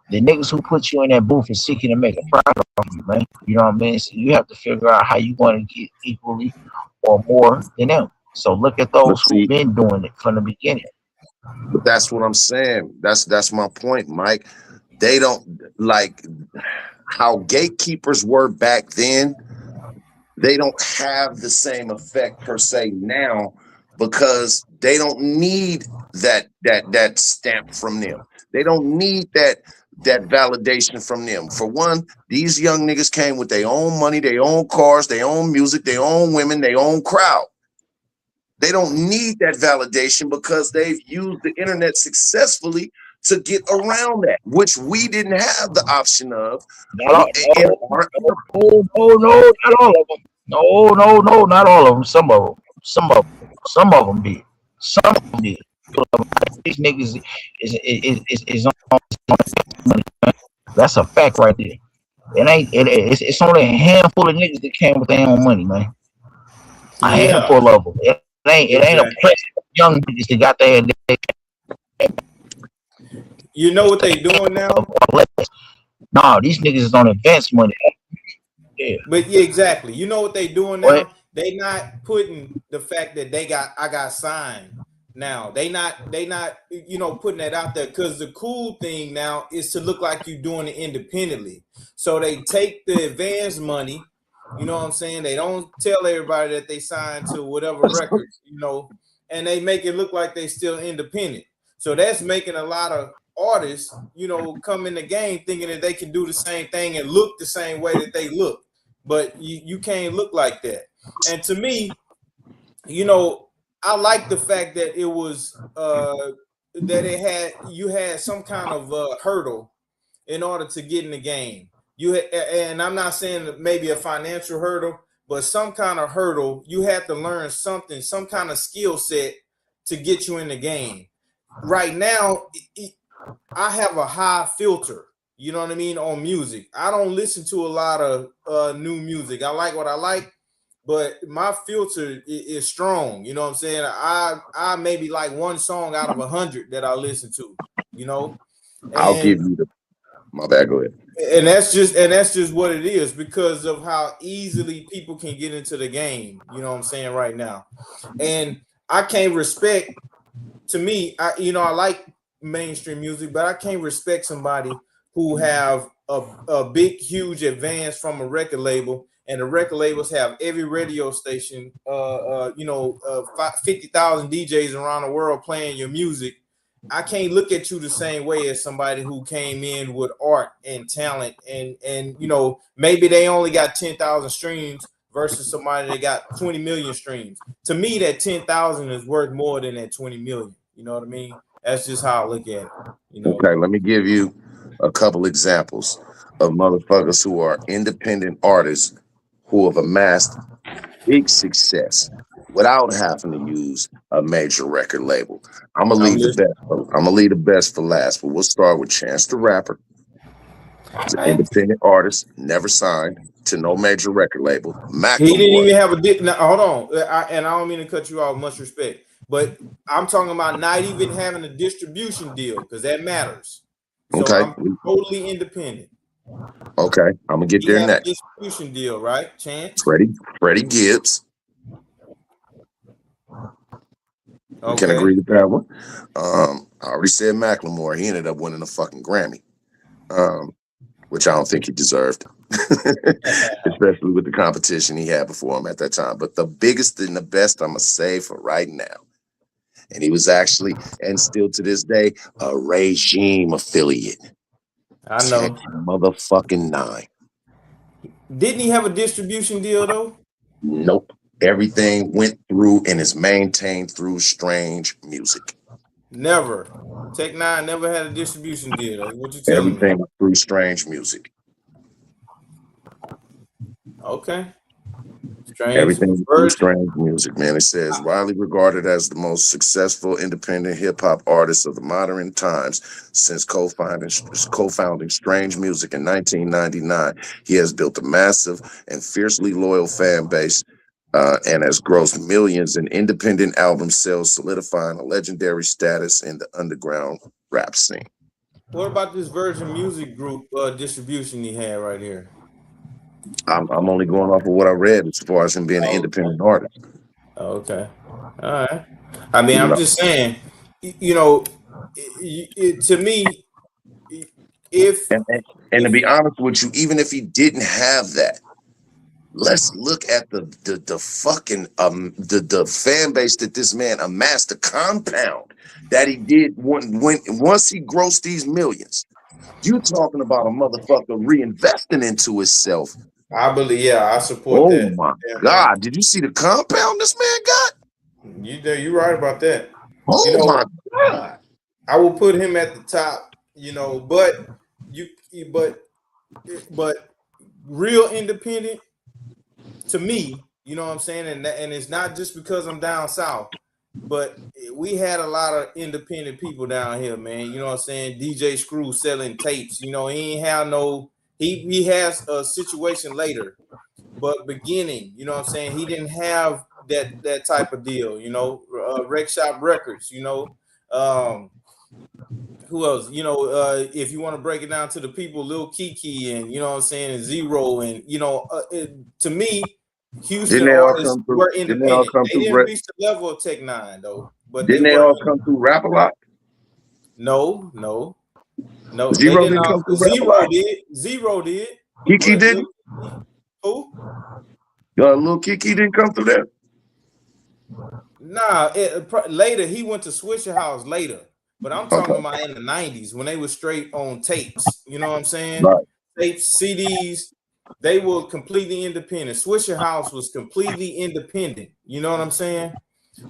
The niggas who put you in that booth is seeking to make a profit off you, man. You know what I mean? So you have to figure out how you going to get equally or more than them. So look at But those who've see, been doing it from the beginning. but that's what I'm saying. That's my point, Mike. They don't like how gatekeepers were back then. They don't have the same effect per se now because they don't need that stamp from them. They don't need that validation from them. For one, these young niggas came with their own money, their own cars, their own music, their own women, their own crowd. They don't need that validation because they've used the internet successfully to get around that, which we didn't have the option of Not all, in our era. no, not all of them. No, not all of them. Some of them did. Some of them did. These niggas is on money. That's a fact right there. It's only a handful of niggas that came with their own money, man. A Yeah, handful of them. It ain't a exactly. press of young niggas that got their You know what they doing now? no, these niggas is on advance money. Yeah. But yeah, exactly. You know what they doing What? now? They not putting the fact that I got signed now. They not putting that out there because the cool thing now is to look like you doing it independently. So they take the advance money, you know what I'm saying? They don't tell everybody that they signed to whatever records, and they make it look like they still independent. So that's making a lot of artists, come in the game thinking that they can do the same thing and look the same way that they look, but you can't look like that. And to me, I like the fact that it was that you had some kind of hurdle in order to get in the game. And I'm not saying that maybe a financial hurdle, but some kind of hurdle. You had to learn something, some kind of skill set to get you in the game. Right now, I have a high filter, you know what I mean, on music. I don't listen to a lot of new music. I like what I like, but my filter is strong. You know what I'm saying? I maybe like one song out of 100 that I listen to, I'll and give you the my bad. Go ahead. that's just what it is because of how easily people can get into the game. You know what I'm saying right now, and I can't respect. To me, I like mainstream music, but I can't respect somebody who have a big, huge advance from a record label, and the record labels have every radio station, 50,000 DJs around the world playing your music. I can't look at you the same way as somebody who came in with art and talent, and maybe they only got 10,000 streams versus somebody that got 20 million streams. To me, that 10,000 is worth more than that 20 million. You know what I mean? That's just how I look at it. Okay, let me give you a couple examples of motherfuckers who are independent artists who have amassed big success without having to use a major record label. I'm gonna I'm leave the listening. best. I'm gonna leave the best for last, but we'll start with Chance the Rapper. He's an I, independent artist, never signed to no major record label. he didn't Macklemore. even have a dip. Now, hold on, and I don't mean to cut you off. Much respect, but I'm talking about not even having a distribution deal because that matters. So Okay, I'm totally independent. okay, I'm gonna get He there had a next. distribution deal, right? Chance. Freddie Gibbs. We can Okay. agree with that one. I already said Macklemore. He ended up winning a fucking Grammy, which I don't think he deserved, especially with the competition he had before him at that time. But the biggest and the best I'm gonna say for right now and he was actually, and still to this day, a regime affiliate. I 10 know. motherfucking 9. Didn't he have a distribution deal though? Nope. Everything went through and is maintained through Strange Music. Never. Tech Nine never had a distribution deal. That's what you telling me. Everything was through Strange Music. Okay. Strange. Everything was through Strange Music, man. It says widely regarded as the most successful independent hip hop artist of the modern times since co-founding Strange Music in 1999. He has built a massive and fiercely loyal fan base and has grossed millions in independent album sales, solidifying a legendary status in the underground rap scene. What about this Virgin Music Group distribution he had right here? I'm only going off of what I read as far as him being an independent artist. Okay. All right. I mean, I'm just saying, you know, to me, if and to be honest with you, even if he didn't have that, let's look at the fucking the fan base that this man amassed, the compound that he did once he grossed these millions. You talking about a motherfucker reinvesting into himself. I believe, yeah, I support that. Oh my God. Did you see the compound this man got? You're right about that. Oh my God. I will put him at the top, but real independent to me, you know what I'm saying? And it's not just because I'm down south, but we had a lot of independent people down here, man. You know what I'm saying? DJ Screw selling tapes. He ain't have no. He has a situation later, but beginning, you know what I'm saying? He didn't have that type of deal. Rec Shop Records. Who else? If you want to break it down to the people, Lil Kiki and and Zero and to me. Houston artists were independent. They didn't reach the level of Tech Nine though. But didn't they all come through Rap a Lot? No. Zero didn't come through Rap a Lot? Zero did. Kiki didn't? Who? Lil Kiki didn't come through there? Nah, later he went to Swisher House later. But I'm talking about in the 90s when they were straight on tapes. You know what I'm saying? Right. Tapes, CDs. They were completely independent. Swisher House was completely independent. You know what I'm saying?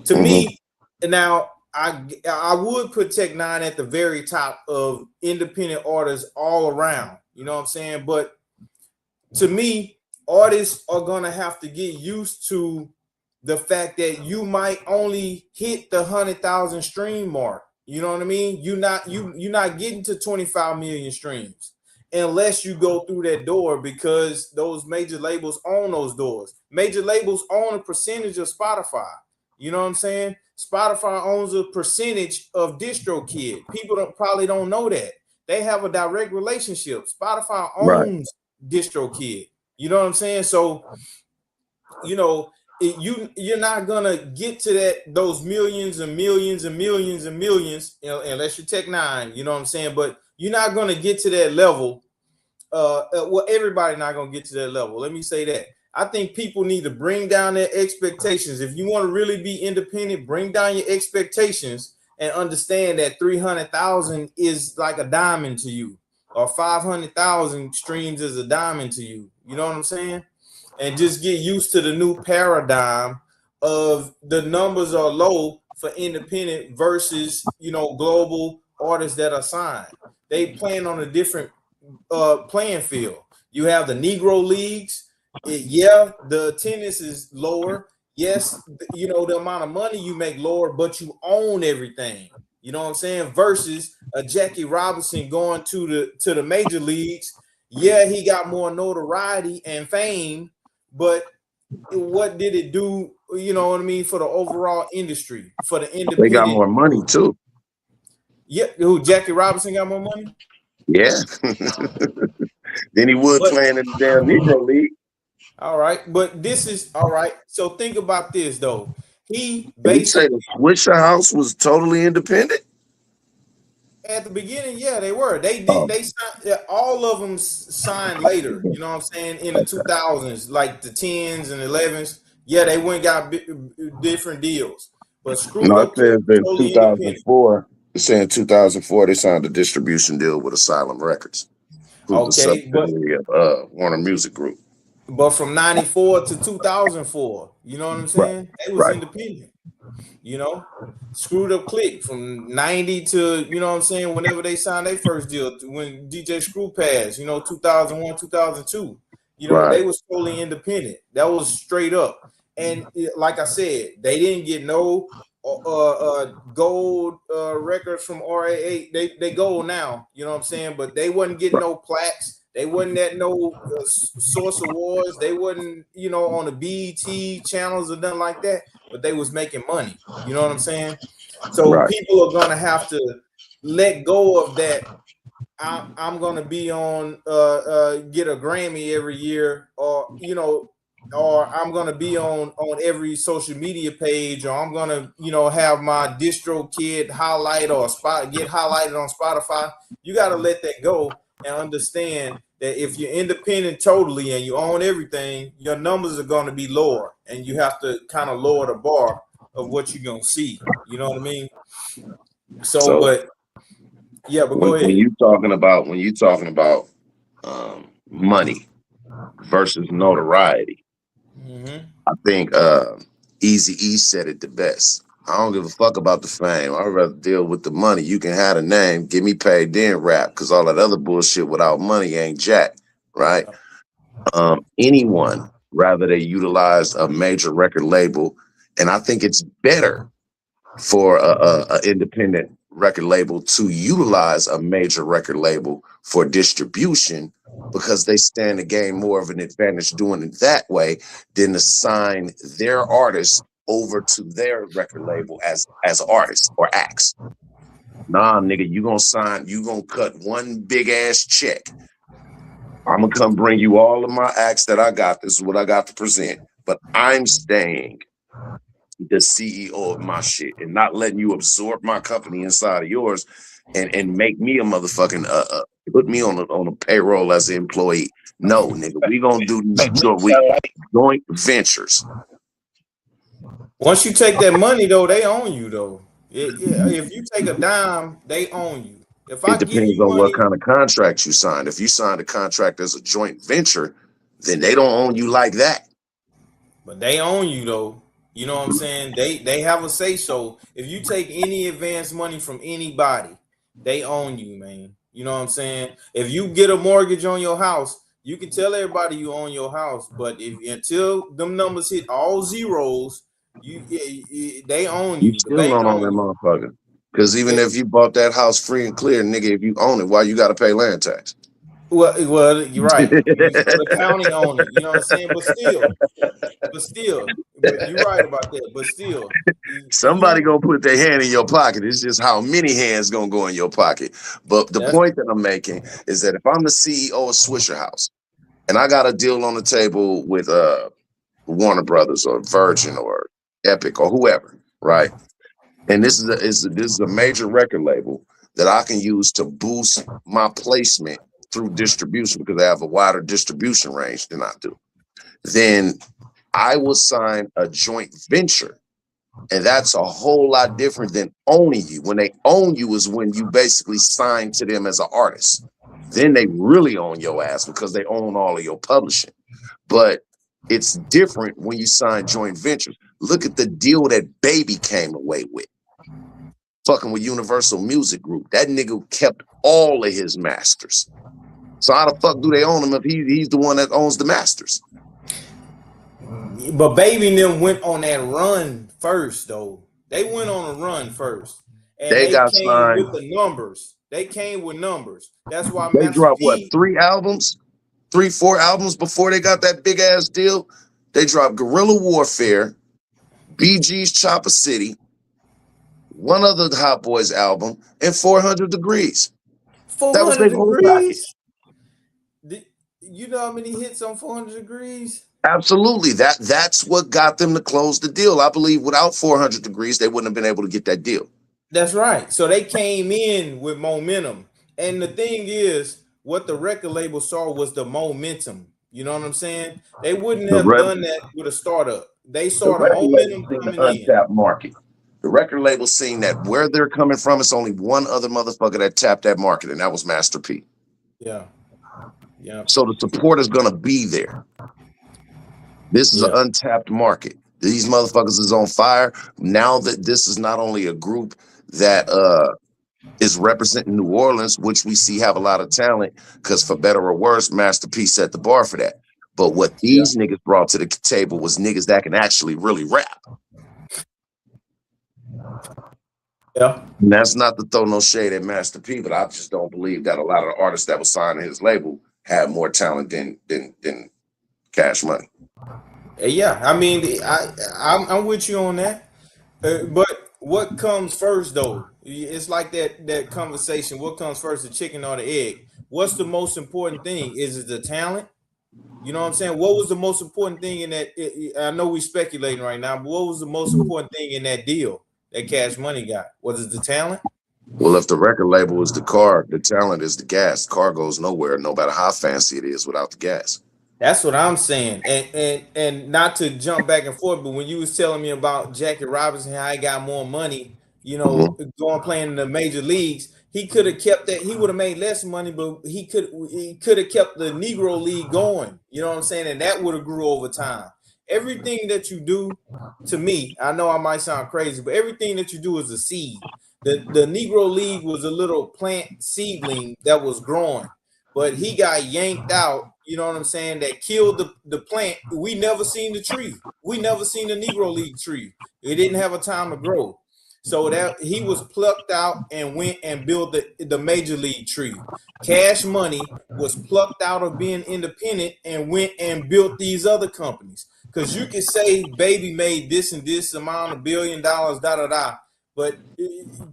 To me, now I would put Tech Nine at the very top of independent artists all around. You know what I'm saying? But to me, artists are gonna have to get used to the fact that you might only hit the 100,000 stream mark. You know what I mean? You're not getting to 25 million streams unless you go through that door, because those major labels own those doors. Major labels own a percentage of Spotify. You know what I'm saying? Spotify owns a percentage of DistroKid. People probably don't know that. They have a direct relationship. Spotify owns DistroKid. You know what I'm saying? So, you're not gonna get to those millions and millions and millions and millions, unless you're Tech Nine. You know what I'm saying? But you're not gonna get to that level. Everybody not gonna get to that level. Let me say that. I think people need to bring down their expectations. If you want to really be independent, bring down your expectations and understand that 300,000 is like a diamond to you, or 500,000 streams is a diamond to you. You know what I'm saying? And just get used to the new paradigm of the numbers are low for independent versus global artists that are signed. They playing on a different playing field. You have the Negro leagues. The attendance is lower. Yes, the amount of money you make lower, but you own everything. You know what I'm saying? Versus a Jackie Robinson going to the major leagues. Yeah, he got more notoriety and fame, but what did it do? You know what I mean, for the overall industry, for the independent. They got more money too. Yeah, who? Jackie Robinson got more money? Yeah. Then he would playing in the damn Negro League. All right, but this is all right. So think about this though. He basically say the Swisher House was totally independent. At the beginning, yeah, they were. They did. They signed, all of them signed later. You know what I'm saying? In the 2000s, like the 10s and 11s. Yeah, they went and got different deals. but Screwed No, it Up Click says was in totally independent. 2004. It's saying 2004 they signed a distribution deal with Asylum Records, who's a Okay, subsidiary of Warner Music Group. but from 94 to 2004, you know what I'm Right. saying? They was Right. independent. You know, Screwed Up Click from 90 to, you know what I'm saying, whenever they signed their first deal, when DJ Screw passed, 2001, 2002, Right. they was totally independent. That was straight up. And like I said, they didn't get no gold records from RAA. They gold now, you know what I'm saying? But they wasn't getting no plaques. They wasn't at no Source Awards. They wasn't, on the BET channels or nothing like that. But they was making money. You know what I'm saying? So Right. people are gonna have to let go of that. I'm gonna be on get a Grammy every year, or or I'm gonna be on every social media page, or I'm gonna have my distro kid highlight or get highlighted on Spotify. You got to let that go and understand that if you're independent totally and you own everything, your numbers are going to be lower, and you have to kind of lower the bar of what you're gonna see. You know what I mean? So, So but yeah, but go when ahead. you talking about money versus notoriety, Mm-hmm. I think Easy E said it the best. I don't give a fuck about the fame. I'd rather deal with the money. You can have a name, get me paid, then rap, because all that other bullshit without money ain't jack, right? Anyone, rather they utilize a major record label, and I think it's better for a independent record label to utilize a major record label for distribution, because they stand to gain more of an advantage doing it that way than to sign their artists over to their record label as artists or acts. Nah, nigga, you gonna cut one big ass check. I'm gonna come bring you all of my acts that I got. This is what I got to present, but I'm staying the CEO of my shit and not letting you absorb my company inside of yours and make me a motherfucking put me on a payroll as an employee. No, nigga, we gonna do these Make me sound like joint ventures. Once you take that money, though, they own you, though. If you take a dime, they own you. If It I give depends you on what money, kind of contract you signed. If you signed a contract as a joint venture, then they don't own you like that. but they own you, though. You know what I'm saying? They have a say so. If you take any advance money from anybody, they own you, man. You know what I'm saying? If you get a mortgage on your house, you can tell everybody you own your house, but until them numbers hit all zeros, they own You you. The still bank don't own that own you. motherfucker. Because even if you bought that house free and clear, nigga, if you own it, why you got to pay land tax? Well, you're right. So the county own it. You know what I'm saying? But you're right about that. But still, Somebody gonna put their hand in your pocket. It's just how many hands gonna go in your pocket. But the that's point that I'm making is that if I'm the CEO of Swisher House and I got a deal on the table with Warner Brothers or Virgin or Epic or whoever, right? And this is a major record label that I can use to boost my placement through distribution because I have a wider distribution range than I do. Then I will sign a joint venture. And that's a whole lot different than owning you. When they own you is when you basically sign to them as an artist. Then they really own your ass because they own all of your publishing. But it's different when you sign joint ventures. Look at the deal that Baby came away with. Fucking with Universal Music Group. That nigga kept all of his masters. So how the fuck do they own him if he's the one that owns the masters? But Baby and them went on that run first, though. They went on a run first, and They they got came signed. with the numbers. They came with numbers. That's why They Master dropped what, P. 4 albums before they got that big ass deal. They dropped Guerrilla Warfare, BG's Chopper City, one other Hot Boys album, and 400 Degrees. That was 400 their whole package. degrees. You know how many hits on 400 degrees? Absolutely. That's what got them to close the deal. I believe without 400 Degrees, they wouldn't have been able to get that deal. That's right. So they came in with momentum. And the thing is, what the record label saw was the momentum. You know what I'm saying? They wouldn't The have record, done that with a startup. They the saw the record label momentum seen the coming in. untapped market. The record label seen that where they're coming from, it's only one other motherfucker that tapped that market, and that was Master P. Yeah. Yeah. So the support is gonna be there. This is an untapped market. These motherfuckers is on fire. Now that this is not only a group that is representing New Orleans, which we see have a lot of talent, because for better or worse, Master P set the bar for that. But what these niggas brought to the table was niggas that can actually really rap. Yeah. And that's not to throw no shade at Master P, but I just don't believe that a lot of the artists that were signed to his label had more talent than Cash Money. Yeah, I mean, I'm with you on that. But what comes first, though? It's like that conversation. What comes first, the chicken or the egg? What's the most important thing? Is it the talent? You know what I'm saying? What was the most important thing in that? I know we're speculating right now, but what was the most important thing in that deal that Cash Money got? Was it the talent? Well, if the record label is the car, the talent is the gas. Car goes nowhere, no matter how fancy it is, without the gas. That's what I'm saying. And not to jump back and forth, but when you was telling me about Jackie Robinson, how he got more money, you know, going playing in the major leagues, he could have kept that. He would have made less money, but he could have kept the Negro League going. You know what I'm saying? And that would have grew over time. Everything that you do, to me, I know I might sound crazy, but everything that you do is a seed. The Negro League was a little plant seedling that was growing, but he got yanked out. You know what I'm saying? That killed the plant. We never seen the tree. We never seen the Negro League tree. It didn't have a time to grow. So that he was plucked out and went and built the major league tree. Cash Money was plucked out of being independent and went and built these other companies. Because you can say Baby made this and this amount of $1 billion, but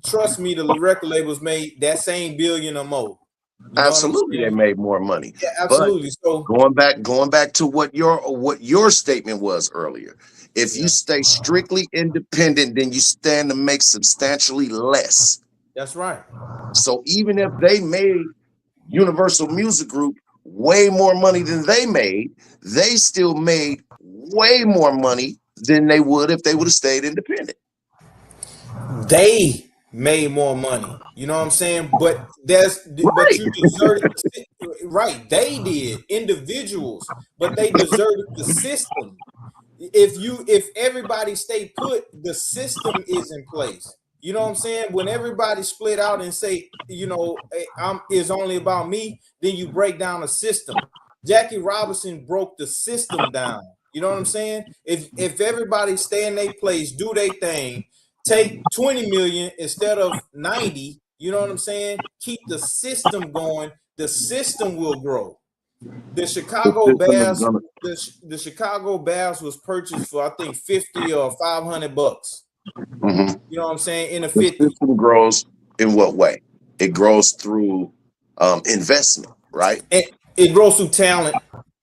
trust me, the record labels made that same billion or more. You know Absolutely, they made more money. Yeah, absolutely. But so going back to what your statement was earlier. If you stay strictly independent, then you stand to make substantially less. That's right. So even if they made Universal Music Group way more money than they made, they still made way more money than they would if they would have stayed independent. They made more money. You know what I'm saying? But but you deserted right. They did, individuals, but they deserted the system. If everybody stay put, the system is in place. You know what I'm saying? When everybody split out and say, you know, it's only about me, then you break down a system. Jackie Robinson broke the system down. You know what I'm saying? If everybody stay in their place, do their thing, take 20 million instead of 90, you know what I'm saying? Keep the system going, the system will grow. The Chicago Bears, the Chicago Bears was purchased for I think 50 or 500 bucks. Mm-hmm. You know what I'm saying? In a 50. The system grows in what way? It grows through investment, right? It grows through talent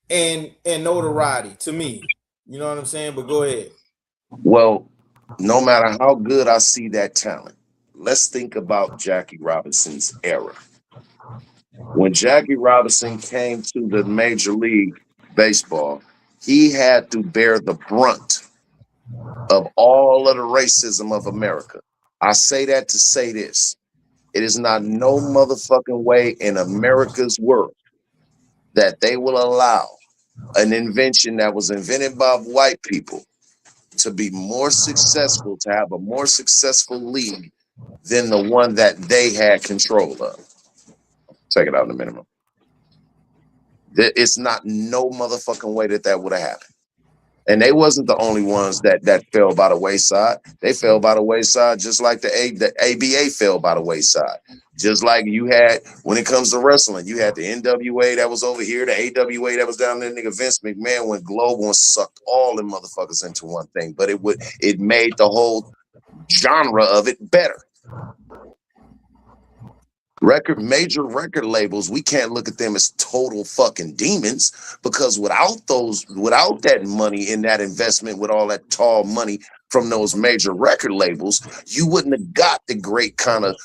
and notoriety to me. You know what I'm saying? But go ahead. Well, no matter how good I see that talent, let's think about Jackie Robinson's era. When Jackie Robinson came to the Major League Baseball, he had to bear the brunt of all of the racism of America. I say that to say this. It is not no motherfucking way in America's world that they will allow an invention that was invented by white people to be more successful, to have a more successful league than the one that they had control of. Check it out in a minute. It's not no motherfucking way that would have happened. And they wasn't the only ones that fell by the wayside. They fell by the wayside just like the ABA fell by the wayside. Just like you had, when it comes to wrestling, you had the NWA that was over here, the AWA that was down there. Nigga Vince McMahon went global and sucked all them motherfuckers into one thing. But it made the whole genre of it better. Major record labels, we can't look at them as total fucking demons, because without that money in that investment, with all that tall money from those major record labels, you wouldn't have got the great kind of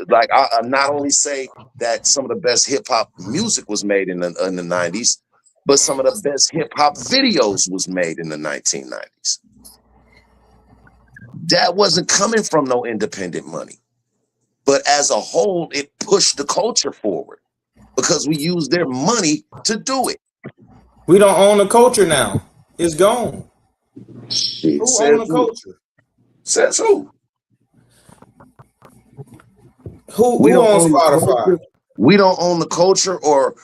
like I not only say that some of the best hip hop music was made in the 90s, but some of the best hip hop videos was made in the 1990s. that wasn't coming from no independent money. But as a whole, it pushed the culture forward because we used their money to do it. We don't own the culture now. It's gone. Shit, Who own the culture? Says who? Who owns Spotify? We don't own the culture, or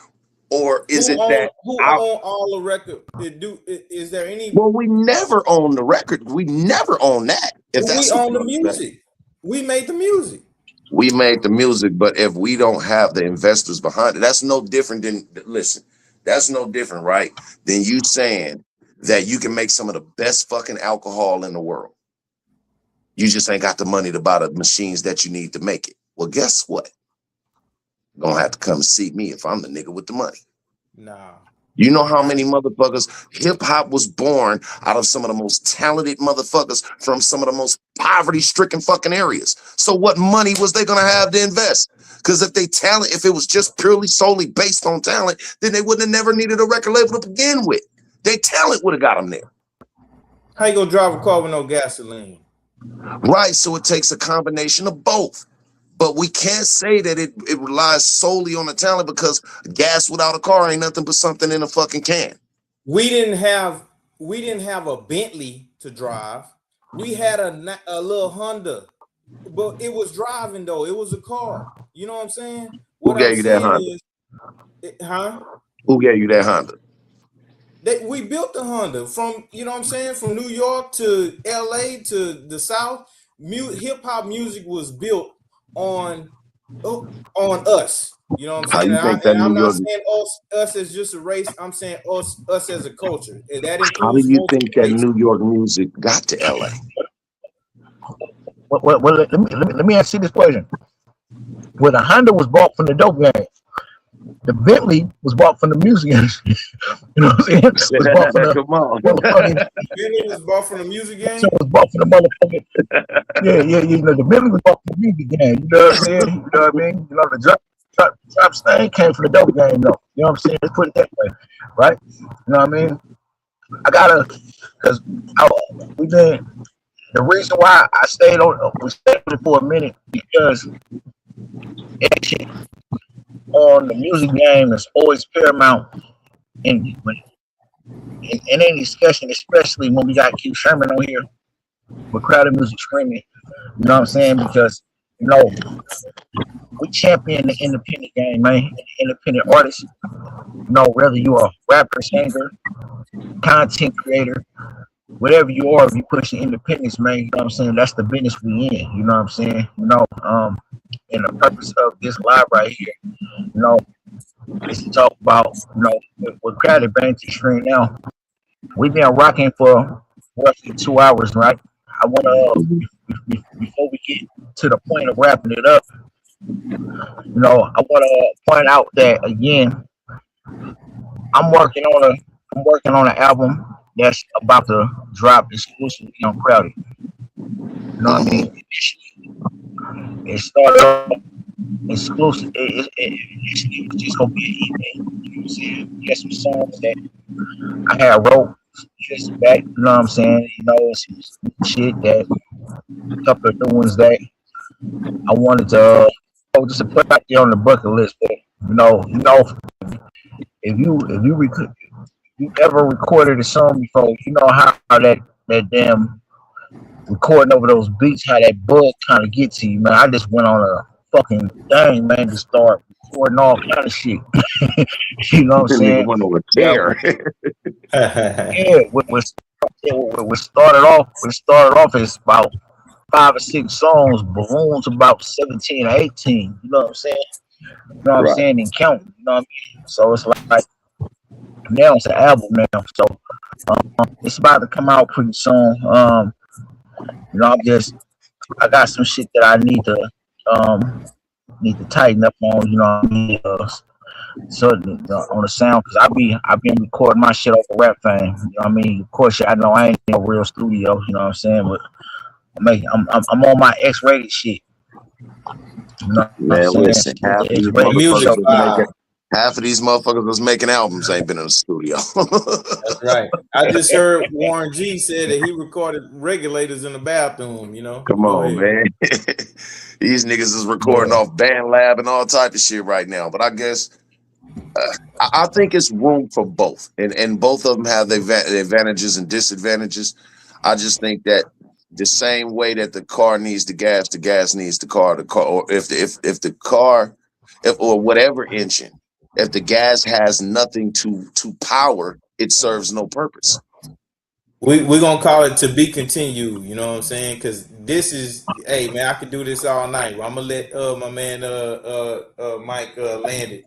is who it own, that who own all the record? Is there any? Well, we never own the record. We never own that. If that's we own the music. music. We made the music. We made the music, but if we don't have the investors behind it, that's no different than, listen, that's no different, right? Than you saying that you can make some of the best fucking alcohol in the world. You just ain't got the money to buy the machines that you need to make it. Well, guess what? You're gonna have to come see me if I'm the nigga with the money. Nah. You know how many motherfuckers, hip hop was born out of some of the most talented motherfuckers from some of the most poverty stricken fucking areas. So what money was they gonna have to invest? Because if it was just purely solely based on talent, then they wouldn't have never needed a record label to begin with. Their talent would have got them there. How you gonna drive a car with no gasoline? Right, so it takes a combination of both. But we can't say that it relies solely on the talent, because gas without a car ain't nothing but something in a fucking can. We didn't have a Bentley to drive. We had a little Honda, but it was driving though. It was a car. You know what I'm saying? Who gave you that Honda? Who gave you that Honda? We built the Honda from, you know what I'm saying, from New York to LA to the South. Hip hop music was built on us. You know what I'm saying? I'm not saying us as just a race. I'm saying us as a culture. And that includes. How do you think that New York music got to LA? Well, let me ask you this question. Well, the Honda was bought from the dope game. The Bentley was bought from the music industry. You know what I'm saying? It was bought from the Bentley was bought from the music game. So it was bought from the motherfucking. Yeah. You know, the Bentley was bought from the music game. You know what I'm saying? You know what I mean? You know, the drop stain came from the dope game, though. You know what I'm saying? Let's put it that way, right? You know what I mean? Because we've been. The reason why I stayed on it for a minute, because on the music game is always paramount in any discussion, especially when we got Q Sherman on here with Crowded Music Screaming. You know what I'm saying? Because, you know, we champion the independent game, man. Independent artists. You know, whether you're a rapper, singer, content creator, whatever you are, if you push the independence, man, you know what I'm saying? That's the business we in. You know what I'm saying? You know, and the purpose of this live right here, you know, is to talk about, you know, with Crowded Bang to Stream now. We've been rocking for roughly 2 hours, right? I want to, before we get to the point of wrapping it up, you know, I want to point out that, again, I'm working on an album that's about to drop exclusively on Crowded. You know what I mean? It started off exclusive. It was just gonna be an EP. You know what I'm saying? Get some songs that I had wrote just back. You know what I'm saying? You know, some shit that a couple of new ones that I wanted to just to put out there on the bucket list. But you know, if you ever recorded a song before, you know how that damn recording over those beats, how that bug kind of gets to you, man. I just went on a fucking thing, man, to start recording all kind of shit. You know what I'm saying? Went over there. Yeah, we started off as about 5 or 6 songs, balloons about 17 or 18. You know what I'm saying? You know what I'm saying? And count. You know what I mean? So it's like now it's an album now. So it's about to come out pretty soon. You know, I got some shit that I need to tighten up on. You know what I mean? So on the sound, because I've been recording my shit off of Rap Fame. You know what I mean? Of course, I know I ain't in a real studio. You know what I'm saying? But I'm on my X-rated shit. You know man, listen, music Half of these motherfuckers that's making albums ain't been in the studio. That's right. I just heard Warren G said that he recorded regulators in the bathroom. Come Go on, ahead. man. These niggas is recording Yeah. off Band Lab and all type of shit right now. But I guess I think it's room for both, and both of them have their advantages and disadvantages. I just think that the same way that the car needs the gas needs the car. The car, or if the car, or whatever engine, if the gas has nothing to power, it serves no purpose. We're gonna call it to be continued, you know what I'm saying? Because this is, hey man, I could do this all night. I'm gonna let my man Mike land it.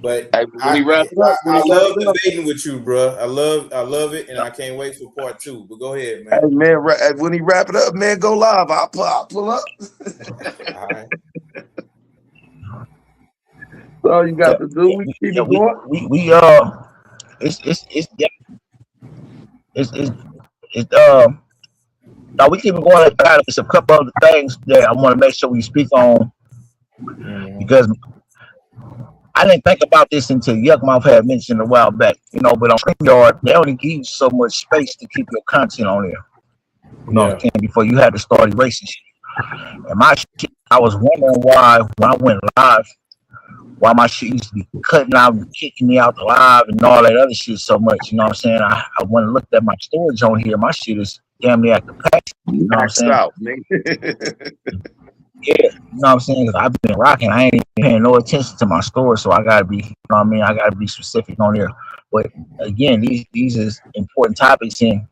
But Hey, when he wrap it up, I love debating with you, bro. I love it, and I can't wait for part 2. But go ahead, man. Hey man, when he wrap it up, man, go live. I'll pull up. All right. That's all you got to do. We keep it going. Now we keep it going. There's a couple other things that I want to make sure we speak on because I didn't think about this until Yuckmouth had mentioned a while back, but on StreamYard, they only give you so much space to keep your content on there. You know what I'm saying? Before you had to start erasing shit. And my shit, I was wondering why when I went live, why my shit used to be cutting out and kicking me out the live and all that other shit so much. You know what I'm saying? I went and looked at my storage on here. My shit is damn near at capacity. You know what I'm saying? Out, nigga. Yeah, you know what I'm saying? Because I've been rocking. I ain't even paying no attention to my store, so I gotta be, you know what I mean? I gotta be specific on there. But again, these is important topics, and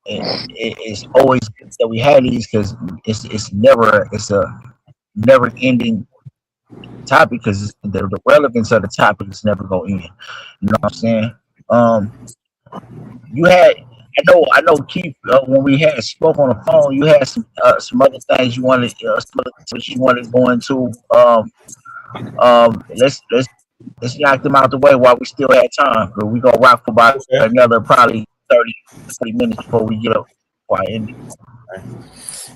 it's always good that we have these because it's a never ending topic because the relevance of the topic is never going to end. You know what I'm saying? You had. I know, Keith. When we had spoke on the phone, you had some other things you wanted, to go into. Let's knock them out the way while we still had time. Cause we gonna rock for about another probably 30 minutes before we get up. Before I end it.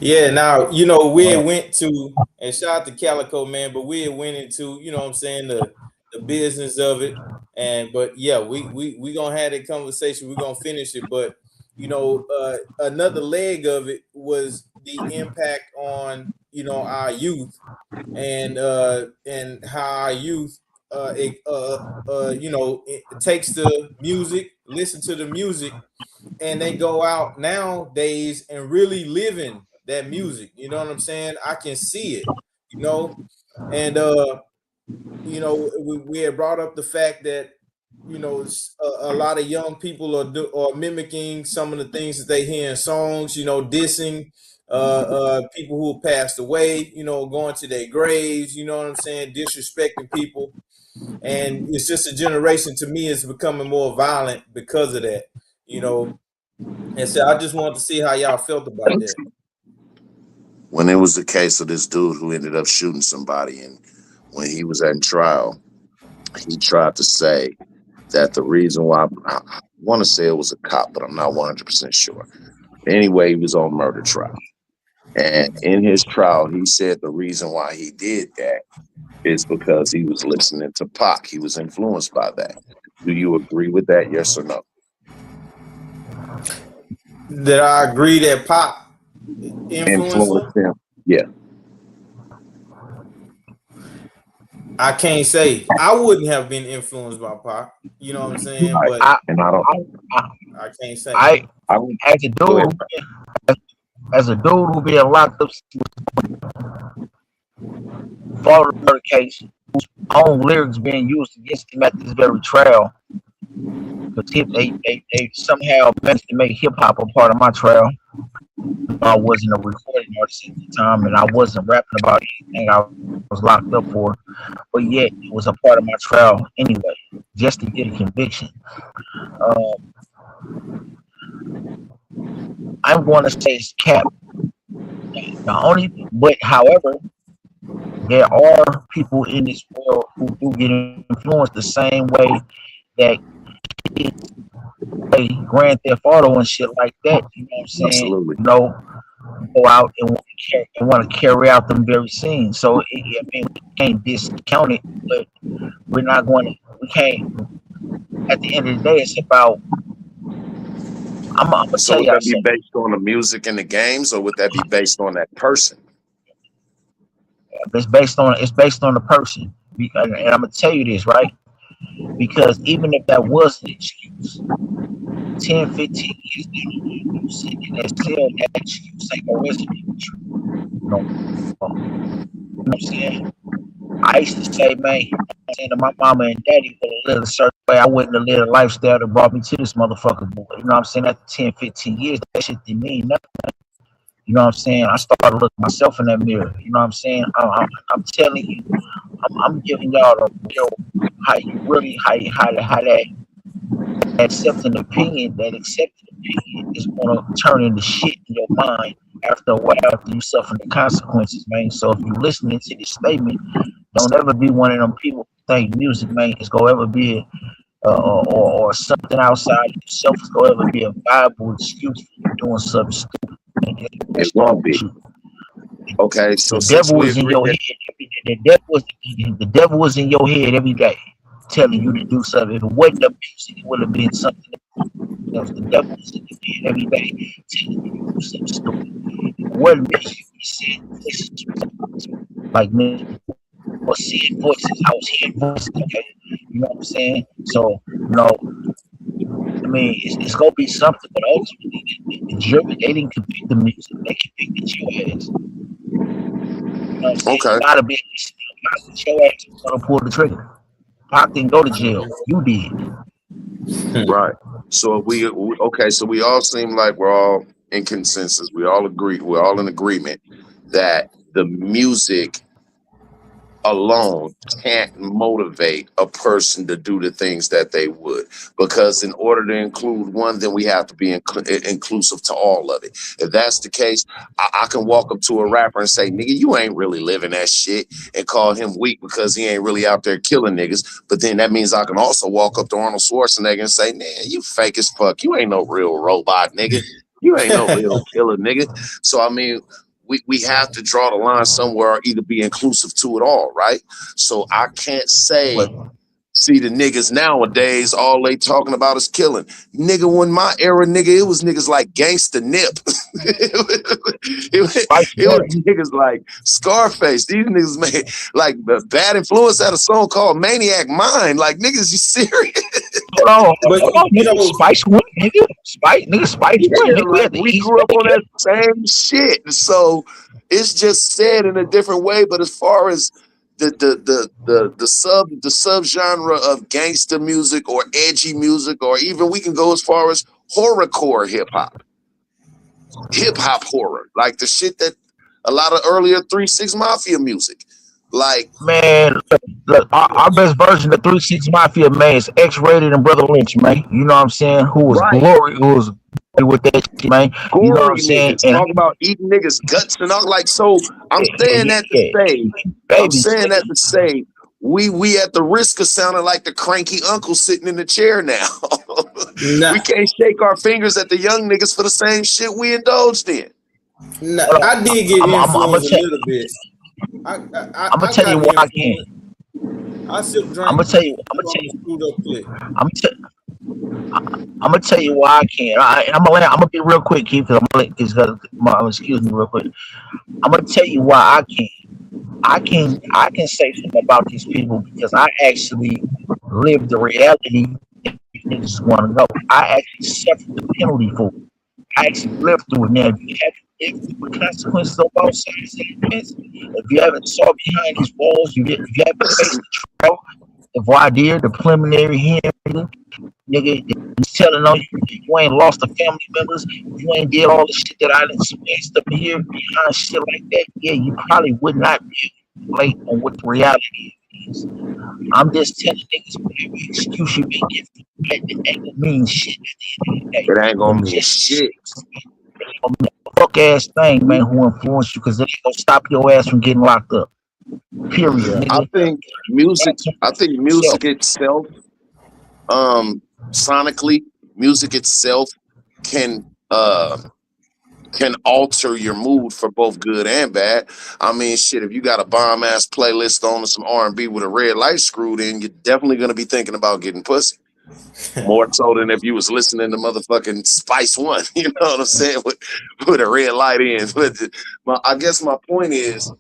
Yeah, now we had went to, and shout out to Calico, man, but we had went into, you know what I'm saying, the business of it. But yeah, we gonna have that conversation. We're gonna finish it, but another leg of it was the impact on our youth and how our youth it takes the music, listen to the music, and they go out nowadays and really living that music. You know what I'm saying? I can see it, and we had brought up the fact that a lot of young people are mimicking some of the things that they hear in songs, dissing people who passed away, going to their graves, you know what I'm saying, disrespecting people. And it's just a generation, to me, is becoming more violent because of that, And so I just wanted to see how y'all felt about that. When it was the case of this dude who ended up shooting somebody, and when he was at trial, he tried to say that the reason why, I want to say it was a cop, but I'm not 100% sure. Anyway, he was on murder trial. And in his trial, he said the reason why he did that is because he was listening to Pac. He was influenced by that. Do you agree with that? Yes or no? That I agree that Pac influenced him? Yeah. I can't say. I wouldn't have been influenced by Pac. You know what I'm saying? But I can't say. As a dude who being locked up for the murder case, whose own lyrics being used against him at this very trial, because they somehow managed to make hip hop a part of my trial. I wasn't a recording artist at the time, and I wasn't rapping about anything I was locked up for, but yet it was a part of my trial anyway, just to get a conviction. I'm going to say it's cap. However, there are people in this world who do get influenced the same way that Grand Theft Auto and shit like that. You know what I'm saying? Absolutely. Go out and want to carry out them very scenes. So we can't discount it, but We're not going to. We can't. At the end of the day, it's about. I'm gonna So tell would y'all that be something. based on the music and the games, or would that be based on that person? It's based on the person. And I'm gonna tell you this, right? Because even if that was an excuse, 10, 15 years down the line, you sitting in that cell, that excuse ain't gonna resonate with you no more. You know what I'm saying? I used to say, man, saying to my mama and daddy would have lived a certain way, I wouldn't have lived a lifestyle that brought me to this motherfucker boy. You know what I'm saying? After 10, 15 years, that shit didn't mean nothing. You know what I'm saying? I started looking myself in that mirror. You know what I'm saying? I'm telling you, I'm giving y'all the real how you really how that accepting opinion, that accepted opinion is gonna turn into shit in your mind after a while after you suffer the consequences, man. So if you listening to this statement, don't ever be one of them people who think music, man, is gonna ever be or something outside of yourself is gonna ever be a viable excuse for you doing something stupid. And it It start won't with be. you. Okay, so The since devil we is in agree your that head. The devil is in your head every day, telling you to do something. If it wasn't the music, it would have been something else. The devil is in your head every day, telling you to do something stupid. If it wasn't music, you would have said voices like me. I was seeing voices. I was hearing voices. Okay, you know what I'm saying? So I mean, it's gonna be something, but ultimately, the jury they didn't convict the music. They convicted your ass. You know what I'm saying? You okay, gotta be your ass gonna pull the trigger. Pac didn't go to jail. You did. right. So okay, so we all seem like we're all in consensus. We all agree. We're all in agreement that the music alone can't motivate a person to do the things that they would, because in order to include one, then we have to be inclusive to all of it. If that's the case, I can walk up to a rapper and say, nigga, you ain't really living that shit, and call him weak because he ain't really out there killing niggas. But then that means I can also walk up to Arnold Schwarzenegger and say, man, you fake as fuck, you ain't no real robot, nigga, you ain't no real killer, nigga. So I mean, we have to draw the line somewhere, or either be inclusive to it all, right? So I can't say, But see, the niggas nowadays, all they talking about is killing. Nigga, when my era, nigga, it was niggas like Gangsta Nip. Spice It was One. niggas like Scarface. These niggas made like Bad Influence had a song called Maniac Mind. Like, niggas, you serious? Hold on, But hold on, you nigga. know, Spice One, nigga. Spice One, Yeah, nigga. We like had the we East grew up Bay, on that nigga. same shit. So it's just said in a different way. But as far as the sub genre of gangster music or edgy music, or even we can go as far as horrorcore hip hop horror, like the shit that a lot of earlier 3 6 Mafia music, like Man, look, our best version of 3 6 Mafia, man, is X-Rated and Brother Lynch, man. You know what I'm saying? right. Who was with that shit, man. You know what I'm Gory saying? niggas And talk about eating niggas guts and all, like, so I'm saying that to yeah, say I'm babies, saying that nigga. to say we at the risk of sounding like the cranky uncle sitting in the chair now. nah, We can't shake our fingers at the young niggas for the same shit we indulged in. nah, Hold I on. did get I'm gonna influenced a tell. little bit. I'm gonna I tell you got why I can't. influenced. I still I'm drink gonna tell you. from a screwed up clip. I'm gonna I'm gonna tell you why I can't. I'm gonna be real quick, Keith. Cause I'm gonna let this excuse me real quick. I'm gonna tell you why I can't. I can say something about these people because I actually lived the reality that these niggas want to know. I actually suffered the penalty for it. I actually lived through it. Now, if you haven't lived through the consequences on both sides of the fence, if you haven't saw behind these walls, if you haven't faced the trial, the voir dire, the preliminary hearing, nigga, he's telling on you if you ain't lost the family members, if you ain't did all the shit that I done spaced up here behind shit like that, yeah, you probably would not be able to relate on what the reality is. I'm just telling niggas whatever excuse you may give me, it ain't gonna mean shit at the end of the day. It ain't Them gonna mean just shit. excuses, man. It ain't gonna mean a fuck ass thing, man, who influenced you because it ain't gonna stop your ass from getting locked up. Period, Yeah. I nigga. think I think Yourself. music itself, sonically, music itself can can alter your mood for both good and bad. I mean, shit, if you got a bomb ass playlist on some R&B with a red light screwed in, you're definitely gonna be thinking about getting pussy. More so than if you was listening to motherfucking Spice One, you know what I'm saying, with a red light in. But I guess my point is,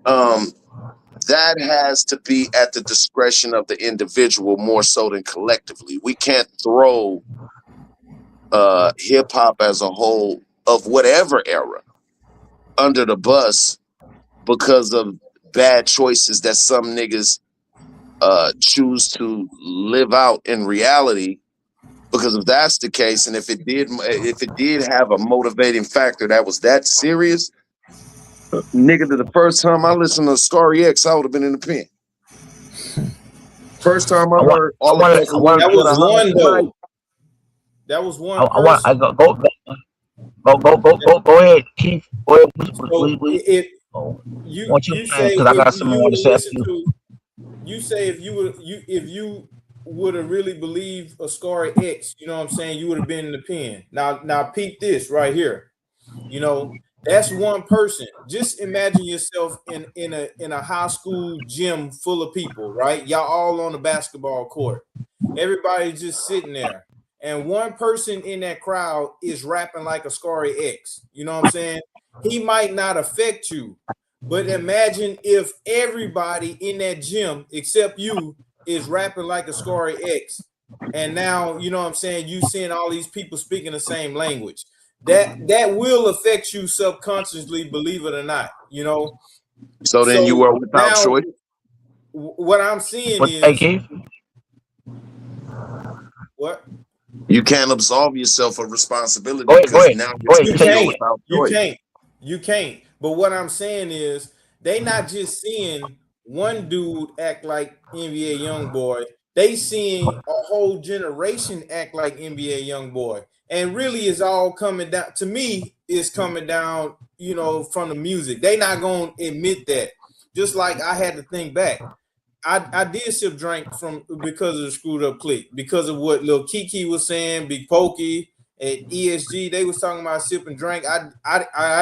that has to be at the discretion of the individual more so than collectively. We can't throw hip hop as a whole of whatever era under the bus because of bad choices that some niggas choose to live out in reality. Because if that's the case, and if it did have a motivating factor that was that serious, nigga, the first time I listened to Story X, I would have been in the pen. First time I heard all of that. That was one though. That was one person. Go ahead, Keith. Go ahead. So if you say because I got if something you I want to say after listen you. to, you say if you would have really believed a Scar X, you know what I'm saying, you would have been in the pen. Now peep this right here. You know, that's one person. Just imagine yourself in a high school gym full of people, right? Y'all all on the basketball court. Everybody's just sitting there. And one person in that crowd is rapping like a Scary X. You know what I'm saying? He might not affect you, but imagine if everybody in that gym except you is rapping like a Scary X. And now, you know what I'm saying, you seeing all these people speaking the same language. That will affect you subconsciously, believe it or not, you know. So then you were without now, choice. What I'm seeing is what? You can't absolve yourself of responsibility because now you can't. But what I'm saying is they not just seeing one dude act like NBA YoungBoy. They seeing a whole generation act like NBA YoungBoy. And really is all coming down, to me, is coming down, you know, from the music. They not going to admit that. Just like I had to think back. I did sip drink because of the Screwed Up Clique, because of what Lil Kiki was saying, Big Pokey, and ESG. They was talking about sip and drink. I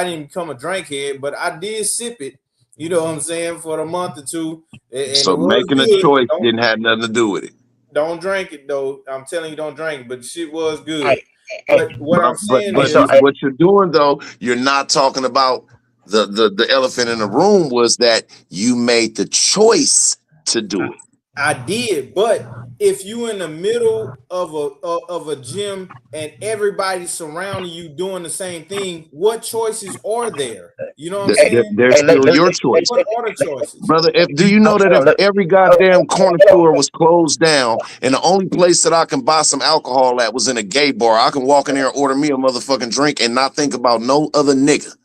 didn't become a drink head, but I did sip it. You know what I'm saying, for a month or two. And so making a choice didn't have nothing to do with it. Don't drink it though. I'm telling you, don't drink it. But shit was good. But what I'm saying is, what you're doing though, you're not talking about the elephant in the room was that you made the choice to do it. I did, but if you in the middle of a gym and everybody surrounding you doing the same thing, what choices are there? You know what I'm saying? There's still your choice. What are the choices, brother? Do you know that if every goddamn corner store was closed down and the only place that I can buy some alcohol at was in a gay bar, I can walk in there and order me a motherfucking drink and not think about no other nigga.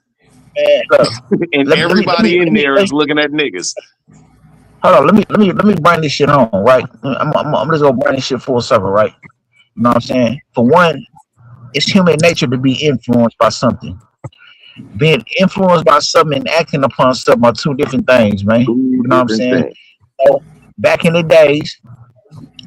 And everybody in there is looking at niggas. Hold on, let me bring this shit home, right? I'm just gonna bring this shit full circle, right? You know what I'm saying? For one, it's human nature to be influenced by something. Being influenced by something and acting upon something are two different things, man. You know what I'm saying? So, back in the days,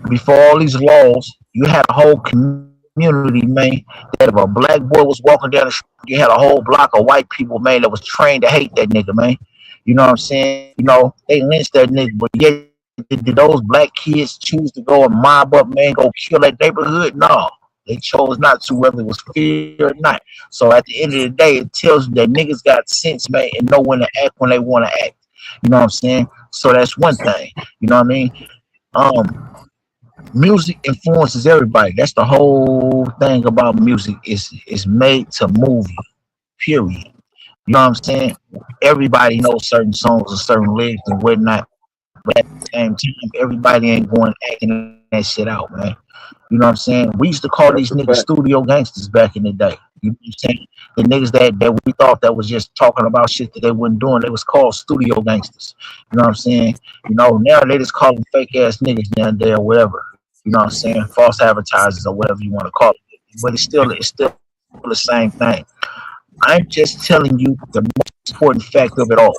before all these laws, you had a whole community, man, that if a black boy was walking down the street, you had a whole block of white people, man, that was trained to hate that nigga, man. You know what I'm saying? You know, they lynched that nigga, but yet did those black kids choose to go and mob up, man, go kill that neighborhood? No, they chose not to, whether it was fear or not. So at the end of the day, it tells you that niggas got sense, man, and know when to act when they want to act. You know what I'm saying? So that's one thing. You know what I mean? Music influences everybody. That's the whole thing about music. It's made to move you, period. You know what I'm saying? Everybody knows certain songs and certain lyrics and whatnot, but at the same time, everybody ain't going acting that shit out, man. You know what I'm saying? We used to call these niggas studio gangsters back in the day. You know what I'm saying? The niggas that we thought that was just talking about shit that they wasn't doing, they was called studio gangsters. You know what I'm saying? You know, now they just call them fake ass niggas now and there or whatever. You know what I'm saying? False advertisers or whatever you want to call it. But it's still the same thing. I'm just telling you the most important fact of it all.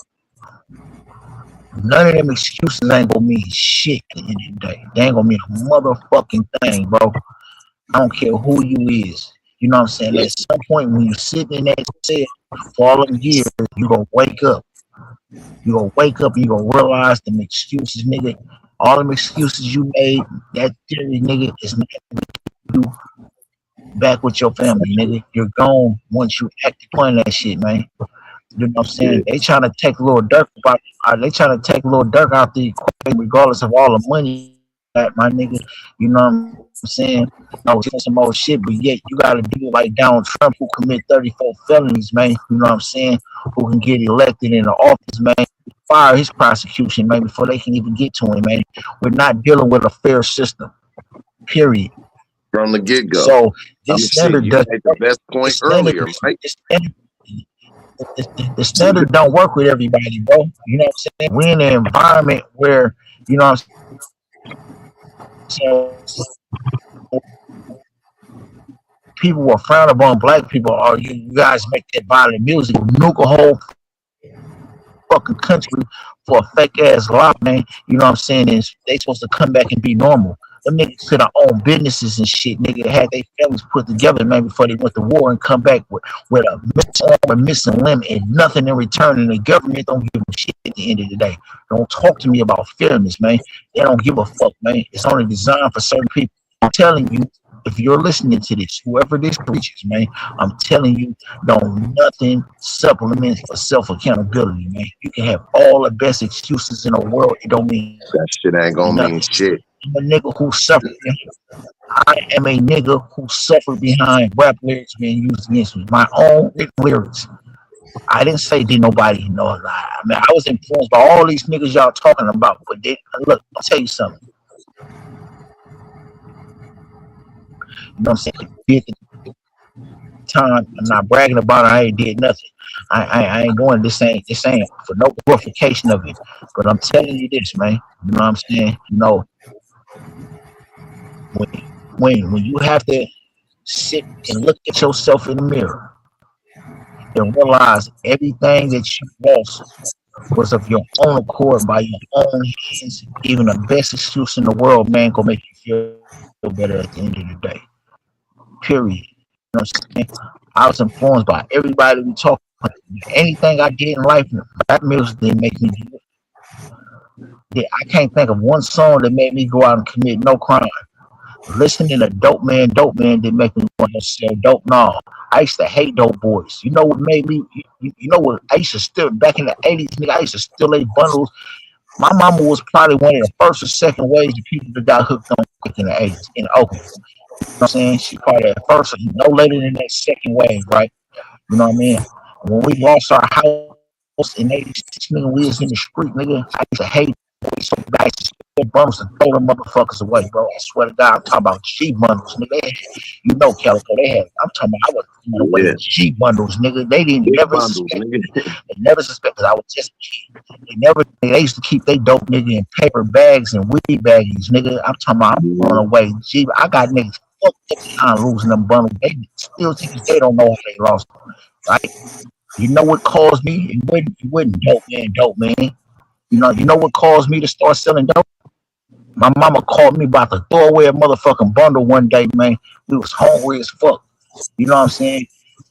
None of them excuses ain't gonna mean shit at the end of the day. They ain't gonna mean a motherfucking thing, bro. I don't care who you is. You know what I'm saying? At some point when you're sitting in that cell for all them years, you're gonna wake up. You're gonna wake up and you're gonna realize them excuses, nigga. All them excuses you made, that theory, nigga, is not you back with your family, nigga. You're gone once you act upon that shit, man. You know what I'm Yeah. saying? They trying to take Lil Durk about. They trying to take Lil Durk out the equation, regardless of all the money that my nigga. You know what I'm saying? No, some old shit, but yet you got to do like Donald Trump, who commit 34 felonies, man. You know what I'm saying? Who can get elected in the office, man? Fire his prosecution, man, before they can even get to him, man. We're not dealing with a fair system, period. From the get go. So I this mean, shit, standard you does made the best the point standard, earlier, Mike. the standard don't work with everybody, bro. You know what I'm saying? We're in an environment where, you know what I'm saying, people will frown upon black people, or you guys make that violent music, nuke a whole fucking country for a fake ass lie, man. You know what I'm saying? And they supposed to come back and be normal. Them niggas could have owned businesses and shit, nigga, had their families put together, man, before they went to war and come back with a missing arm and missing limb and nothing in return. And the government don't give a shit at the end of the day. Don't talk to me about fairness, man. They don't give a fuck, man. It's only designed for certain people. I'm telling you, if you're listening to this, whoever this reaches, man, I'm telling you, don't nothing supplements for self accountability, man. You can have all the best excuses in the world. It don't mean That shit ain't gonna mean nothing. shit. I'm a nigga who suffered. I am a nigga who suffered behind rap lyrics being used against me. My own lyrics. I didn't say did nobody know. I mean, I was influenced by all these niggas y'all talking about. But look, I'll tell you something. You know what I'm saying? At the time, I'm not bragging about it. I ain't did nothing. I ain't going. This ain't for no glorification of it. But I'm telling you this, man. You know what I'm saying? You know, when you have to sit and look at yourself in the mirror and realize everything that you lost was of your own accord by your own hands, even the best excuse in the world, man, gonna make you feel better at the end of the day. Period. You know what I'm saying? I was influenced by everybody we talk about. Anything I did in life, rap music didn't make me do it. I can't think of one song that made me go out and commit no crime. Listening to Dope Man didn't make me want to sell dope. No, I used to hate Dope Boys. You know what made me? You know what? I used to still back in the '80s, nigga. I used to still lay bundles. My mama was probably one of the first or second waves of people that got hooked on in the '80s in Oakland. You know what I'm saying? She probably the first, no later than that second wave, right? You know what I mean? When we lost our house in '86, nigga, we was in the street, nigga. I used to hate boys so bad. I used to steal bundles and throw them motherfuckers away, bro. I swear to God, I'm talking about G bundles, nigga. You know, Calico, they had. I'm talking about I was throwing away Yeah. G bundles, nigga. They didn't Big never bundles, suspect. nigga. They never suspect because I was just a kid. They used to keep they dope nigga in paper bags and weed baggies, nigga. I'm talking about I'm throwing away G. I got niggas fucked up behind losing them bundles. They still to this day don't know how they lost them, right? You know what caused me? It wasn't dope man. You know what caused me to start selling dope? My mama called me about to throw away a motherfucking bundle one day, man. We was hungry as fuck. You know what I'm saying?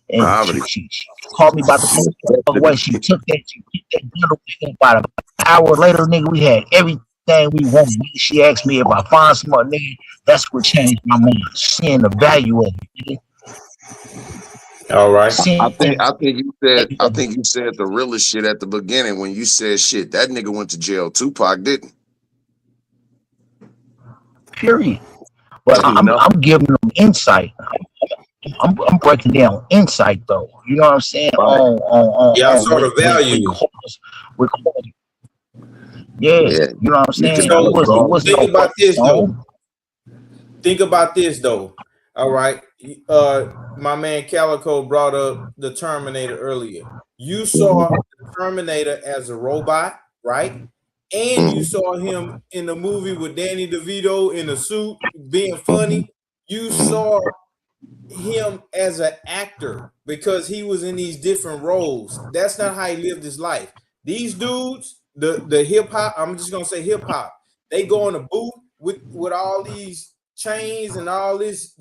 And Poverty. she called me about to throw the fuck away. Necessity. She took that bundle. About an hour later, nigga, we had everything we wanted. She asked me if I find some more, nigga. That's what changed my mind. Seeing the value of it, nigga. All right. I Seeing think I think you said the I value of think you said the realest shit at the beginning when you said shit. That nigga went to jail. Tupac didn't. it, period. But You know? I'm giving them insight. I'm breaking down insight though. You know what I'm saying? Right. Y'all saw With the value. with yeah. Yeah. You know what I'm You saying? cannot So It absolve wasn't think no people. about fucking this though. song. Think about this though. All right. My man Calico brought up the Terminator earlier. You saw Mhm. the Terminator as a robot, right? And you Mhm. saw him in the movie with Danny DeVito in a suit being Mhm. funny. You Mhm. saw him as an actor because he was in these different roles. That's not how he lived his life. These dudes, the hip hop, I'm just gonna say hip hop, they go in a booth with all these chains and all this,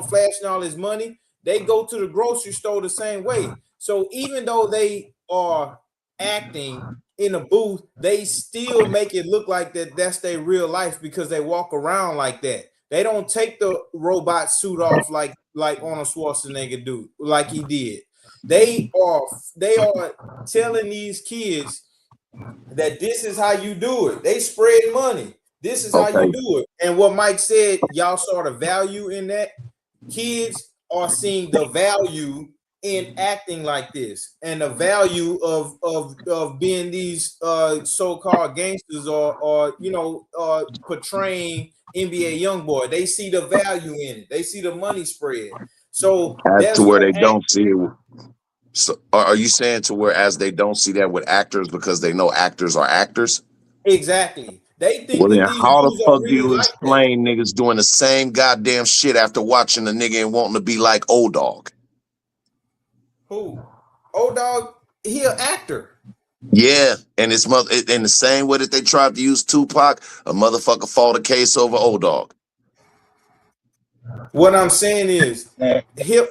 flashing all this money. They go to the grocery store the same way. So even though they are acting in a booth, they still make it look like that's their real life because they walk around like that. They don't take the robot suit off like Arnold Schwarzenegger do, like he did. They are telling these kids that this is how you do it. They spread money. This is how you do it. And what Mike said, y'all saw the value in that. Kids are seeing the value in acting like this, and the value of being these so-called gangsters or portraying NBA YoungBoy. They see the value in it. They see the money spread. So As there's to where no they don't see it. So are you saying to where as they don't see that with actors because they know actors are actors? exactly. They think Well, that then these how the dudes are fuck do really you like that. explain niggas doing the same goddamn shit after watching the nigga and wanting to be like old dog? Who? Old dog, he an actor. Yeah, and it's in the same way that they tried to use Tupac, a motherfucker fought a case over old dog. What I'm saying is, NBA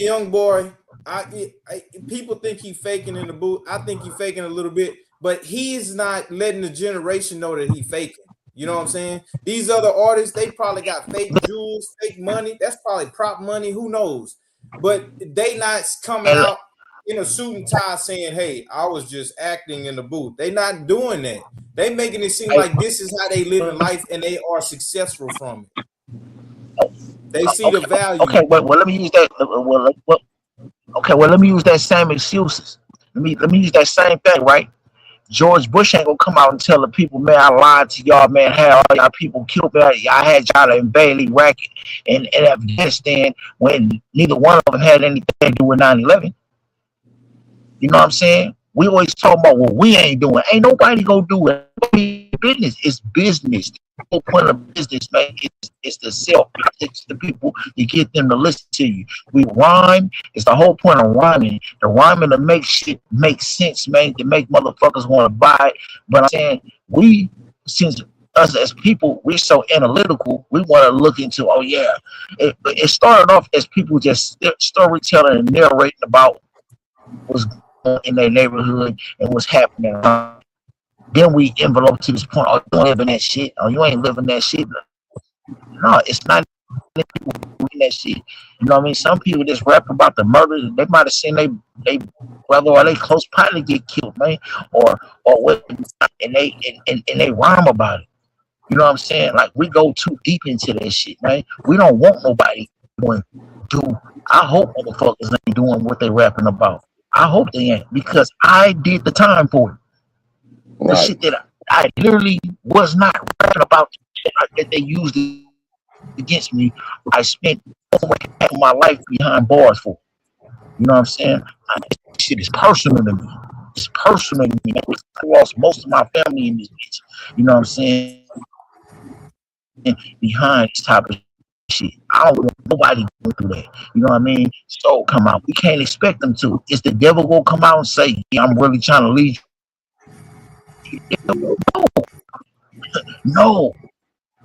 YoungBoy. People think he faking in the booth. I think he faking a little bit, but he's not letting the generation know that he faking. You know what I'm saying? These other artists, they probably got fake jewels, fake money. That's probably prop money. Who knows? But they not coming And out in a suit and tie saying, "Hey, I was just acting in the booth." They not doing that. They making it seem like this is how they live in life and they are successful from it. They see the value. okay, well, let me use that. Well, let me use that same excuses. Let me use that same thing, right? George Bush ain't gonna come out and tell the people, man, I lied to y'all, man, had all y'all people killed, man. I had y'all invade Iraq and Afghanistan when neither one of them had anything to do with 9/11. You know what I'm saying? We always talk about what we ain't doing. Ain't nobody gonna do it. Business is business. The whole point of business, man, is to sell products to people to get them to listen to you. We rhyme. It's the whole point of rhyming. The rhyming to make shit make sense, man, to make motherfuckers want to buy it. But I'm saying since us as people, we're so analytical, we want to look into, oh yeah. It started off as people just storytelling and narrating about what's going on in their neighborhood and what's happening. Then we envelope to this point, oh, you don't live in that shit. Oh, you ain't living that shit. No, it's not people doing that shit. You know what I mean? Some people just rap about the murder. They might have seen they brother or they close partner get killed, man, or what, and they rhyme about it. You know what I'm saying? Like, we go too deep into that shit, man. We don't want nobody going do. I hope motherfuckers ain't doing what they rapping about. I hope they ain't, because I did the time for it. The shit that I literally was not rapping about, that they used against me. I spent over half of my life behind bars for. You know what I'm saying? This shit is personal to me. It's personal to me. I lost most of my family in this bitch. You know what I'm saying? Behind this type of shit. I don't want nobody going through that. You know what I mean? So come out. We can't expect them to. Is the devil gonna come out and say, yeah, I'm really trying to lead you? No.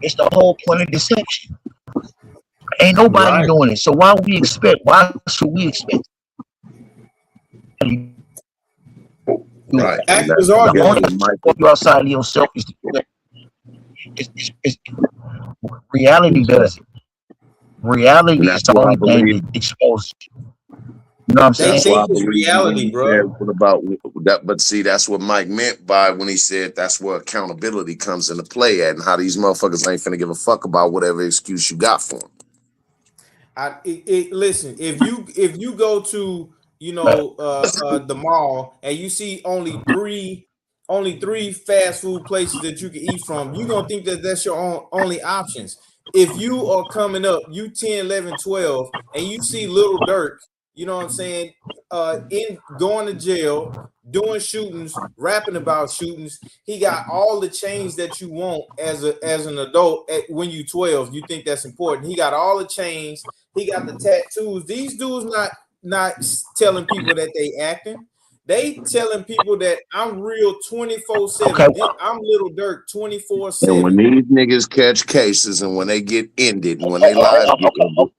It's the whole point of deception. Ain't nobody doing it. So why should we expect? Right. Actors are the only thing you outside of yourself is reality does it. Reality is the only thing that exposes you. You know what I'm saying? They think it's reality, bro. What about that? But see, that's what Mike meant by when he said that's where accountability comes into play at, and how these motherfuckers ain't finna give a fuck about whatever excuse you got for them. Listen, if you go to the mall and you see only three fast food places that you can eat from, you're gonna think that that's your only options. If you are coming up, you 10, 11, 12, and you see Little Dirk, you know what I'm saying, in going to jail, doing shootings, rapping about shootings, he got all the chains that you want as an adult. When you 12, you think that's important. He got all the chains, he got the tattoos. These dudes not telling people that they acting. They telling people that I'm real 24/7. Okay. I'm Little Dirk 24/7. And when these niggas catch cases and when they get ended, and when they lives get ended,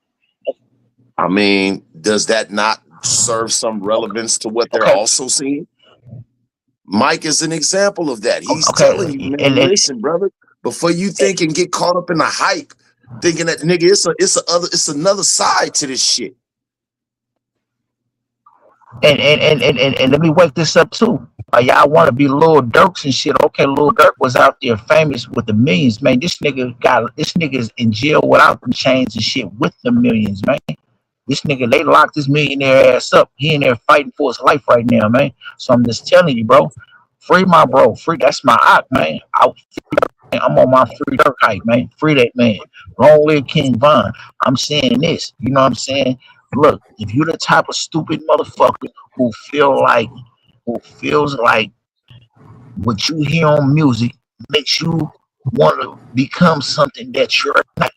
I mean, does that not serve some relevance to what they're Okay, also seeing? Mike is an example of that. He's telling okay, you, man, listen, brother, before you think and get caught up in the hype, thinking that nigga, it's another side to this shit. and let me wake this up too. Y'all want to be Lil Durks and shit. Okay, Lil Durk was out there famous with the millions, man. This nigga's in jail without the chains and shit with the millions, man. This nigga, they locked this millionaire ass up. He in there fighting for his life right now, man. So I'm just telling you, bro. Free my bro. Free, that's my op, man. I'm on my free Durk hype, man. Free that man. Long live King Von. I'm saying this. You know what I'm saying? Look, if you're the type of stupid motherfucker who feels like what you hear on music makes you want to become something that you're not.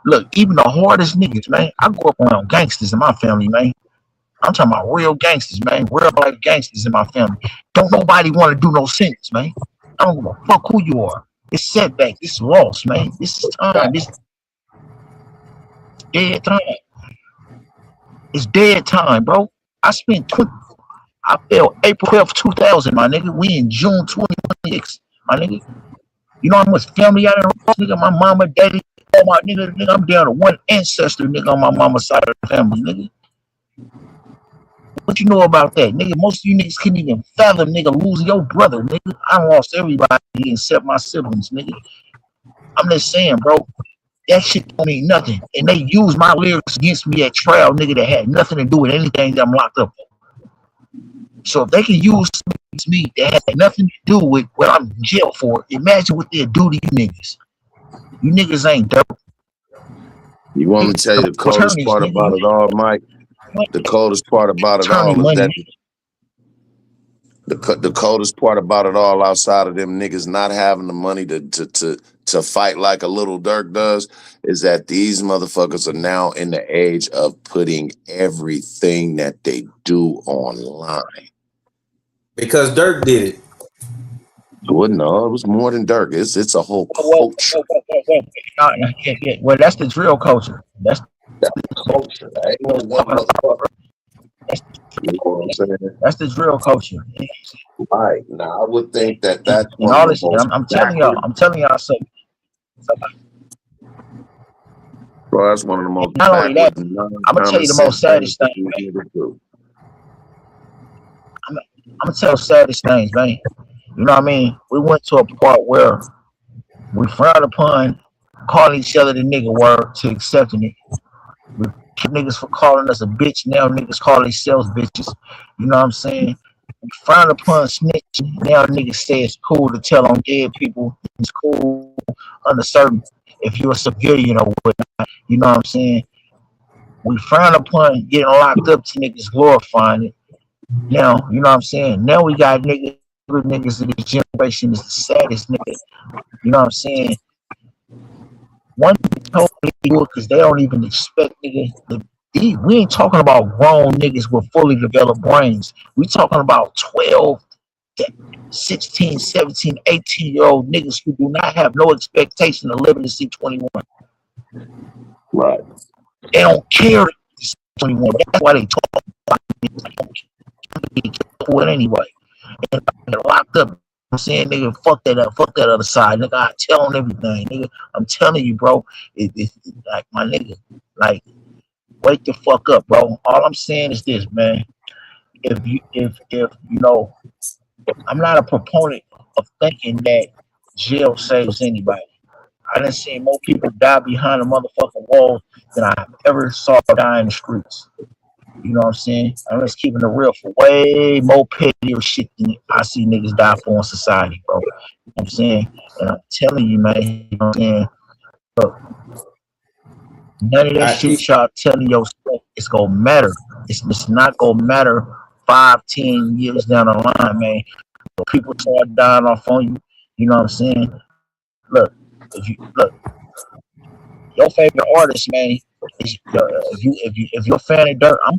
Look, even the hardest niggas, man. I grew up around gangsters in my family, man. I'm talking about real gangsters, man. Real life gangsters in my family. Don't nobody want to do no sentence, man. I don't give a fuck who you are. It's setback. This is loss, man. This is time. This is dead time. It's dead time, bro. I spent I fell April 12th, 2000, my nigga. We in June 2026, my nigga. You know how much family I done lost, nigga? My mama, daddy, all my nigga, I'm down to one ancestor, nigga, on my mama's side of the family, nigga. What you know about that, nigga? Most of you niggas couldn't even fathom, nigga, losing your brother, nigga. I lost everybody except my siblings, nigga. I'm just saying, bro. That shit don't mean nothing. And they use my lyrics against me at trial, nigga, that had nothing to do with anything that I'm locked up for. So if they can use me that had nothing to do with what I'm in jail for, imagine what they'll do to you niggas. You niggas ain't dope. You want me to tell you the coldest part about it all, Mike? The coldest part about it all is that the coldest part about it all, outside of them niggas not having the money to fight like a Little Durk does, is that these motherfuckers are now in the age of putting everything that they do online. Because Durk did it. Well, no, it was more than Durk. It's a whole culture. Well, that's the drill culture. That's the culture. Ain't no one motherfucker. You know what I'm saying? That's the drill culture. Right. Now, I would think that that's and all this. I'm telling y'all something. Bro, that's one of the most. Not only that, I'm gonna tell you the most saddest thing. I'm gonna tell saddest things, man. You know what I mean? We went to a part where we frowned upon calling each other the nigga word to accepting it. We kept niggas for calling us a bitch. Now niggas call themselves bitches. You know what I'm saying? We frown upon snitching. Now niggas say it's cool to tell on dead people. It's cool under certain, if you're a civilian or whatnot. You know what I'm saying? We frown upon getting locked up to niggas glorifying it. Now, you know what I'm saying? Now we got niggas in this generation is the saddest nigga. You know what I'm saying? One told me because they don't even expect niggas. We ain't talking about grown niggas with fully developed brains. We talking about 12, 16, 17, 18-year-old niggas who do not have no expectation of living to see 21. Right. They don't care to see 21. That's why they talk about it anyway. And they're locked up. I'm saying, nigga, fuck that up, fuck that other side, nigga. I tell on everything, nigga. I'm telling you, bro. It's like, my nigga, like, wake the fuck up, bro. All I'm saying is this, man. If you know, I'm not a proponent of thinking that jail saves anybody. I done seen more people die behind a motherfucking wall than I ever saw die in the streets. You know what I'm saying? I'm just keeping it real for way more pettier shit than I see niggas die for in society, bro. You know what I'm saying? And I'm telling you, man, you know what I'm saying? Look, none of that shit y'all telling yourself it's gonna matter. It's not gonna matter 5, 10 years down the line, man. But people start dying off on you. You know what I'm saying? Look, your favorite artist, man. If you're a fan of Durk, I'm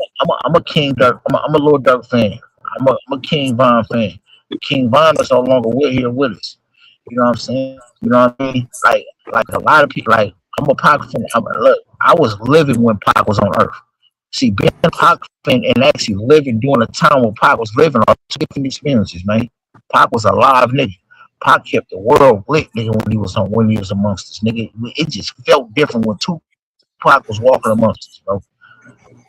a King Durk. I'm a Lil Durk fan. I'm a King Von fan. King Von is no longer here with us. You know what I'm saying? You know what I mean? Like a lot of people. Like, I'm a Pac fan. Look, I was living when Pac was on Earth. See, being a Pac fan and actually living during a time when Pac was living are two different experiences, man. Pac was a live nigga. Pac kept the world lit, nigga, when he was amongst us, nigga. It just felt different when Tupac was walking amongst us, bro.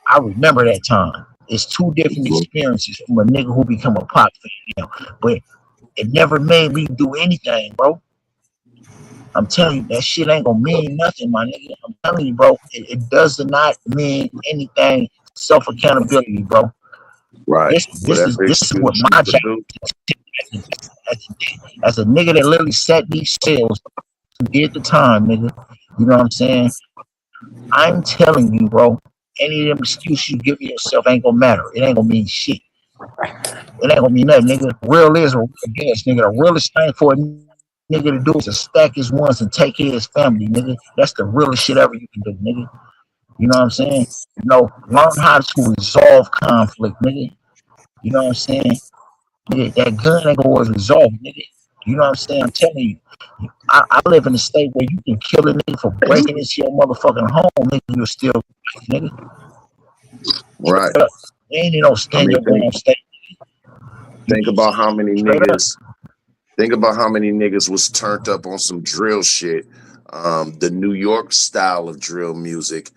I remember that time. It's two different experiences from a nigga who become a Pac fan, you know. But it never made me do anything, bro. I'm telling you, that shit ain't gonna mean nothing, my nigga. I'm telling you, bro. It does not mean anything. Self accountability, bro. Right. This Well, this that's is the this is what excuse you my job produce. is as a nigga that literally set these sales and did the time, nigga. You know what I'm saying? I'm telling you, bro. Any of them excuses you give yourself ain't gonna matter. It ain't gonna mean shit. It ain't gonna mean nothing, nigga. Real is a real gas, nigga. The realest thing for a nigga to do is to stack his ones and take care of his family, nigga. That's the realest shit ever you can do, nigga. You know what I'm saying? You know, learn how to resolve conflict, nigga. You know what I'm saying? Nigga, that gun ain't gonna always resolve, nigga. You know what I'm saying? I'm telling you, I live in a state where you can kill a nigga for breaking into your motherfucking home, nigga. You're still, nigga. Right. Ain't no I stand mean, your ground state. think about how many Straight up. niggas. Think about how many niggas was turned up on some drill shit, the New York style of drill music.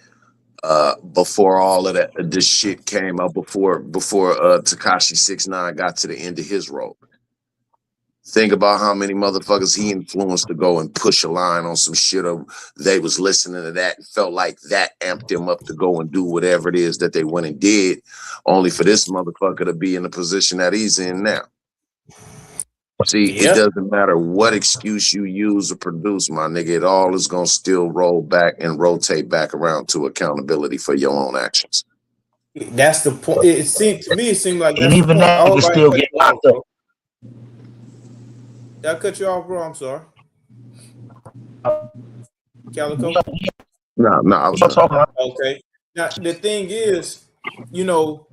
Before all of that, this shit came out, before Takashi 6ix9ine got to the end of his road. Think about how many motherfuckers he influenced to go and push a line on some shit, or they was listening to that and felt like that amped them up to go and do whatever it is that they went and did, only for this motherfucker to be in the position that he's in now. See, it Yep. doesn't matter what excuse you use or produce, my nigga. It all is gonna still roll back and rotate back around to accountability for your own actions. That's the point. It seemed to me. It seemed like And that's the even point. that I nigga hope I still didn't cut get you off, locked up. bro. Did I cut you off, bro? I'm sorry. Calico. No, I was I'm done. talking about Okay. Now the thing is, you know,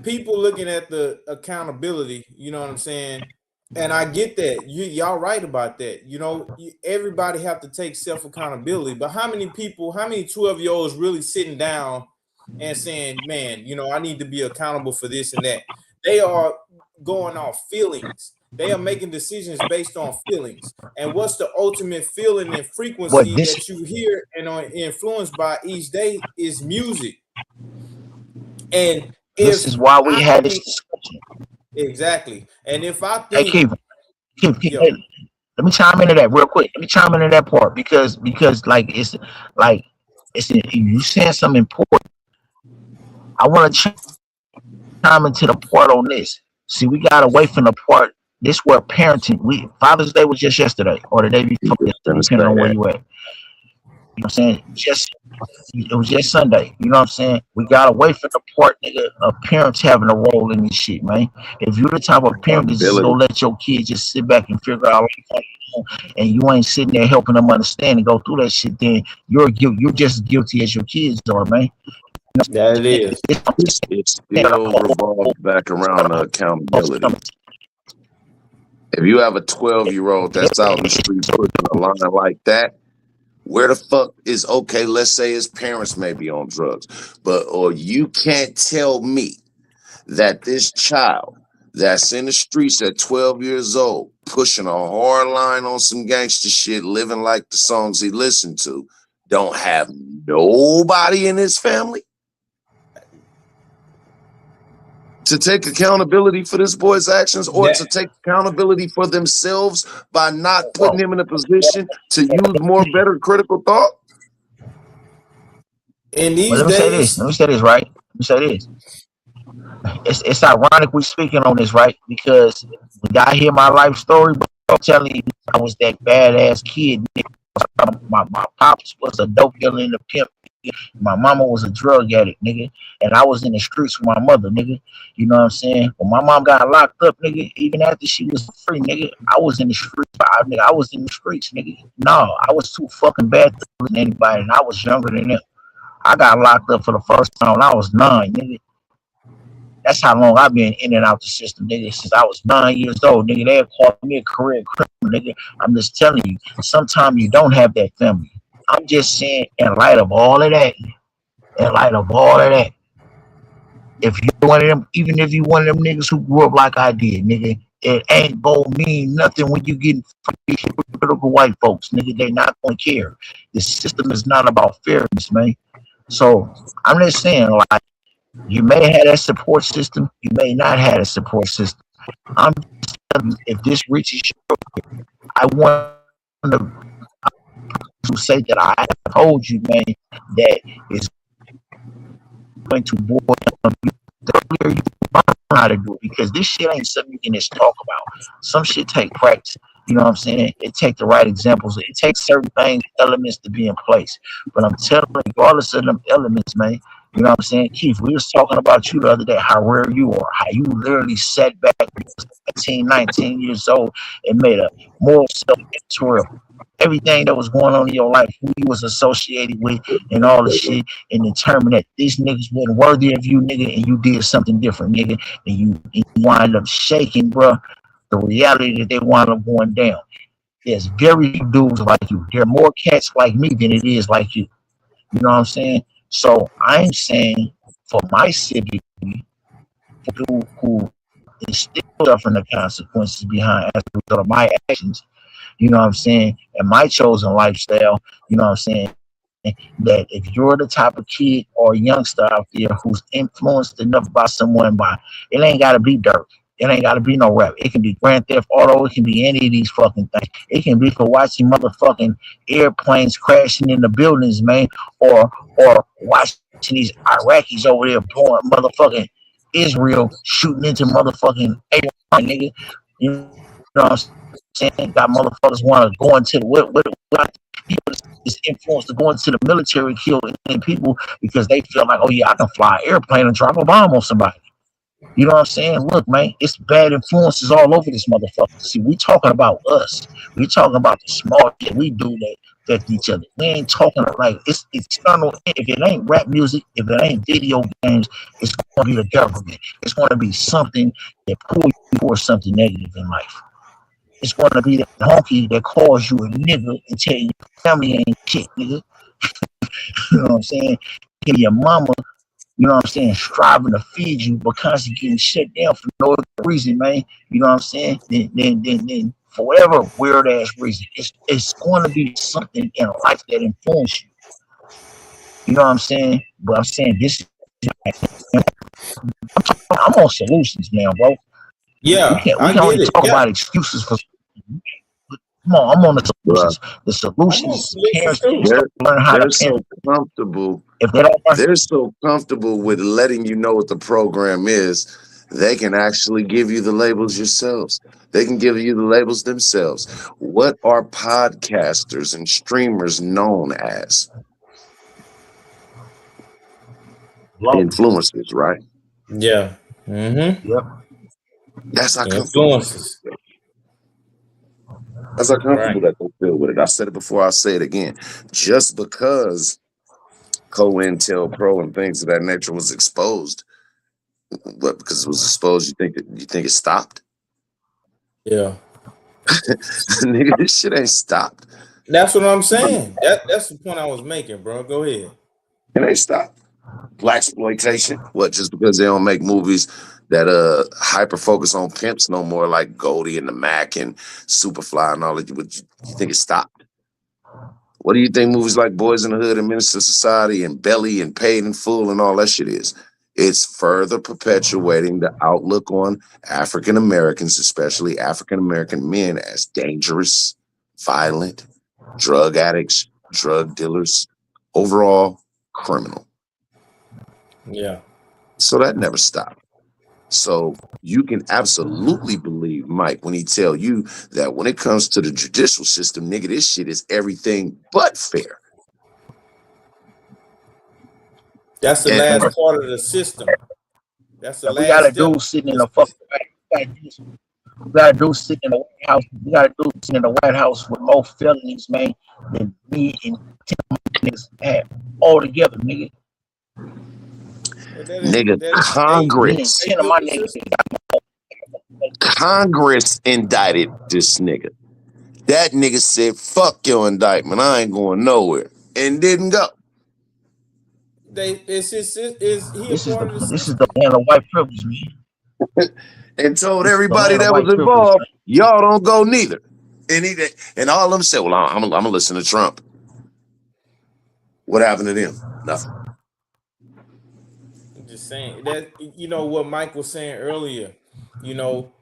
people looking at the accountability. You know what I'm saying? And I get that. Y'all right about that. You know, everybody have to take self accountability. But how many people? How many 12-year-olds really sitting down and saying, "Man, you know, I need to be accountable for this and that." They are going off feelings. They are making decisions based on feelings. And what's the ultimate feeling and what frequency this that you hear and are influenced by each day is music. And this if is why we I had this think discussion. exactly, and if I Hey, think, Keith, yo, hey, let me chime into that real quick. Let me chime into that part because like it's you saying something important. I want to chime into the part on this. See, we got away from the part. This where parenting. We Father's Day was just yesterday or the day You before just yesterday, gonna depending say on where that. you at. You know what I'm saying? It was just Sunday. You know what I'm saying? We got away from the part, nigga, of parents having a role in this shit, man. If you're the type of parent that's just Accountability. gonna let your kids just sit back and figure out life on your own, and you ain't sitting there helping them understand and go through that shit, then you're just as guilty as your kids are, man. that it is. It still revolves back around to accountability. If you have a 12-year-old that's out in the street pushing a line like that, where the fuck is, okay, let's say his parents may be on drugs, or you can't tell me that this child that's in the streets at 12 years old, pushing a hard line on some gangster shit, living like the songs he listened to, don't have nobody in his family to take accountability for this boy's actions, or That to take accountability for themselves by not putting him in a position to use more better critical thought? in Well, these let me say this. days, Let me say this, right? Let me say this. It's ironic we speaking on this, right? Because when y'all hear my life story, bro, I'm telling you, I was that badass kid. My pops was a dope dealer in the pimp. My mama was a drug addict, nigga. And I was in the streets with my mother, nigga. You know what I'm saying? When my mom got locked up, nigga, even after she was free, nigga, I was in the streets. I was in the streets, nigga. No, I was too fucking bad to listen to anybody, and I was younger than them. I got locked up for the first time when I was 9, nigga. That's how long I've been in and out the system, nigga, since I was 9 years old, nigga. They called me a career criminal, nigga. I'm just telling you, sometimes you don't have that family. I'm just saying, in light of all of that, in light of all of that. If you one of them, even if you one of them niggas who grew up like I did, nigga, it ain't gonna mean nothing when you get critical white folks, nigga. They not gonna care. The system is not about fairness, man. So I'm just saying, like, you may have that support system, you may not have a support system. I'm just telling you, if this reaches you, I want to say that I have told you, man, that is going to boil down. The earlier you learn how to do it, because this shit ain't something you can just talk about. Some shit take practice. You know what I'm saying? It takes the right examples. It takes certain things, elements to be in place. But I'm telling you, regardless of them elements, man, you know what I'm saying? Keith, we was talking about you the other day, how rare you are, how you literally sat back when you was 18, 19 years old and made a moral self-inventory, everything that was going on in your life, who you was associated with, and all the shit, and determine that these niggas wasn't worthy of you, nigga, and you did something different, nigga, and you wind up shaking, bro, the reality that they wind up going down. There's very few dudes like you. There are more cats like me than it is like you. You know what I'm saying? So I'm saying for my city, for people who is still suffering the consequences behind as a result of my actions, you know what I'm saying, and my chosen lifestyle, you know what I'm saying, that if you're the type of kid or youngster out there who's influenced enough by someone, by it ain't gotta be dirt. It ain't gotta be no rap. It can be Grand Theft Auto. It can be any of these fucking things. It can be for watching motherfucking airplanes crashing in the buildings, man, or watching these Iraqis over there blowing motherfucking Israel shooting into motherfucking Iran, nigga. You know what I'm saying? Got motherfuckers want to go into the what people is influenced to go into the military, kill people because they feel like, oh yeah, I can fly an airplane and drop a bomb on somebody. You know what I'm saying? Look, man, it's bad influences all over this motherfucker. See, we talking about us. We talking about the small shit we do that affect each other. We ain't talking like it's external. If it ain't rap music, if it ain't video games, it's gonna be the government. It's gonna be something that pulls you towards something negative in life. It's gonna be the honky that calls you a nigga and tell you your family ain't shit, nigga. You know what I'm saying? Give your mama, you know what I'm saying, striving to feed you, but constantly getting shut down for no reason, man. You know what I'm saying? Then for whatever weird ass reason, it's going to be something in life that influences you. You know what I'm saying? But I'm saying this. I'm on solutions now, bro. Yeah, We I can get only it. talk Yeah, about excuses for. Come on, I'm on the Bruh, solutions. The I'm on solutions solutions parents need to too. start they're learning how to they're parent. so comfortable. If they don't learn, They're so comfortable with letting you know what the program is. They can actually give you the labels yourselves. They can give you the labels themselves. What are podcasters and streamers known as? blows. Influencers, right? Yeah. Mm-hmm. Yep. That's how comfortable they Influences. feel. That's how Right. comfortable that they feel with it. I said it before, I'll say it again. Just because COINTELPRO and things of that nature was exposed, what, because it was exposed, you think it stopped? Yeah. Nigga, this shit ain't stopped. That's what I'm saying. That's the point I was making, bro. Go ahead. It ain't stopped. Black exploitation. What, just because they don't make movies that hyper focus on pimps no more, like Goldie and the Mac and Superfly and all that, you think it stopped? What do you think movies like Boys in the Hood and Minister Society and Belly and Paid in Full and all that shit is? It's further perpetuating the outlook on African Americans, especially African American men, as dangerous, violent, drug addicts, drug dealers, overall criminal. Yeah. So that never stopped. So you can absolutely believe Mike when he tell you that when it comes to the judicial system, nigga, this shit is everything but fair. That's the And last part of the system. That's the If we got last a step. dude sitting in a fucking we got a dude sitting in the White House. We got a dude sitting in the White House with more felonies, man, than me and 10 niggas had all together, nigga. Well, nigga, Me and Congress, 10 of my niggas Congress indicted this nigga. That nigga said, fuck your indictment. I ain't going nowhere. And didn't go. They is he a This is part of the the system? land of white privilege, man. And told This is the everybody land of that was white privilege, involved, man. y'all don't go neither. And all of them said, well, I'm gonna listen to Trump. What happened to them? Nothing. I'm just saying that what Mike was saying earlier. You know,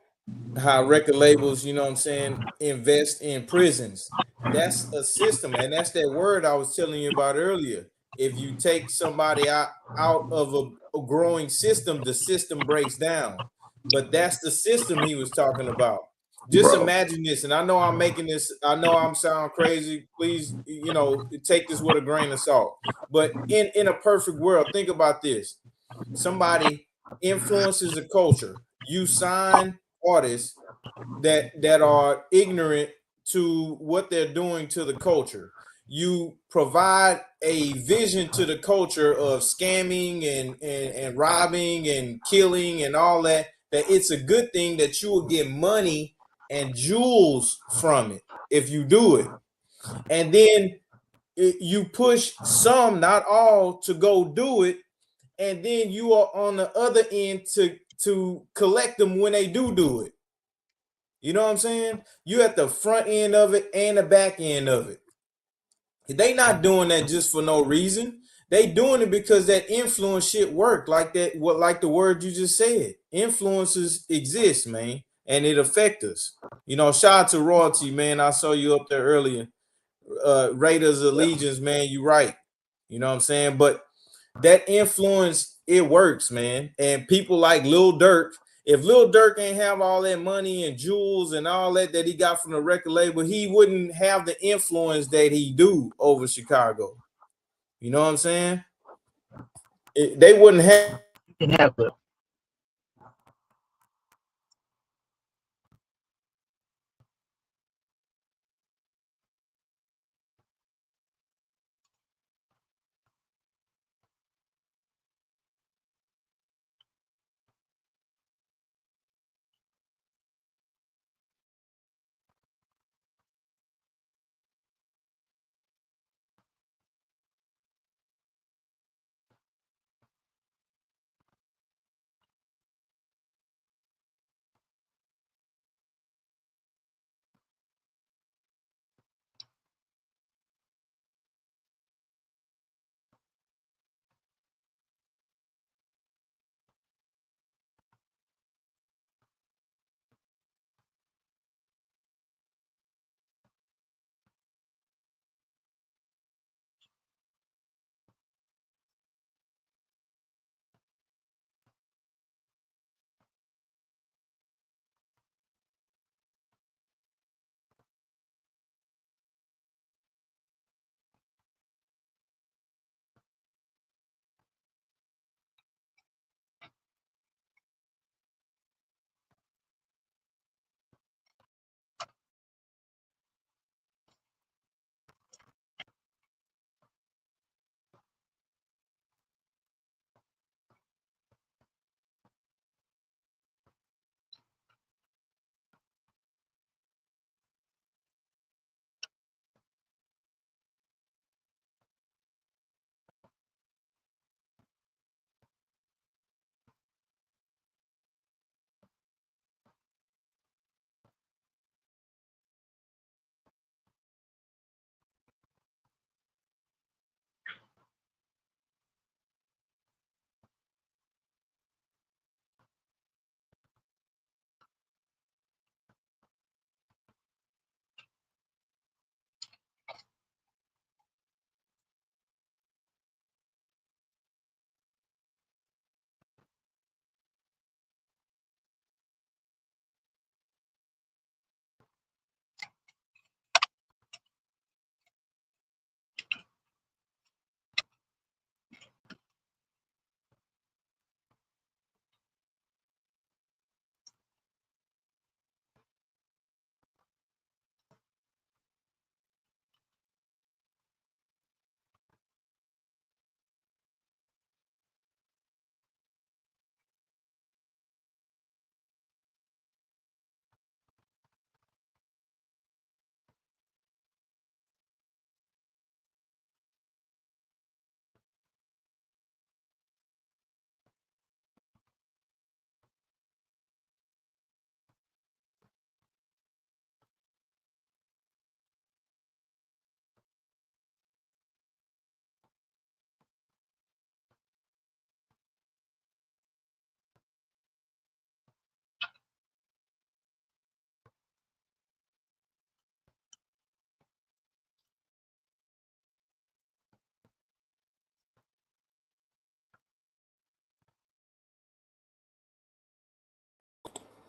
how record labels, you know what I'm saying, invest in prisons. That's a system, and that's that word I was telling you about earlier. If you take somebody out of a growing system, the system breaks down. But that's the system he was talking about. Just Bro. imagine this, and I know I'm making this, I know I'm sound crazy. Please, take this with a grain of salt. But in a perfect world, think about this. Somebody influences a culture. You sign artists that are ignorant to what they're doing to the culture. You provide a vision to the culture of scamming and robbing and killing and all that, that it's a good thing, that you will get money and jewels from it if you do it. And then you push some, not all, to go do it, and then you are on the other end to collect them when they do it. You know what I'm saying? You at the front end of it and the back end of it. They not doing that just for no reason. They doing it because that influence shit work. Like that, like the word you just said. Influences exist, man, and it affect us. Shout out to royalty, man. I saw you up there earlier. Raiders allegiance, man. You right. You know what I'm saying? But that influence, it works, man. And people like Lil Durk, if Lil Durk ain't have all that money and jewels and all that he got from the record label, he wouldn't have the influence that he do over Chicago. You know what I'm saying? They wouldn't have. You can have the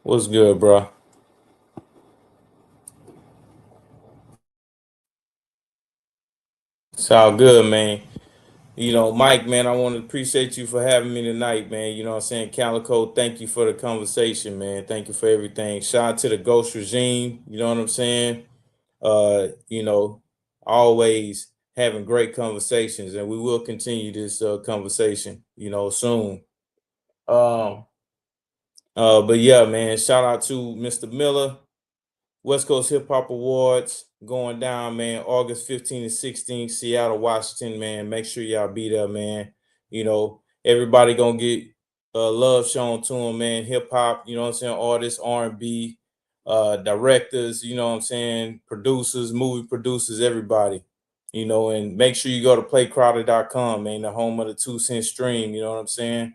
What's good, bro? It's all good, man. Mike, man, I want to appreciate you for having me tonight, man. You know what I'm saying? Calico, thank you for the conversation, man. Thank you for everything. Shout out to the Ghost regime. You know what I'm saying? You know, always having great conversations, and we will continue this conversation, soon. Um, but yeah, man, shout out to Mr. Miller. West Coast Hip Hop Awards going down, man. August 15th and 16th, Seattle, Washington, man. Make sure y'all be there, man. Everybody gonna get love shown to them, man. Hip hop, you know what I'm saying? Artists, R&B, directors, you know what I'm saying? Producers, movie producers, everybody. And make sure you go to playcrowder.com, man, the home of the 2 cent stream. You know what I'm saying?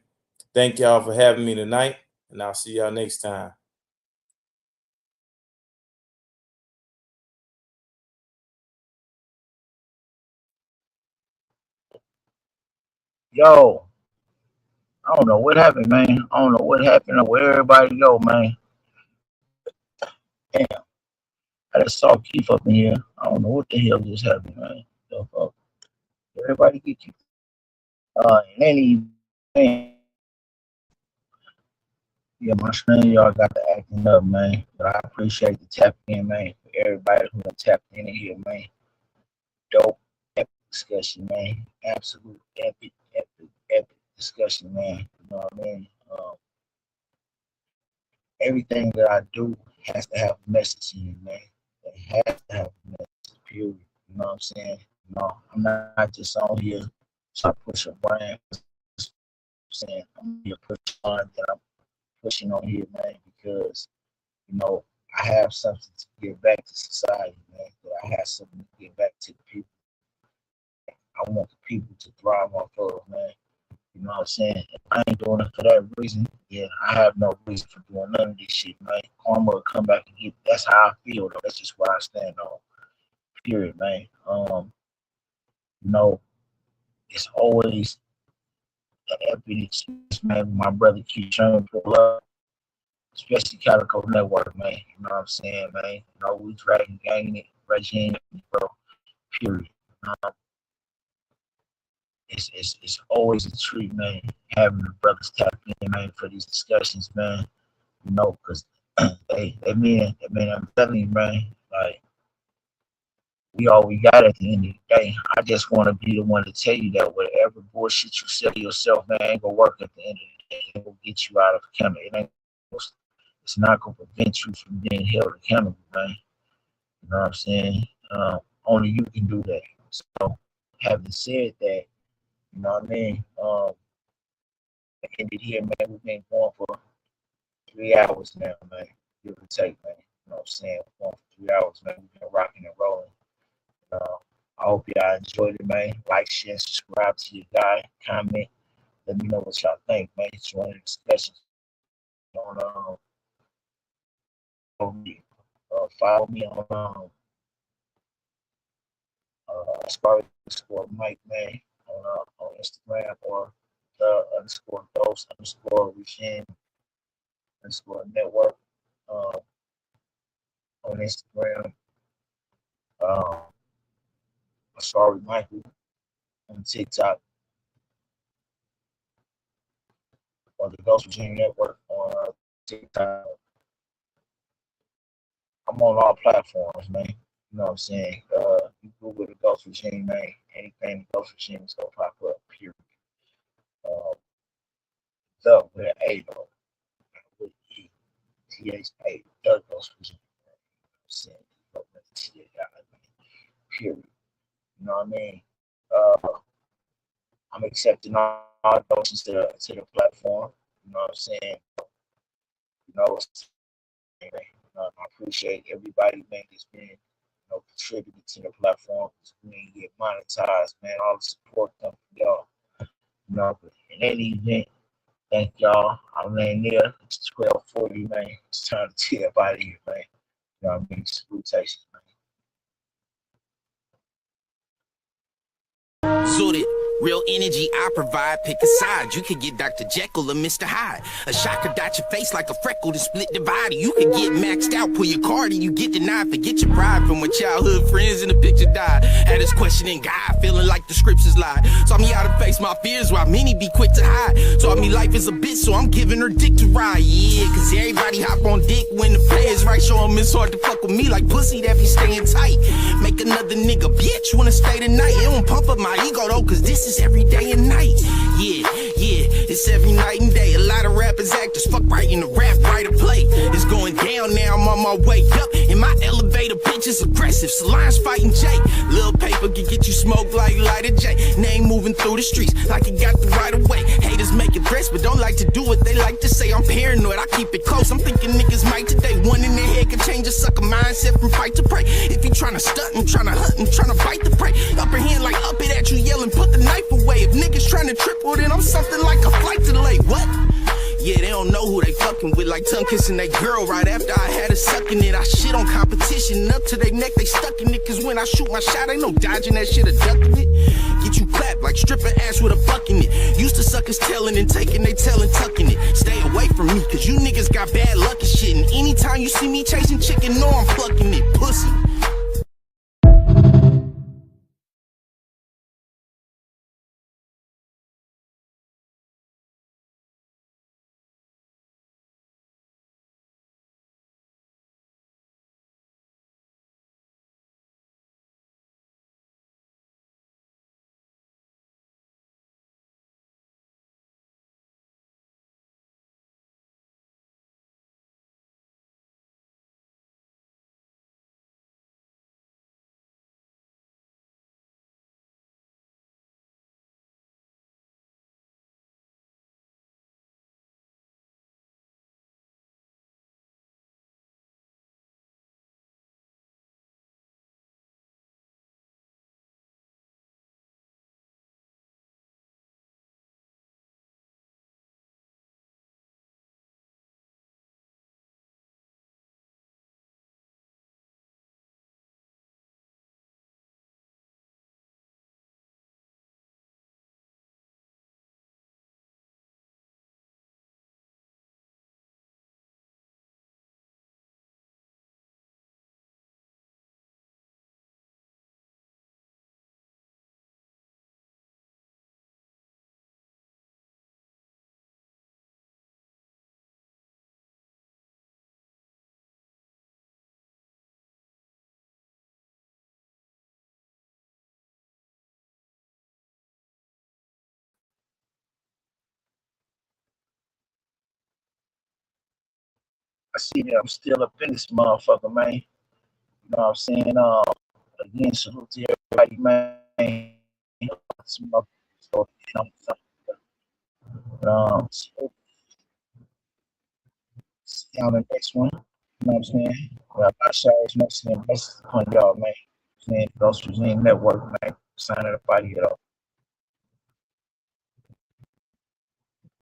Thank y'all for having me tonight, and I'll see y'all next time. Yo, I don't know what happened, man. I don't know what happened or where everybody go, man. Damn, I just saw Keith up in here. I don't know what the hell just happened, man. The fuck? Everybody get you. And any man, yeah, my screen y'all got the acting up, man. But I appreciate the tap in, man. For everybody who tapped in here, man. Dope, epic discussion, man. Absolute epic discussion, man. You know what I mean? Everything that I do has to have a message in it, man. It has to have a message, period. You know what I'm saying? I'm not just on here to push a brand. I'm saying I'm here pushing on that I'm pushing on here, man, because I have something to give back to society, man. That I have something to give back to the people. I want the people to thrive off of, man. You know what I'm saying? If I ain't doing it for that reason, yeah, I have no reason for doing none of this shit, man. Karma will come back and get. That's how I feel, though. That's just what I stand on. Period, man. You know, it's always an epic experience, man. With my brother Keith Sherman pull up, especially Calico Network, man. You know what I'm saying, man? We dragging gang it, regime, bro. Period. Um, it's always a treat, man. Having the brothers tap in, man, for these discussions, man. Because I'm telling you, man, like, we all we got at the end of the day. I just want to be the one to tell you that whatever bullshit you sell yourself, man, ain't gonna work at the end of the day. It will get you out of account. It's not gonna prevent you from being held accountable, man. You know what I'm saying? Only you can do that. So, having said that, you know what I mean? Ended here, man. We've been going for 3 hours now, man. Give or take, man. You know what I'm saying? We're going for 3 hours, man. We've been rocking and rolling. Uh, I hope y'all enjoyed it, man. Like, share, subscribe to your guy, comment. Let me know what y'all think, man. Join the discussion on follow me on _, Mike, man, on Instagram, or the _ghost_regime_network on Instagram. Sorry, Michael on TikTok, or the Ghost Regime Network on TikTok. I'm on all platforms, man. You know what I'm saying? You Google the Ghost Regime, man. Anything the Ghost Regime is gonna pop up. Period. The with an A though, with ETHA, the Ghost Regime. You know what I'm saying? Period. You know what I mean? Uh, I'm accepting all donations to the platform. You know what I'm saying? It's I appreciate everybody, man, that's been, contributing to the platform. We ain't get monetized, man. All the support comes from y'all. But in any event, thank y'all. I'm laying there. It's 12:40, man. It's time to get up out of here, man. You know what I mean? Salutations, man. Zooted. Real energy I provide, pick a side. You could get Dr. Jekyll or Mr. Hyde. A shot could dot your face like a freckle to split divide. You could get maxed out, pull your card and you get denied. Forget your pride from when childhood friends in the picture died. Had us questioning God, feeling like the scriptures lied. Taught me how to face my fears while many be quick to hide. Taught me life is a bitch, so I'm giving her dick to ride. Yeah, cause everybody hop on dick when the pay is right. Show 'em it's hard to fuck with me like pussy that be staying tight. Make another nigga bitch wanna stay tonight. It won't pump up my ego though, cause this is every day and night. Yeah, it's every night and day. A lot of rappers, actors, fuck writing the rap, write a play. It's going down now, I'm on my way up. In my elevator, bitch is aggressive. Salon's fighting Jake. Little paper can get you smoked like lighter J. Name moving through the streets like it got the right of way. Haters make it threats, but don't like to do what they like to say. I'm paranoid, I keep it close. I'm thinking niggas might today. One in their head can change a sucker mindset from fight to prey. If you tryna stunt, I'm tryna hunt, I'm tryna bite the prey. Upper hand like up it at you, yelling, put the knife away. If niggas tryna triple, then I'm something like a flight delay. What? Yeah, they don't know who they fucking with, like tongue kissing that girl right after I had her sucking it. I shit on competition, up to their neck, they stuck in it. Cause when I shoot my shot, ain't no dodging that shit or ducking it. Get you clapped like stripping ass with a buck in it. Used to suckers telling and taking they tail and tucking it. Stay away from me, cause you niggas got bad luck and shit. And anytime you see me chasing chicken, know I'm plucking it, pussy. I see that I'm still up in this motherfucker, man. You know what I'm saying? Again, salute to everybody, man. So, so, see you on the next one. You know what I'm saying? Well, my showers, mostly and blessings upon y'all, man. Saying those who's in network, man. Signing up out of here, though.